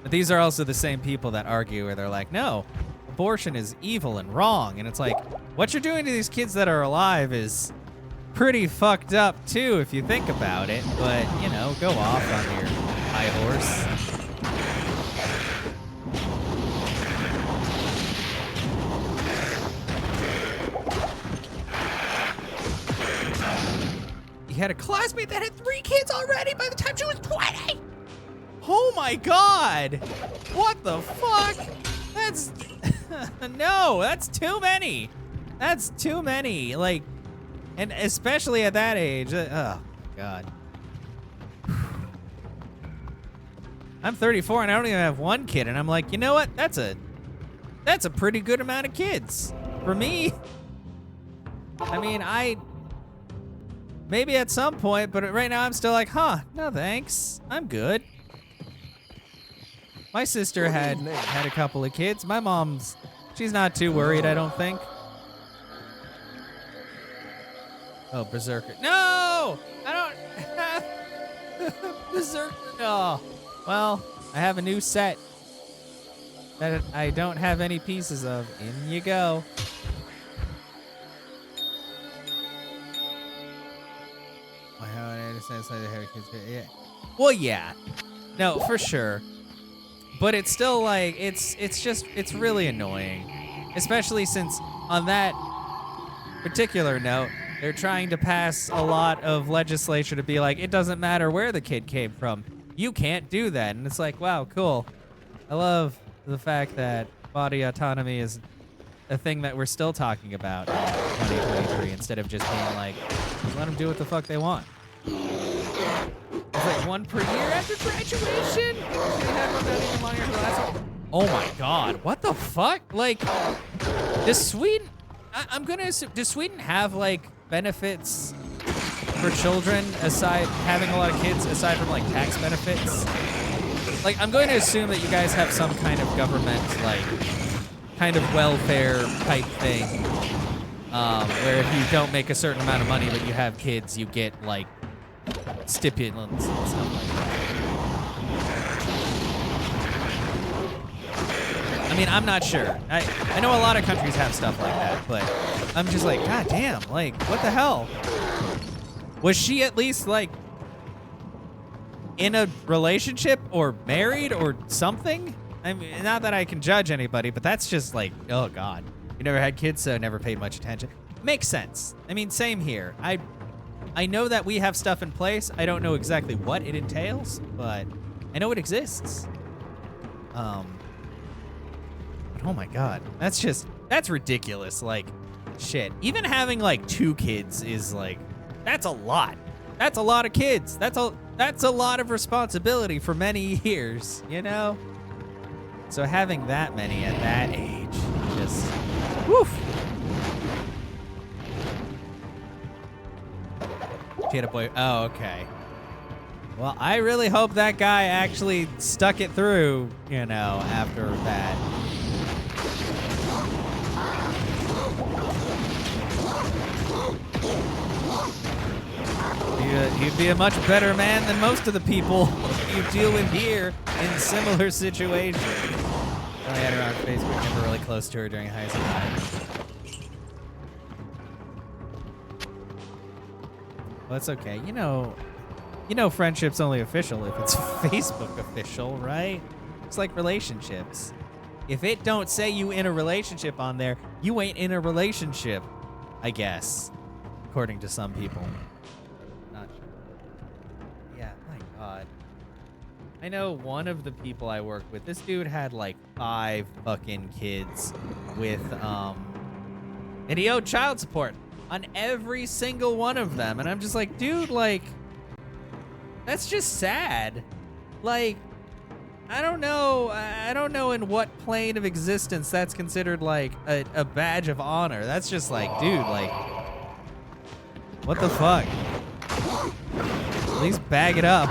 But these are also the same people that argue where they're like, no, abortion is evil and wrong. And it's like, what you're doing to these kids that are alive is pretty fucked up too, if you think about it. But, you know, go off on your high horse. He had a classmate that had 3 kids already by the time she was 20. Oh my God. What the fuck? That's, no, that's too many. That's too many. Like, and especially at that age. Oh my God. I'm 34 and I don't even have 1 kid. And I'm like, you know what? That's a pretty good amount of kids. For me, I mean, maybe at some point, but right now I'm still like, huh, no thanks. I'm good. My sister had a couple of kids. My mom's, she's not too worried, I don't think. Oh, Berserker. No! I don't have Berserker. Oh. Well, I have a new set that I don't have any pieces of. In you go. I understand it's like they have kids. Yeah. Well, yeah. No, for sure. But it's still like, it's really annoying. Especially since on that particular note, they're trying to pass a lot of legislation to be like, it doesn't matter where the kid came from. You can't do that. And it's like, wow, cool. I love the fact that body autonomy is a thing that we're still talking about. 2023 instead of just being like, just let them do what the fuck they want. It's like one per year after graduation. Should have one that even longer for the last one. Oh my god, what the fuck? Like, does Sweden? I'm gonna assume, does Sweden have like benefits for children aside having a lot of kids aside from like tax benefits? Like, I'm going to assume that you guys have some kind of government like kind of welfare type thing, where if you don't make a certain amount of money but you have kids, you get like stipulants and stuff like that. I mean, I'm not sure. I know a lot of countries have stuff like that, but I'm just like, god damn, like, what the hell? Was she at least like in a relationship or married or something? I mean, not that I can judge anybody, but that's just like, oh god. You never had kids, so never paid much attention. Makes sense. I mean, same here. I know that we have stuff in place. I don't know exactly what it entails, but I know it exists. But oh my god, that's ridiculous. Like, shit. Even having like 2 kids is like, that's a lot. That's a lot of kids. That's a lot of responsibility for many years, you know? So having that many at that age, just, woof. She had a boy. Oh, okay. Well, I really hope that guy actually stuck it through, you know, after that. He'd be a much better man than most of the people you deal with here in similar situations. I had her on Facebook, never really close to her during high school. Well, that's okay. You know, friendship's only official if it's Facebook official, right? It's like relationships. If it don't say you in a relationship on there, you ain't in a relationship, I guess, according to some people. Not sure. Yeah, my God. I know one of the people I work with, this dude had like 5 fucking kids with, and he owed child support on every single one of them. And I'm just like, dude, like, that's just sad. Like, I don't know in what plane of existence that's considered like a badge of honor. That's just like, dude, like, what the fuck? At least bag it up.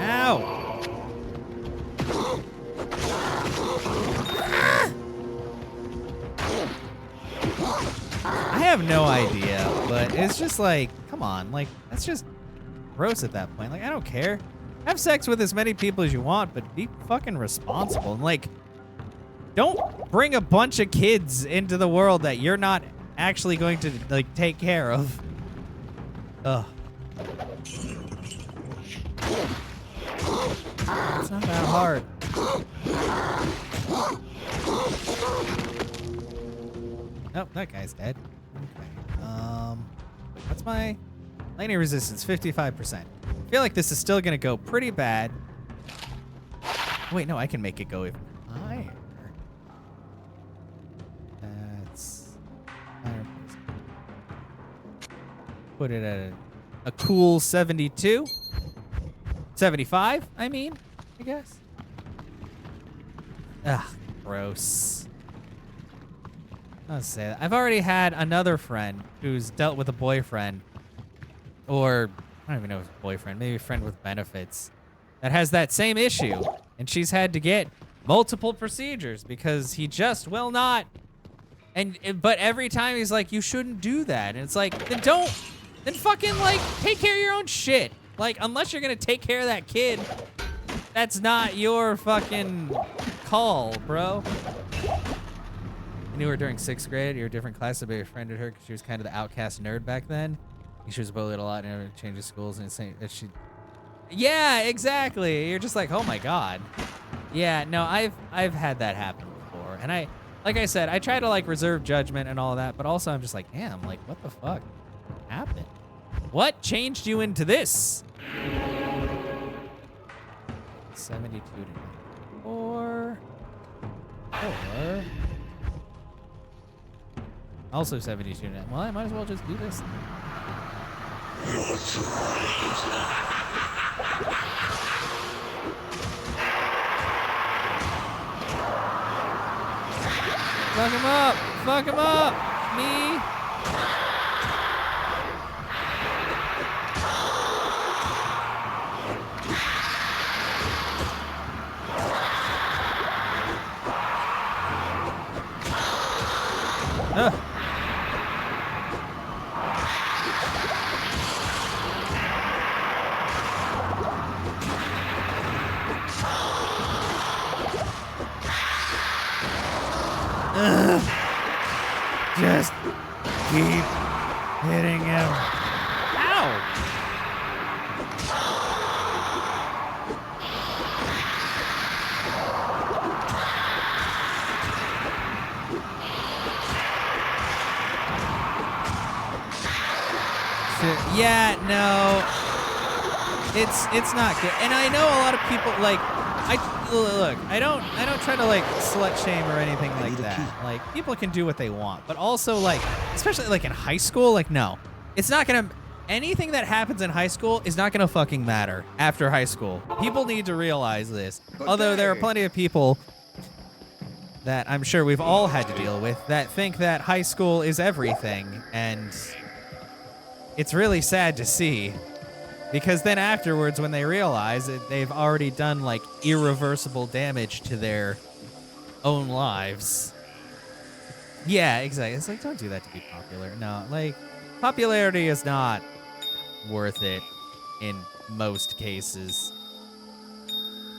Ow! I have no idea, but it's just like, come on, like, that's just gross at that point. Like, I don't care. Have sex with as many people as you want, but be fucking responsible. And, like, don't bring a bunch of kids into the world that you're not actually going to, like, take care of. Ugh. It's not that hard. Oh, that guy's dead. Okay. What's my lightning resistance? 55%. I feel like this is still gonna go pretty bad. Wait, no, I can make it go even higher. That's higher. Put it at a cool 72. 75, I mean, I guess. Ugh, gross. I'll say that. I've already had another friend who's dealt with a boyfriend, or I don't even know if it's a boyfriend, maybe a friend with benefits, that has that same issue. And she's had to get multiple procedures because he just will not. But every time he's like, you shouldn't do that. And it's like, then fucking like take care of your own shit. Like, unless you're gonna take care of that kid, that's not your fucking call, bro. I knew her during 6th grade. You were a different class, but I befriended her because she was kind of the outcast nerd back then. She was bullied a lot and never changed schools and saying that she. Yeah, exactly. You're just like, oh my god. Yeah, no, I've had that happen before, and like I said, I try to like reserve judgment and all that, but also I'm just like, damn, like what the fuck happened? What changed you into this? 72 to 94. Or also 72 to 9. Well, I might as well just do this. Fuck him up! Fuck him up! Me! Ugh. Ugh. Just keep hitting him. Ow! Yeah, no. It's not good. And I know a lot of people like I don't try to like slut shame or anything like that. Like people can do what they want, but also like especially like in high school, like no. It's not going to anything that happens in high school is not going to fucking matter after high school. People need to realize this. Although there are plenty of people that I'm sure we've all had to deal with that think that high school is everything, and it's really sad to see. Because then afterwards, when they realize that they've already done like irreversible damage to their own lives. Yeah, exactly. It's like, don't do that to be popular. No, like, popularity is not worth it in most cases.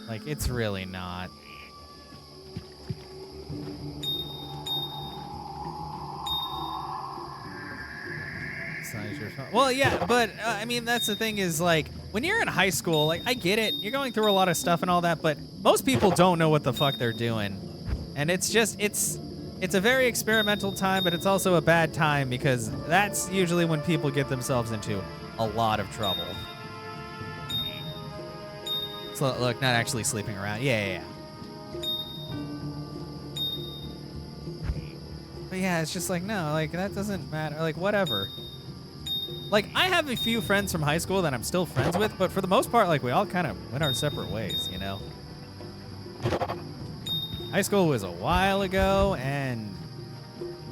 Like, it's really not. Well, yeah, but I mean, that's the thing is like when you're in high school, like I get it, you're going through a lot of stuff and all that, but most people don't know what the fuck they're doing, and it's just it's a very experimental time, but it's also a bad time because that's usually when people get themselves into a lot of trouble. So look, not actually sleeping around. Yeah. But yeah, it's just like no, like that doesn't matter. Like whatever. Like, I have a few friends from high school that I'm still friends with, but for the most part, like, we all kind of went our separate ways, you know? High school was a while ago, and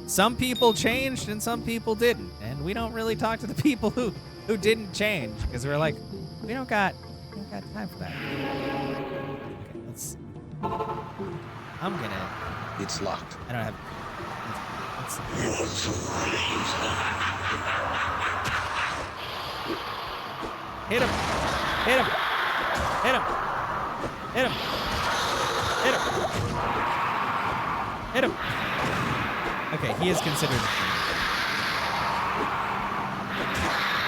some people changed and some people didn't. And we don't really talk to the people who didn't change, because we're like, we don't got time for that. Okay, let's... I'm gonna... It's locked. I don't have... Hit him! Hit him! Hit him! Hit him! Hit him! Hit him! Okay, he is considered.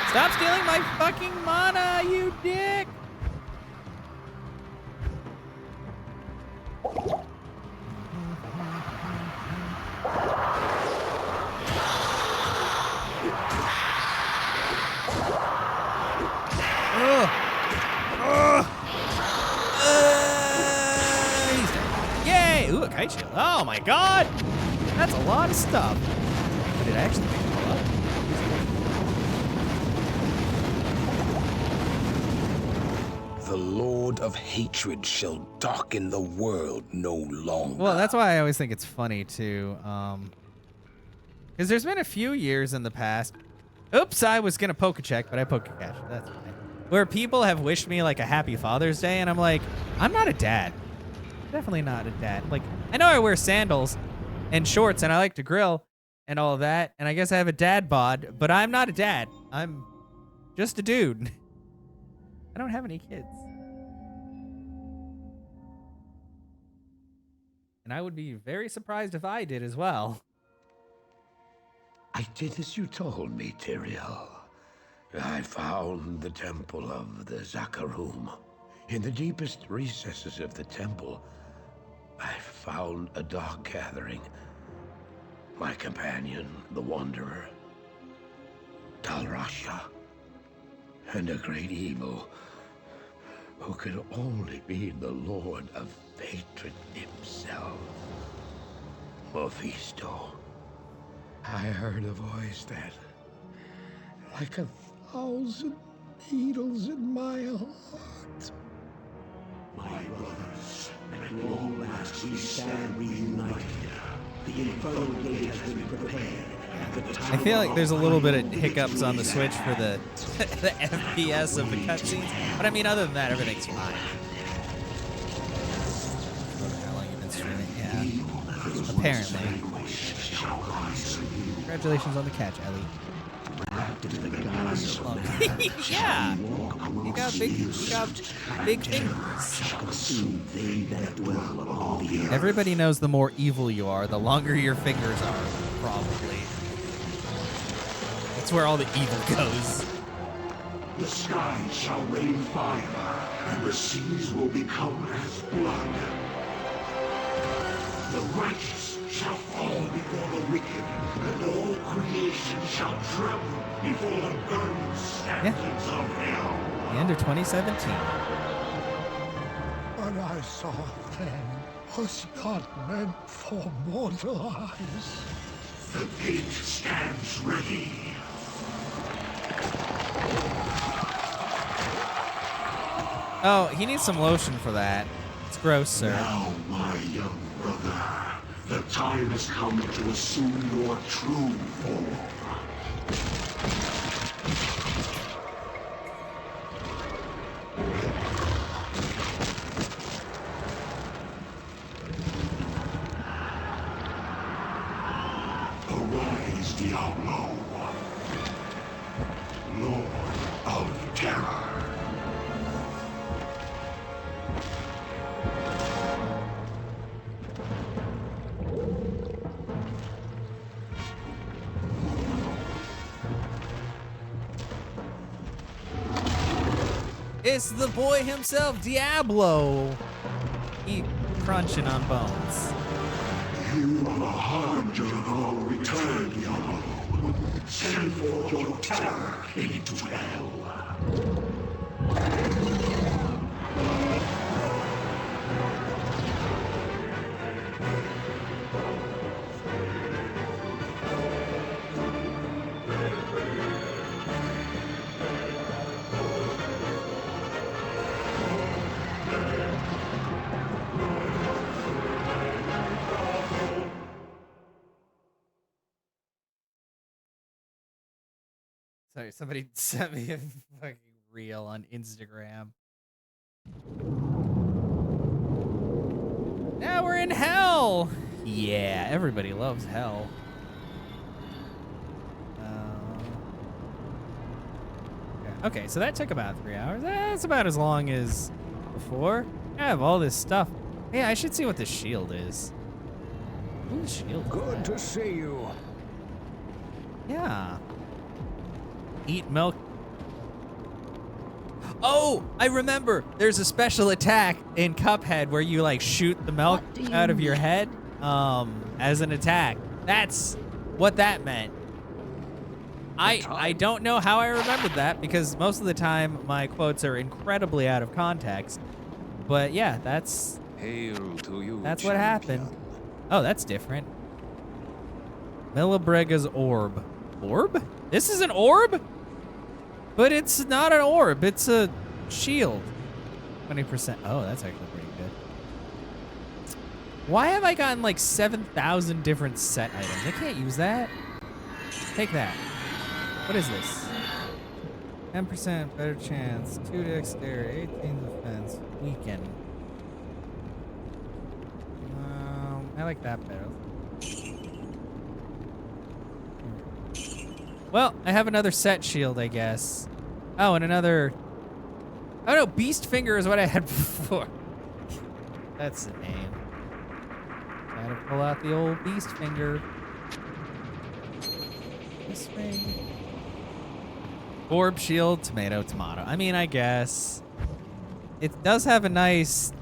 Stop stealing my fucking mana, you dick! Yay! Ooh, a kite shield. Oh my god! That's a lot of stuff. Did I actually pick it all up? The Lord of Hatred shall darken the world no longer. Well, that's why I always think it's funny too. Because there's been a few years in the past. Oops, I was gonna poke a check, but I poke a cash. That's fine. Where people have wished me like a happy Father's Day, and I'm like, I'm not a dad. Definitely not a dad. Like, I know I wear sandals and shorts, and I like to grill and all of that, and I guess I have a dad bod, but I'm not a dad. I'm just a dude. I don't have any kids. And I would be very surprised if I did as well. I did as you told me, Tyrael. I found the temple of the Zakarum. In the deepest recesses of the temple, I found a dark gathering my companion, the Wanderer, Talrasha, and a great evil who could only be the Lord of Hatred himself, Mephisto. I heard a voice that, like 1,000 needles in my heart. My brothers, at long last we stand reunited. The infernal gate has been prepared. I feel like there's a little bit of hiccups on the Switch for the the FPS of the cutscenes, but I mean, other than that, everything's fine. How long you been streaming? Yeah, apparently. Congratulations on the catch, Ellie. Yeah, you got big fingers. Everybody knows the more evil you are, the longer your fingers are, probably. That's where all the evil goes. The skies shall rain fire, and the seas will become as blood. The righteous shall fall before the wicked, and all creation shall tremble before the burning standards of hell. The end of 2017. What I saw then was not meant for mortal eyes. The gate stands ready. Oh, he needs some lotion for that. It's gross, sir. Now, my young brother, the time has come to assume your true form. Arise, Diablo, Lord of Terror. It's the boy himself, Diablo. He crunching on bones. You are the harbinger of our return, Diablo. Send forth your terror into hell. Sorry, somebody sent me a fucking reel on Instagram. Now we're in hell. Yeah, everybody loves hell. Okay, so that took about 3 hours. That's about as long as before. I have all this stuff. Hey, I should see what this shield is. Ooh, shield. Good to see you. Yeah. Eat milk. Oh, I remember. There's a special attack in Cuphead where you like shoot the milk out of your head as an attack. That's what that meant. I don't know how I remembered that because most of the time my quotes are incredibly out of context. But yeah, that's Hail to you. what happened. Oh, that's different. Milibrega's orb. Orb? This is an orb? But it's not an orb, it's a shield. 20%. Oh, that's actually pretty good. Why have I gotten like 7,000 different set items? I can't use that. Take that. What is this? 10% better chance, 2 dexterity, 18 defense, weaken. I like that better. Well, I have another set shield, I guess. Oh, and another... Oh no, Beast Finger is what I had before. That's the name. Gotta pull out the old Beast Finger. This ring. Orb, shield, tomato, tomato. I mean, I guess. It does have a nice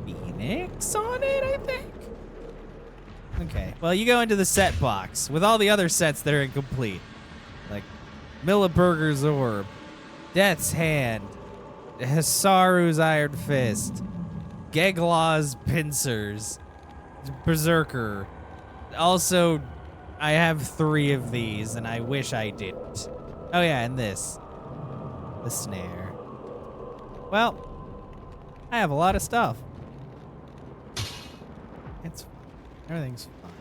phoenix on it, I think. Okay. Well, you go into the set box with all the other sets that are incomplete. Like Milliburger's Orb, Death's Hand, Hisaru's Iron Fist, Geglaw's Pincers, Berserker. Also, I have 3 of these, and I wish I didn't. Oh yeah, and this. The snare. Well, I have a lot of stuff. It's fine. Everything's fine.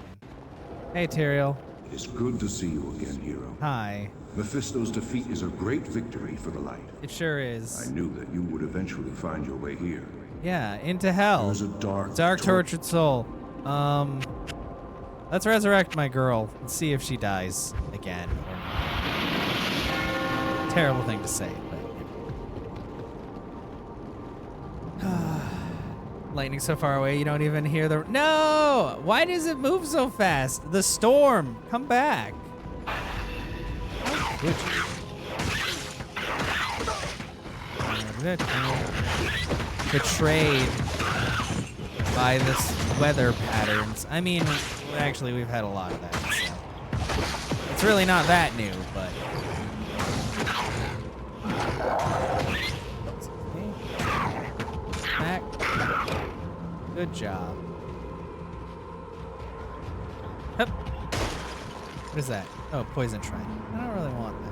Hey, Tyrael. It is good to see you again, hero. Hi. Mephisto's defeat is a great victory for the light. It sure is. I knew that you would eventually find your way here. Yeah, into hell. There's a dark tortured soul. Let's resurrect my girl and see if she dies again. Terrible thing to say, but lightning so far away you don't even hear the. No! Why does it move so fast? The storm, come back. Would you? Betrayed by this weather patterns. I mean, actually, we've had a lot of that, so it's really not that new, but. Back. Good job. Hup. What is that? Oh, poison shrine. I don't really want that.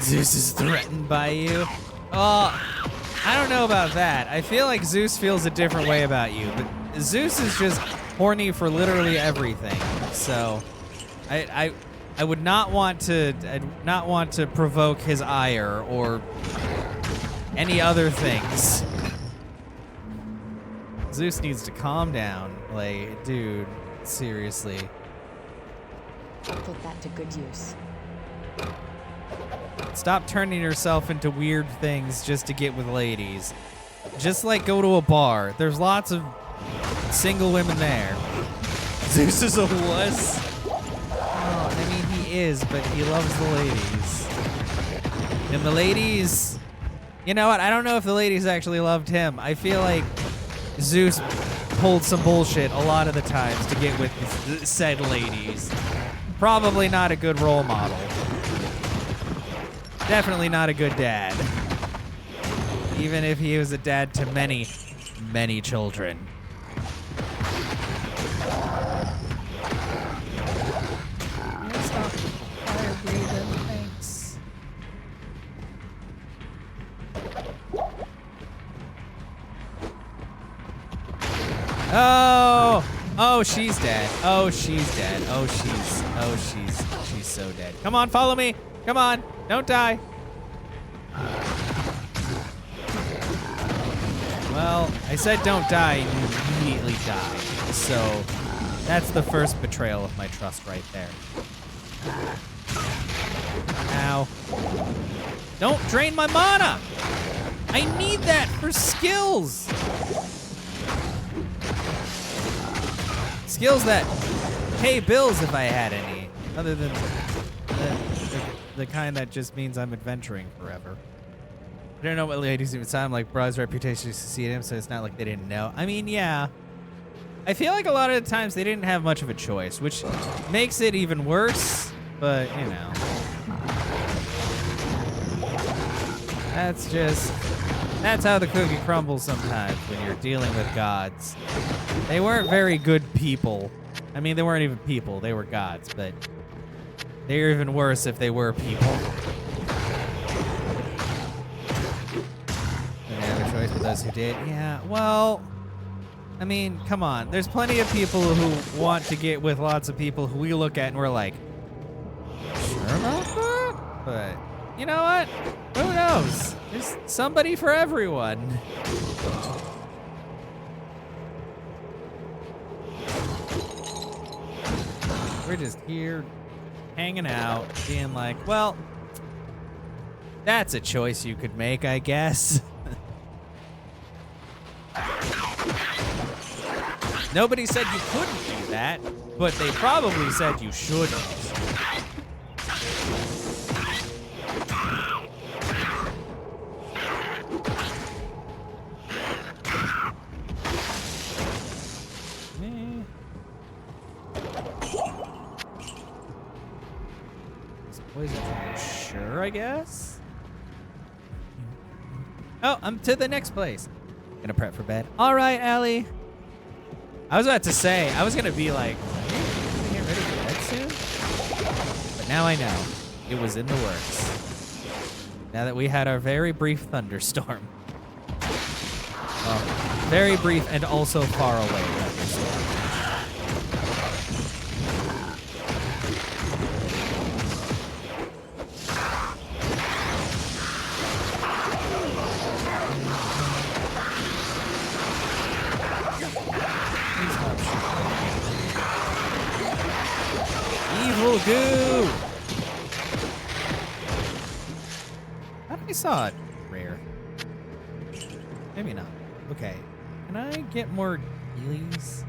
Zeus is threatened by you. Oh, I don't know about that. I feel like Zeus feels a different way about you, but Zeus is just horny for literally everything. So, I would not want to. I'd not want to provoke his ire or any other things. Zeus needs to calm down. Like, dude, seriously. Put that to good use. Stop turning yourself into weird things just to get with ladies. Just like go to a bar. There's lots of single women there. Zeus is a wuss. Oh, I mean, he is, but he loves the ladies. And the ladies... You know what? I don't know if the ladies actually loved him. I feel like Zeus pulled some bullshit a lot of the times to get with said ladies. Probably not a good role model. Definitely not a good dad. Even if he was a dad to many, many children. Stop fire breathing, thanks. Oh, she's dead. Oh, she's dead. She's so dead. Come on, follow me. Come on, don't die. Well, I said don't die, and you immediately died. So, that's the first betrayal of my trust right there. Ow. Don't drain my mana! I need that for skills! Skills that pay bills if I had any. Other than the kind that just means I'm adventuring forever. I don't know what ladies even sound like. Broad's reputation succeeded him, so it's not like they didn't know. I mean, yeah. I feel like a lot of the times they didn't have much of a choice, which makes it even worse, but, you know. That's how the cookie crumbles sometimes when you're dealing with gods. They weren't very good people. I mean, they weren't even people. They were gods, but they're even worse if they were people. Didn't have a choice, but those who did, yeah, well, I mean, come on. There's plenty of people who want to get with lots of people who we look at and we're like, sure about that? But, you know what? Who knows? There's somebody for everyone. We're just here hanging out, being like, well, that's a choice you could make, I guess. Nobody said you couldn't do that, but they probably said you shouldn't. Sure, I guess. Oh, I'm to the next place. Gonna prep for bed. All right, Allie. I was about to say, I was gonna be like, are you gonna get ready for bed soon? But now I know. It was in the works. Now that we had our very brief thunderstorm. Well, very brief and also far away thunderstorm. Evil goo! I thought I saw it rare. Maybe not. Okay. Can I get more healies?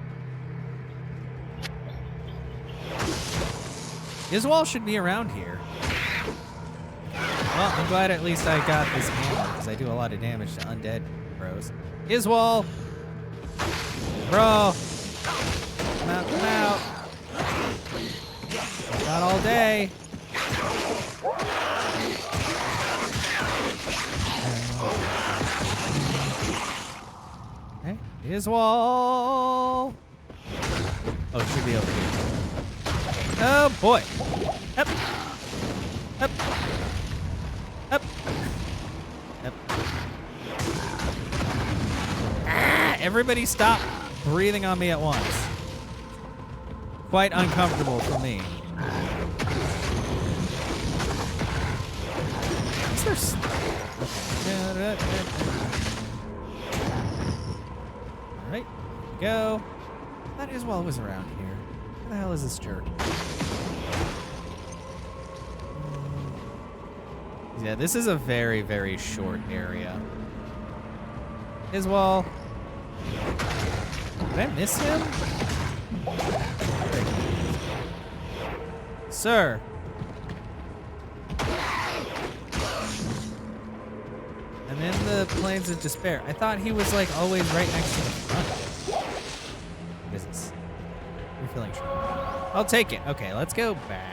His wall should be around here. Well, I'm glad at least I got this hammer, because I do a lot of damage to undead bros. His wall! Bro! Come out, come out! Not all day. Okay, his wall. Oh, it should be over here. Oh boy. Up. Up. Up. Up. Ah, everybody stop breathing on me at once. Quite uncomfortable for me. Is there Alright, go. That is wall was around here. Where the hell is this jerk? Yeah, this is a very, very short area. His wall. Did I miss him? Sir. I'm in the Plains of Despair. I thought he was like always right next to the front. What is this? Refilling shrimp. I'll take it. Okay, let's go back.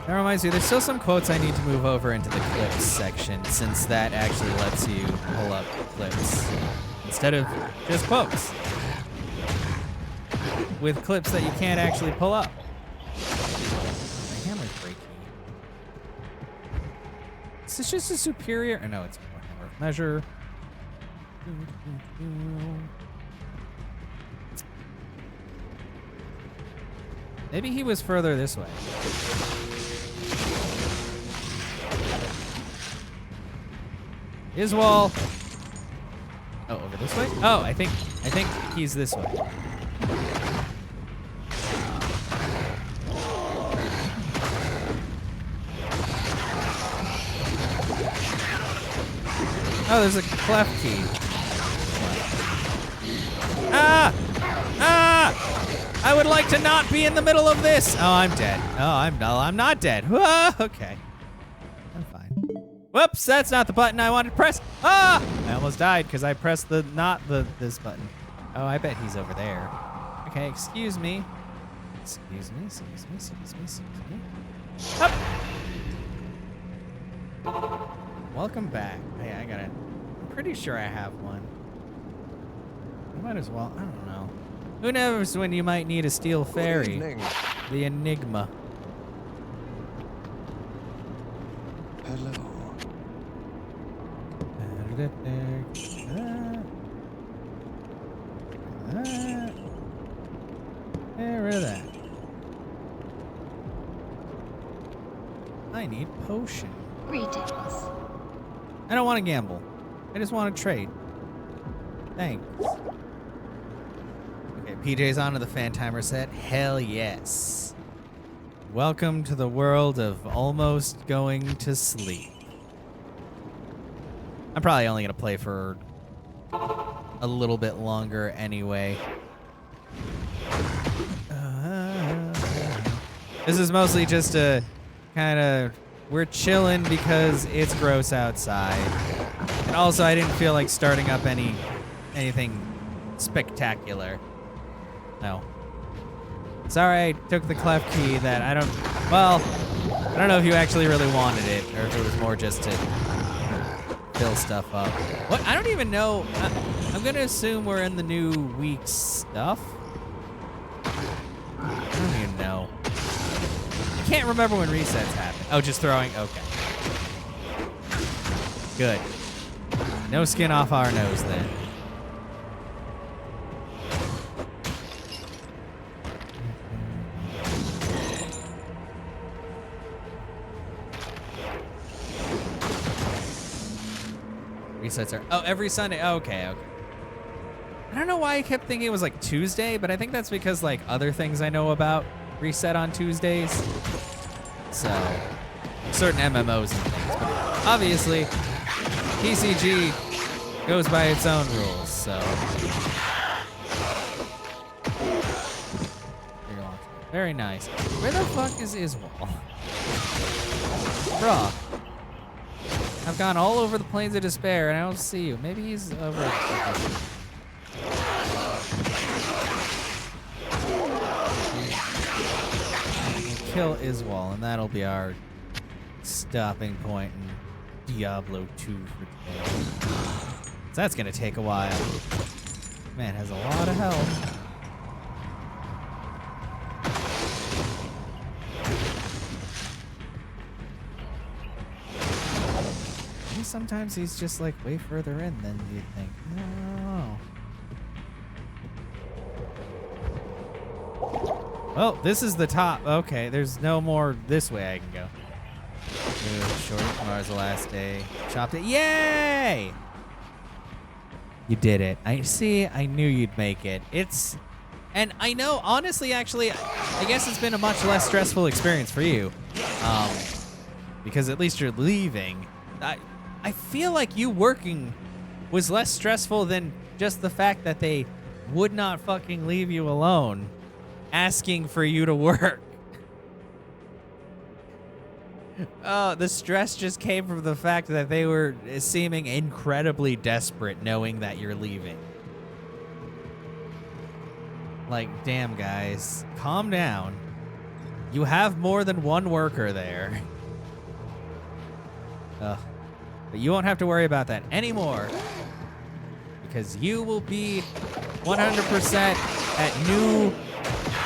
That reminds me, there's still some quotes I need to move over into the clips section, since that actually lets you pull up clips instead of just quotes with clips that you can't actually pull up. My hammer's breaking. Is this just a superior? Oh, no, it's more hammer of measure. Maybe he was further this way. His wall. Oh, over this way? Oh, I think he's this way. Oh, there's a cleft key. Ah! Ah! I would like to not be in the middle of this. Oh, I'm dead. Oh, I'm not dead. Ah, okay. I'm fine. Whoops, that's not the button I wanted to press. Ah! I almost died because I pressed this button. Oh, I bet he's over there. Okay, excuse me. Excuse me. Up! Welcome back. Hey, I'm pretty sure I have one. I might as well, I don't know. Who knows when you might need a steel fairy? The Enigma. Hello. Get rid of that. I need potion. Greetings. I don't want to gamble. I just want to trade. Thanks. Okay, PJ's onto the fan timer set. Hell yes. Welcome to the world of almost going to sleep. I'm probably only going to play for a little bit longer anyway. This is mostly just a kind of, we're chilling because it's gross outside. And also I didn't feel like starting up anything spectacular. No. Sorry I took the clef key that I don't know if you actually really wanted it or if it was more just to fill stuff up. What? I don't even know. I'm gonna assume we're in the new week's stuff. I don't even know. I can't remember when resets happen. Oh, just throwing? Okay. Good. No skin off our nose then. Resets are, oh, every Sunday. Oh, okay. I don't know why I kept thinking it was like Tuesday, but I think that's because like other things I know about reset on Tuesdays. So, certain MMOs and things. But obviously, TCG goes by its own rules, so. Very nice. Where the fuck is Iswal? Bruh. I've gone all over the Plains of Despair and I don't see you. Maybe he's over. We'll kill Iswal and that'll be our stopping point in Diablo 2 for today. So that's gonna take a while. Man, has a lot of health. Sometimes he's just like way further in than you'd think. No. Oh, this is the top. Okay, there's no more this way I can go. Ooh, short. Tomorrow's the last day. Chopped it. Yay! You did it. I see. I knew you'd make it. And I know, honestly, actually, I guess it's been a much less stressful experience for you, because at least you're leaving. I feel like you working was less stressful than just the fact that they would not fucking leave you alone, asking for you to work. Oh, the stress just came from the fact that they were seeming incredibly desperate knowing that you're leaving. Like, damn, guys, calm down. You have more than one worker there. Ugh. But you won't have to worry about that anymore, because you will be 100% at new,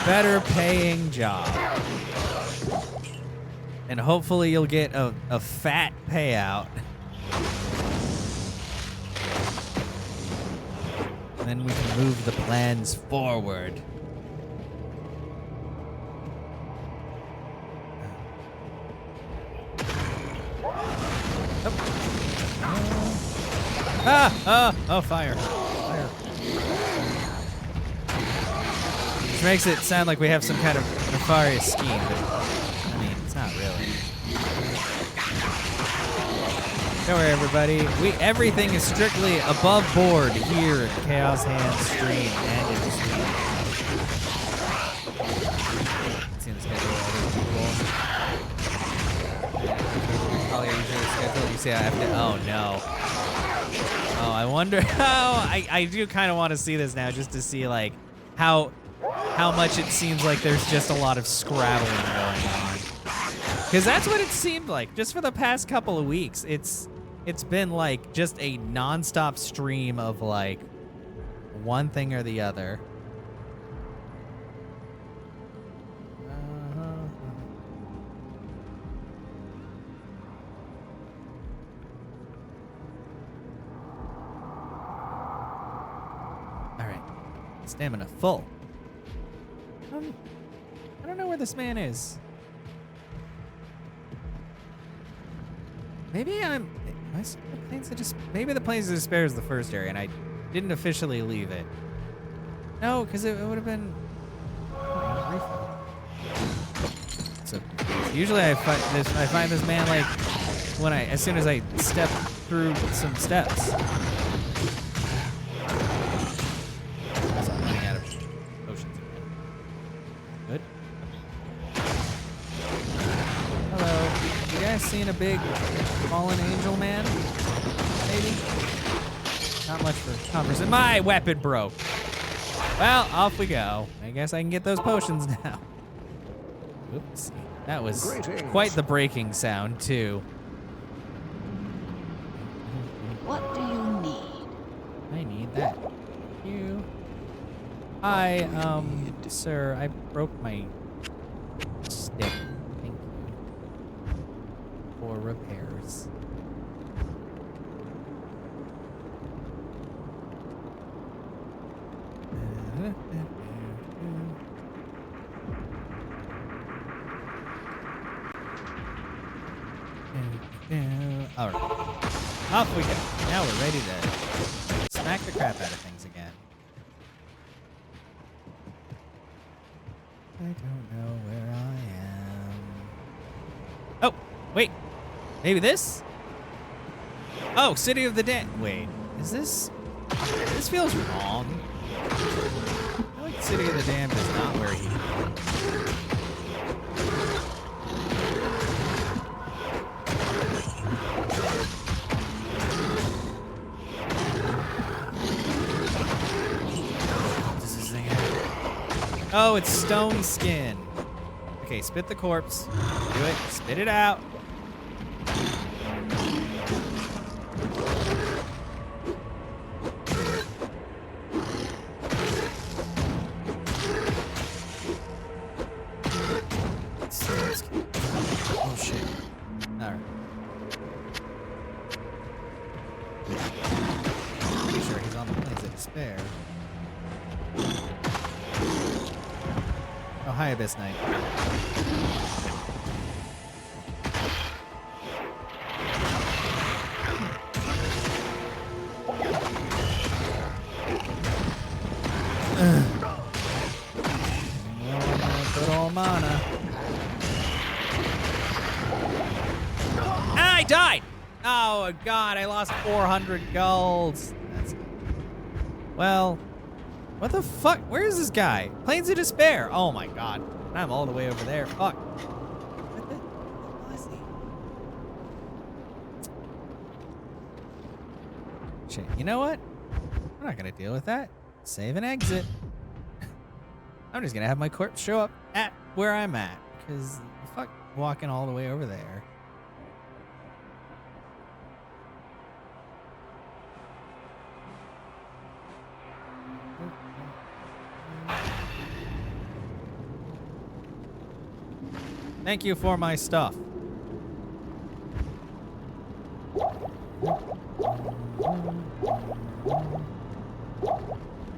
better paying job. And hopefully you'll get a fat payout. And then we can move the plans forward. Oh, fire. Fire. Which makes it sound like we have some kind of nefarious scheme, but I mean, it's not really. Don't worry, everybody. Everything is strictly above board here at Chaos Hands Stream and in the stream. See the schedule of other people. Oh, yeah, you should schedule. You say I have to. Oh, no. Oh, I wonder how. I do kind of want to see this now, just to see like how much it seems like there's just a lot of scrabbling going on. Because that's what it seemed like just for the past couple of weeks. It's been like just a nonstop stream of like one thing or the other. Stamina full. I don't know where this man is. Maybe maybe the Plains of Despair is the first area, and I didn't officially leave it. No, because it would have been. So usually I find this man like as soon as I step through some steps. Seen a big fallen angel man? Maybe? Not much for conversation. My weapon broke. Well, off we go. I guess I can get those potions now. Oops. That was quite the breaking sound, too. What do you need? I need that. Thank you. Hi, sir, I broke my stick. Thank you. For repairs. All right, off we go. Now we're ready to smack the crap out of things again. I don't know where I am. Oh, wait. Maybe this? Oh, City of the Damned. Wait, is this? This feels wrong. I feel like City of the Damned is not where he. Oh, it's stone skin. Okay, spit the corpse. Do it. Spit it out. Oh, shit. All right. Pretty sure he's on the Plains of Despair. Oh, hi, Abyss Knight. Good old mana. Ah, I died! Oh, God, I lost 400 golds. That's... Well... What the fuck? Where is this guy? Plains of Despair. Oh my god. I'm all the way over there. Fuck. What the was he? Shit. You know what? I'm not gonna deal with that. Save and exit. I'm just gonna have my corpse show up at where I'm at. Because fuck walking all the way over there. Thank you for my stuff.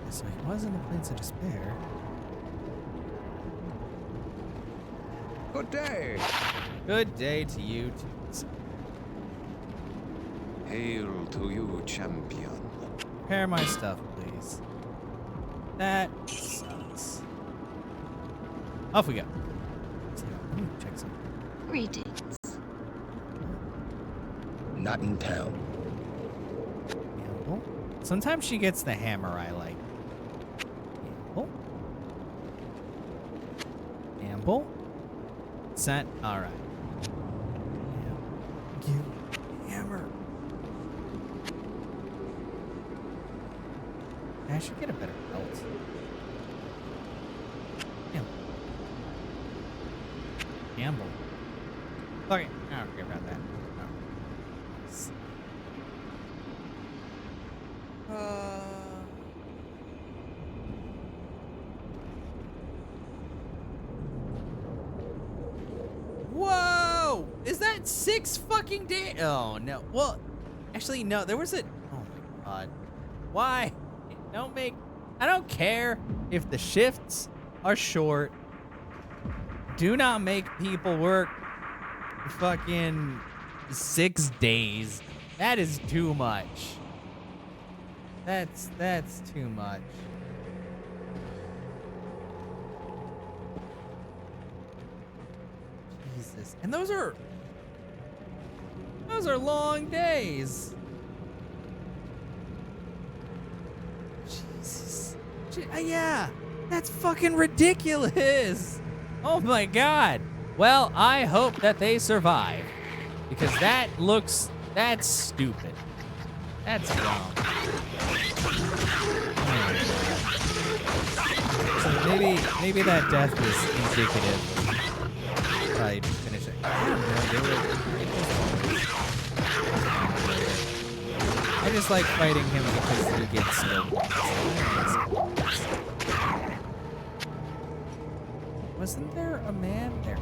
So he was in the Plains of Despair. Good day. Good day to you too. Hail to you, champion. Repair my stuff, please. That sucks. Off we go. Let me check something. Greetings. Not in town. Gamble. Sometimes she gets the hammer I like. Gamble. Gamble. Sent. All right. Give hammer. I should get a better belt. Gamble. Gamble. Okay, I don't care about that. No. Nice. Whoa! Is that 6 fucking days? Oh no. Well, actually no. There was a. Oh my god. Why? Don't make. I don't care if the shifts are short. Do not make people work fucking 6 days. That is too much. That's too much. Jesus. And those are long days. Jesus. Yeah. That's fucking ridiculous. Oh my god. Well, I hope that they survive. Because that's stupid. That's dumb. Oh my god. So maybe that death was indicative. Probably finish it. I just like fighting him because he gets skill points. Wasn't there a man there?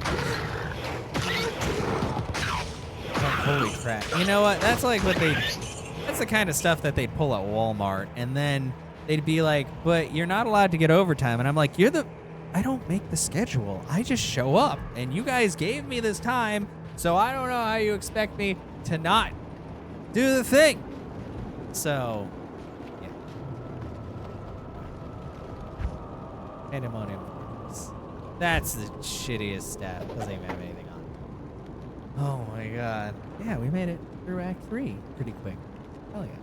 Oh, holy crap. You know what? That's like what that's the kind of stuff that they'd pull at Walmart, and then they'd be like, but you're not allowed to get overtime. And I'm like, I don't make the schedule. I just show up, and you guys gave me this time, so I don't know how you expect me to not do the thing. So, yeah. Pandemonium Fortress. That's the shittiest stat. Doesn't even have anything on it. Oh my god. Yeah, we made it through Act 3 pretty quick. Hell yeah.